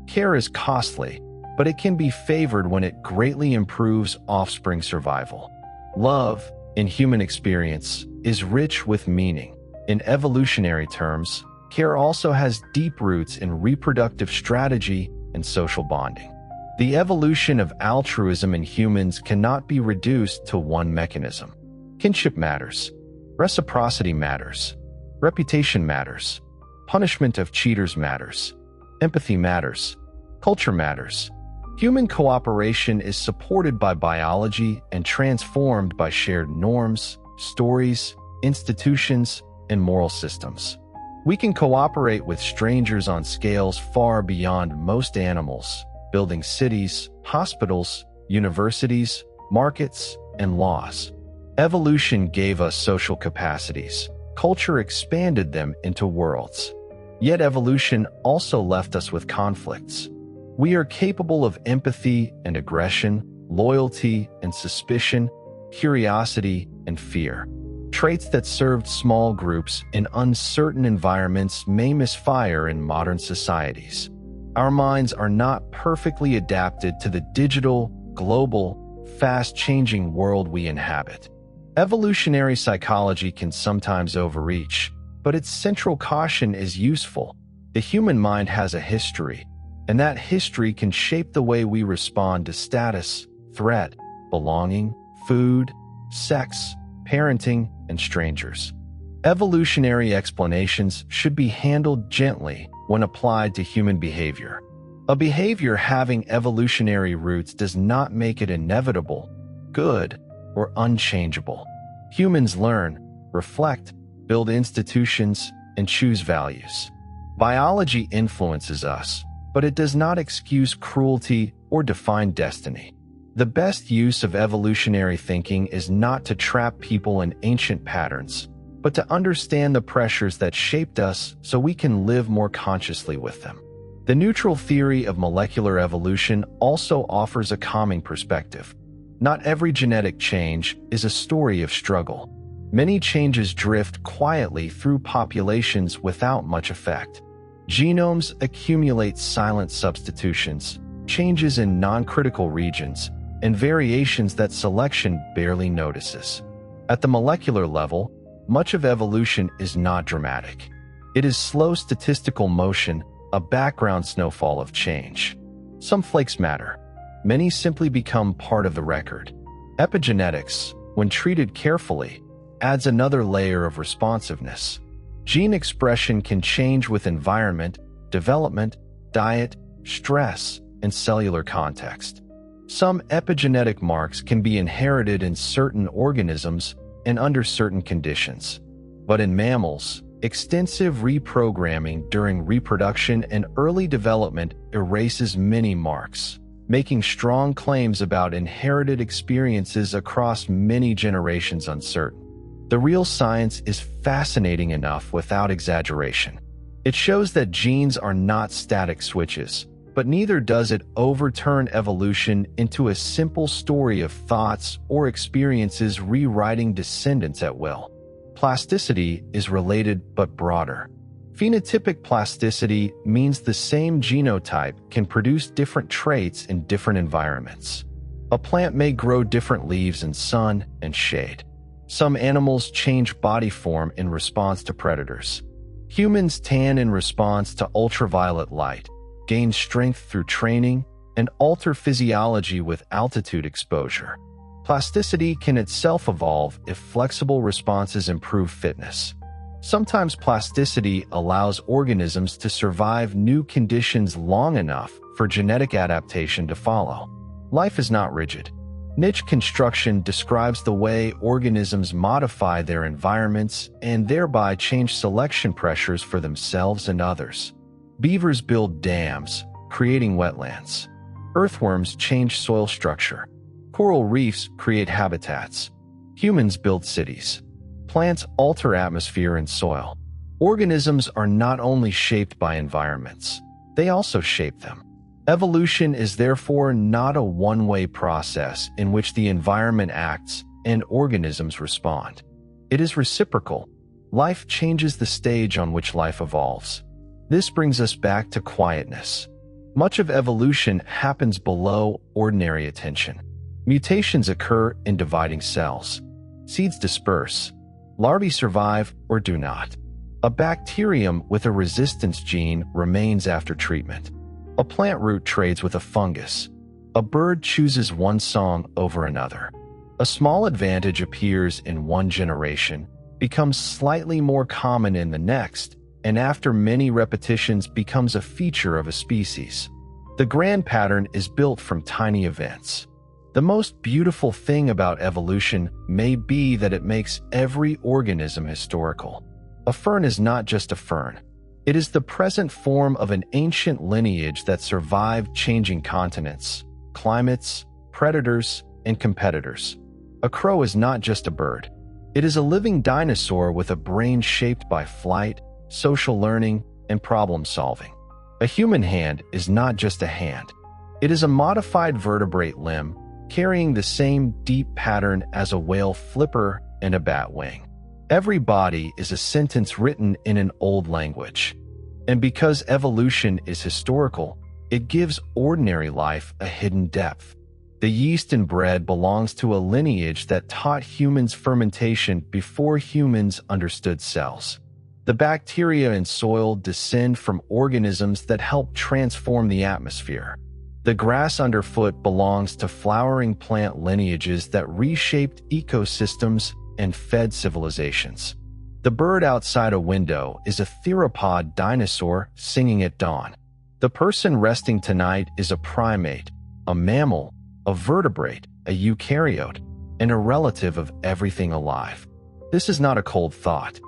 Care is costly, but it can be favored when it greatly improves offspring survival. Love, in human experience, is rich with meaning. In evolutionary terms, care also has deep roots in reproductive strategy and social bonding. The evolution of altruism in humans cannot be reduced to one mechanism. Kinship matters. Reciprocity matters. Reputation matters. Punishment of cheaters matters. Empathy matters. Culture matters. Human cooperation is supported by biology and transformed by shared norms, stories, institutions, and moral systems. We can cooperate with strangers on scales far beyond most animals, building cities, hospitals, universities, markets, and laws. Evolution gave us social capacities. Culture expanded them into worlds. Yet evolution also left us with conflicts. We are capable of empathy and aggression, loyalty and suspicion, curiosity and fear. Traits that served small groups in uncertain environments may misfire in modern societies. Our minds are not perfectly adapted to the digital, global, fast-changing world we inhabit. Evolutionary psychology can sometimes overreach, but its central caution is useful. The human mind has a history, and that history can shape the way we respond to status, threat, belonging, food, sex, parenting, and strangers. Evolutionary explanations should be handled gently when applied to human behavior. A behavior having evolutionary roots does not make it inevitable, good, or unchangeable. Humans learn, reflect, build institutions, and choose values. Biology influences us, but it does not excuse cruelty or define destiny. The best use of evolutionary thinking is not to trap people in ancient patterns, but to understand the pressures that shaped us so we can live more consciously with them. The neutral theory of molecular evolution also offers a calming perspective. Not every genetic change is a story of struggle. Many changes drift quietly through populations without much effect. Genomes accumulate silent substitutions, changes in non-critical regions, and variations that selection barely notices. At the molecular level, much of evolution is not dramatic. It is slow statistical motion, a background snowfall of change. Some flakes matter. Many simply become part of the record. Epigenetics, when treated carefully, adds another layer of responsiveness. Gene expression can change with environment, development, diet, stress, and cellular context. Some epigenetic marks can be inherited in certain organisms and under certain conditions. But in mammals, extensive reprogramming during reproduction and early development erases many marks, making strong claims about inherited experiences across many generations uncertain. The real science is fascinating enough without exaggeration. It shows that genes are not static switches, but neither does it overturn evolution into a simple story of thoughts or experiences rewriting descendants at will. Plasticity is related but broader. Phenotypic plasticity means the same genotype can produce different traits in different environments. A plant may grow different leaves in sun and shade. Some animals change body form in response to predators. Humans tan in response to ultraviolet light, gain strength through training, and alter physiology with altitude exposure. Plasticity can itself evolve if flexible responses improve fitness. Sometimes plasticity allows organisms to survive new conditions long enough for genetic adaptation to follow. Life is not rigid. Niche construction describes the way organisms modify their environments and thereby change selection pressures for themselves and others. Beavers build dams, creating wetlands. Earthworms change soil structure. Coral reefs create habitats. Humans build cities. Plants alter atmosphere and soil. Organisms are not only shaped by environments, they also shape them. Evolution is therefore not a one-way process in which the environment acts and organisms respond. It is reciprocal. Life changes the stage on which life evolves. This brings us back to quietness. Much of evolution happens below ordinary attention. Mutations occur in dividing cells. Seeds disperse. Larvae survive or do not. A bacterium with a resistance gene remains after treatment. A plant root trades with a fungus. A bird chooses one song over another. A small advantage appears in one generation, becomes slightly more common in the next, and after many repetitions becomes a feature of a species. The grand pattern is built from tiny events. The most beautiful thing about evolution may be that it makes every organism historical. A fern is not just a fern. It is the present form of an ancient lineage that survived changing continents, climates, predators, and competitors. A crow is not just a bird. It is a living dinosaur with a brain shaped by flight, social learning, and problem solving. A human hand is not just a hand. It is a modified vertebrate limb carrying the same deep pattern as a whale flipper and a bat wing. Every body is a sentence written in an old language. And because evolution is historical, it gives ordinary life a hidden depth. The yeast in bread belongs to a lineage that taught humans fermentation before humans understood cells. The bacteria in soil descend from organisms that help transform the atmosphere. The grass underfoot belongs to flowering plant lineages that reshaped ecosystems and fed civilizations. The bird outside a window is a theropod dinosaur singing at dawn. The person resting tonight is a primate, a mammal, a vertebrate, a eukaryote, and a relative of everything alive. This is not a cold thought.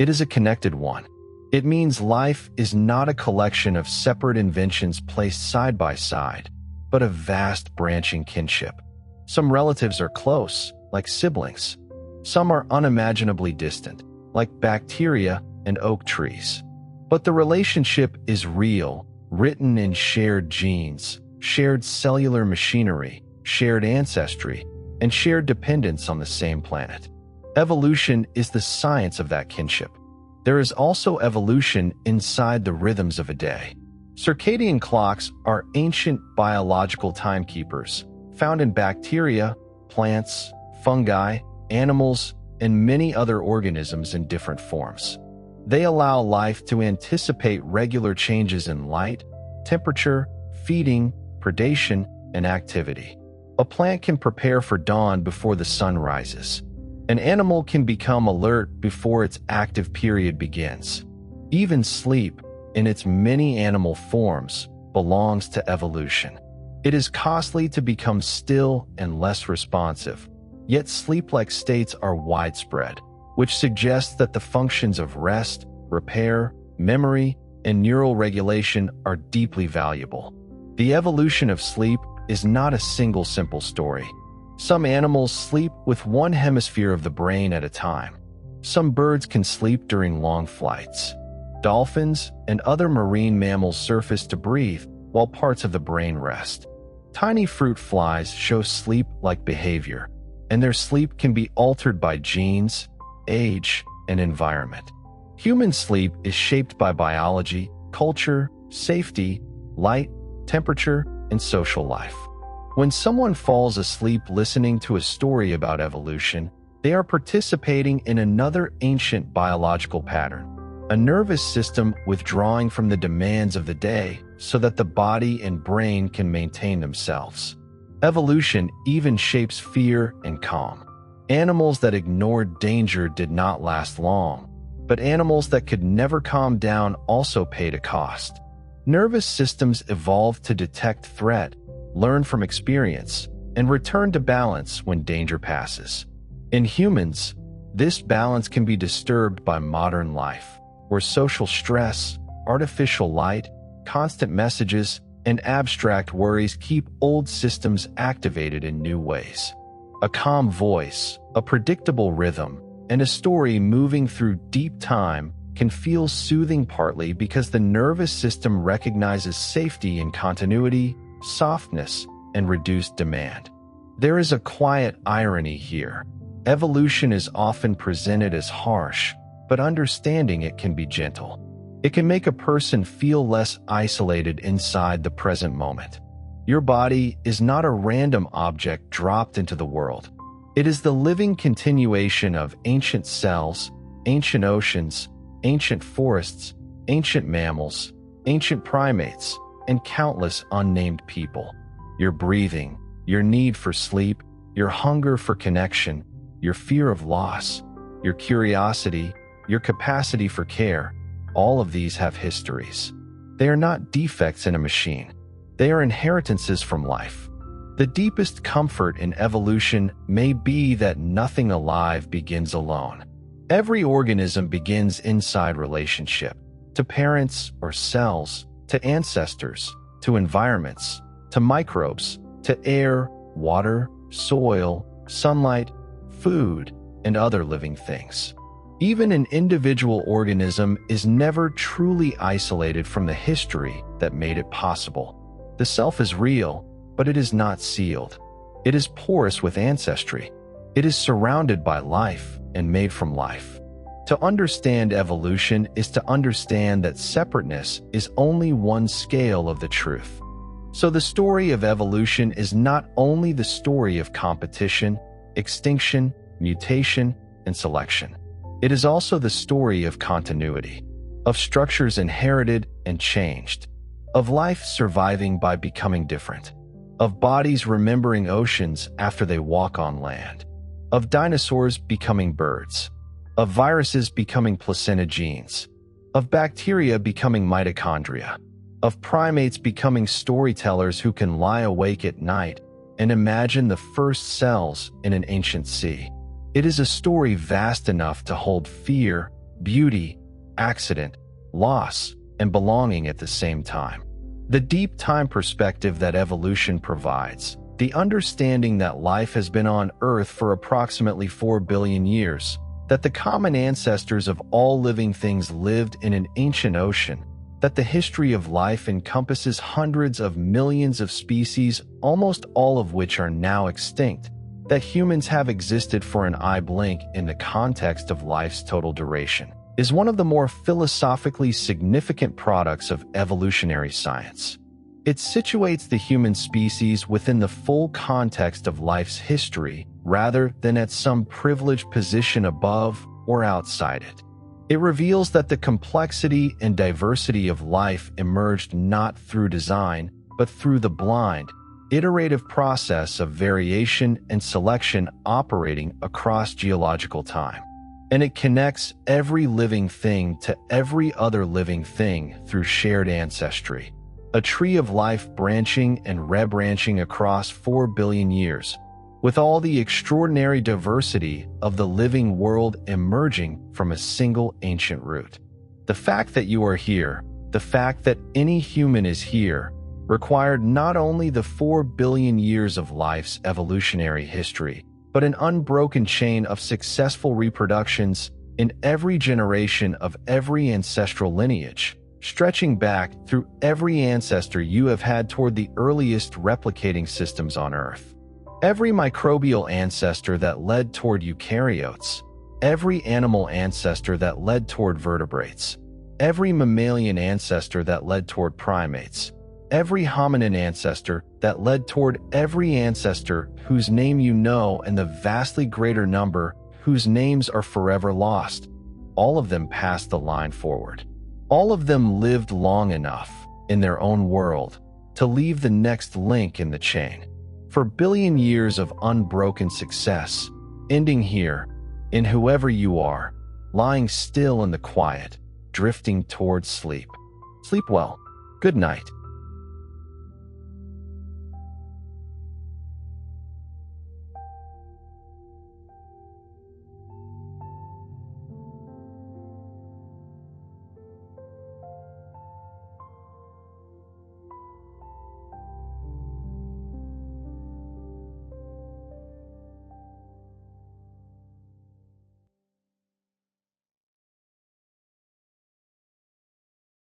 It is a connected one. It means life is not a collection of separate inventions placed side by side, but a vast branching kinship. Some relatives are close, like siblings. Some are unimaginably distant, like bacteria and oak trees. But the relationship is real, written in shared genes, shared cellular machinery, shared ancestry, and shared dependence on the same planet. Evolution is the science of that kinship. There is also evolution inside the rhythms of a day. Circadian clocks are ancient biological timekeepers, found in bacteria, plants, fungi, animals, and many other organisms in different forms. They allow life to anticipate regular changes in light, temperature, feeding, predation, and activity. A plant can prepare for dawn before the sun rises. An animal can become alert before its active period begins. Even sleep, in its many animal forms, belongs to evolution. It is costly to become still and less responsive, yet sleep-like states are widespread, which suggests that the functions of rest, repair, memory, and neural regulation are deeply valuable. The evolution of sleep is not a single simple story. Some animals sleep with one hemisphere of the brain at a time. Some birds can sleep during long flights. Dolphins and other marine mammals surface to breathe while parts of the brain rest. Tiny fruit flies show sleep-like behavior, and their sleep can be altered by genes, age, and environment. Human sleep is shaped by biology, culture, safety, light, temperature, and social life. When someone falls asleep listening to a story about evolution, they are participating in another ancient biological pattern, a nervous system withdrawing from the demands of the day so that the body and brain can maintain themselves. Evolution even shapes fear and calm. Animals that ignored danger did not last long, but animals that could never calm down also paid a cost. Nervous systems evolved to detect threat, learn from experience, and return to balance when danger passes. In humans, this balance can be disturbed by modern life, where social stress, artificial light, constant messages, and abstract worries keep old systems activated in new ways. A calm voice, a predictable rhythm, and a story moving through deep time can feel soothing partly because the nervous system recognizes safety in continuity, softness, and reduced demand. There is a quiet irony here. Evolution is often presented as harsh, but understanding it can be gentle. It can make a person feel less isolated inside the present moment. Your body is not a random object dropped into the world. It is the living continuation of ancient cells, ancient oceans, ancient forests, ancient mammals, ancient primates, and countless unnamed people. Your breathing, your need for sleep, your hunger for connection, your fear of loss, your curiosity, your capacity for care, all of these have histories. They are not defects in a machine. They are inheritances from life. The deepest comfort in evolution may be that nothing alive begins alone. Every organism begins inside relationship, to parents or cells, to ancestors, to environments, to microbes, to air, water, soil, sunlight, food, and other living things. Even an individual organism is never truly isolated from the history that made it possible. The self is real, but it is not sealed. It is porous with ancestry. It is surrounded by life and made from life. To understand evolution is to understand that separateness is only one scale of the truth. So the story of evolution is not only the story of competition, extinction, mutation, and selection. It is also the story of continuity, of structures inherited and changed, of life surviving by becoming different, of bodies remembering oceans after they walk on land, of dinosaurs becoming birds, of viruses becoming placenta genes, of bacteria becoming mitochondria, of primates becoming storytellers who can lie awake at night and imagine the first cells in an ancient sea. It is a story vast enough to hold fear, beauty, accident, loss, and belonging at the same time. The deep time perspective that evolution provides, the understanding that life has been on Earth for approximately 4 billion years, that the common ancestors of all living things lived in an ancient ocean, that the history of life encompasses hundreds of millions of species, almost all of which are now extinct, that humans have existed for an eye blink in the context of life's total duration, is one of the more philosophically significant products of evolutionary science. It situates the human species within the full context of life's history rather than at some privileged position above or outside it. It reveals that the complexity and diversity of life emerged not through design, but through the blind, iterative process of variation and selection operating across geological time. And it connects every living thing to every other living thing through shared ancestry. A tree of life branching and rebranching across 4 billion years, with all the extraordinary diversity of the living world emerging from a single ancient root. The fact that you are here, the fact that any human is here, required not only the 4 billion years of life's evolutionary history, but an unbroken chain of successful reproductions in every generation of every ancestral lineage, stretching back through every ancestor you have had toward the earliest replicating systems on Earth. Every microbial ancestor that led toward eukaryotes, every animal ancestor that led toward vertebrates, every mammalian ancestor that led toward primates, every hominin ancestor that led toward every ancestor whose name you know and the vastly greater number whose names are forever lost. All of them passed the line forward. All of them lived long enough in their own world to leave the next link in the chain. For billion years of unbroken success, ending here, in whoever you are, lying still in the quiet, drifting towards sleep. Sleep well. Good night.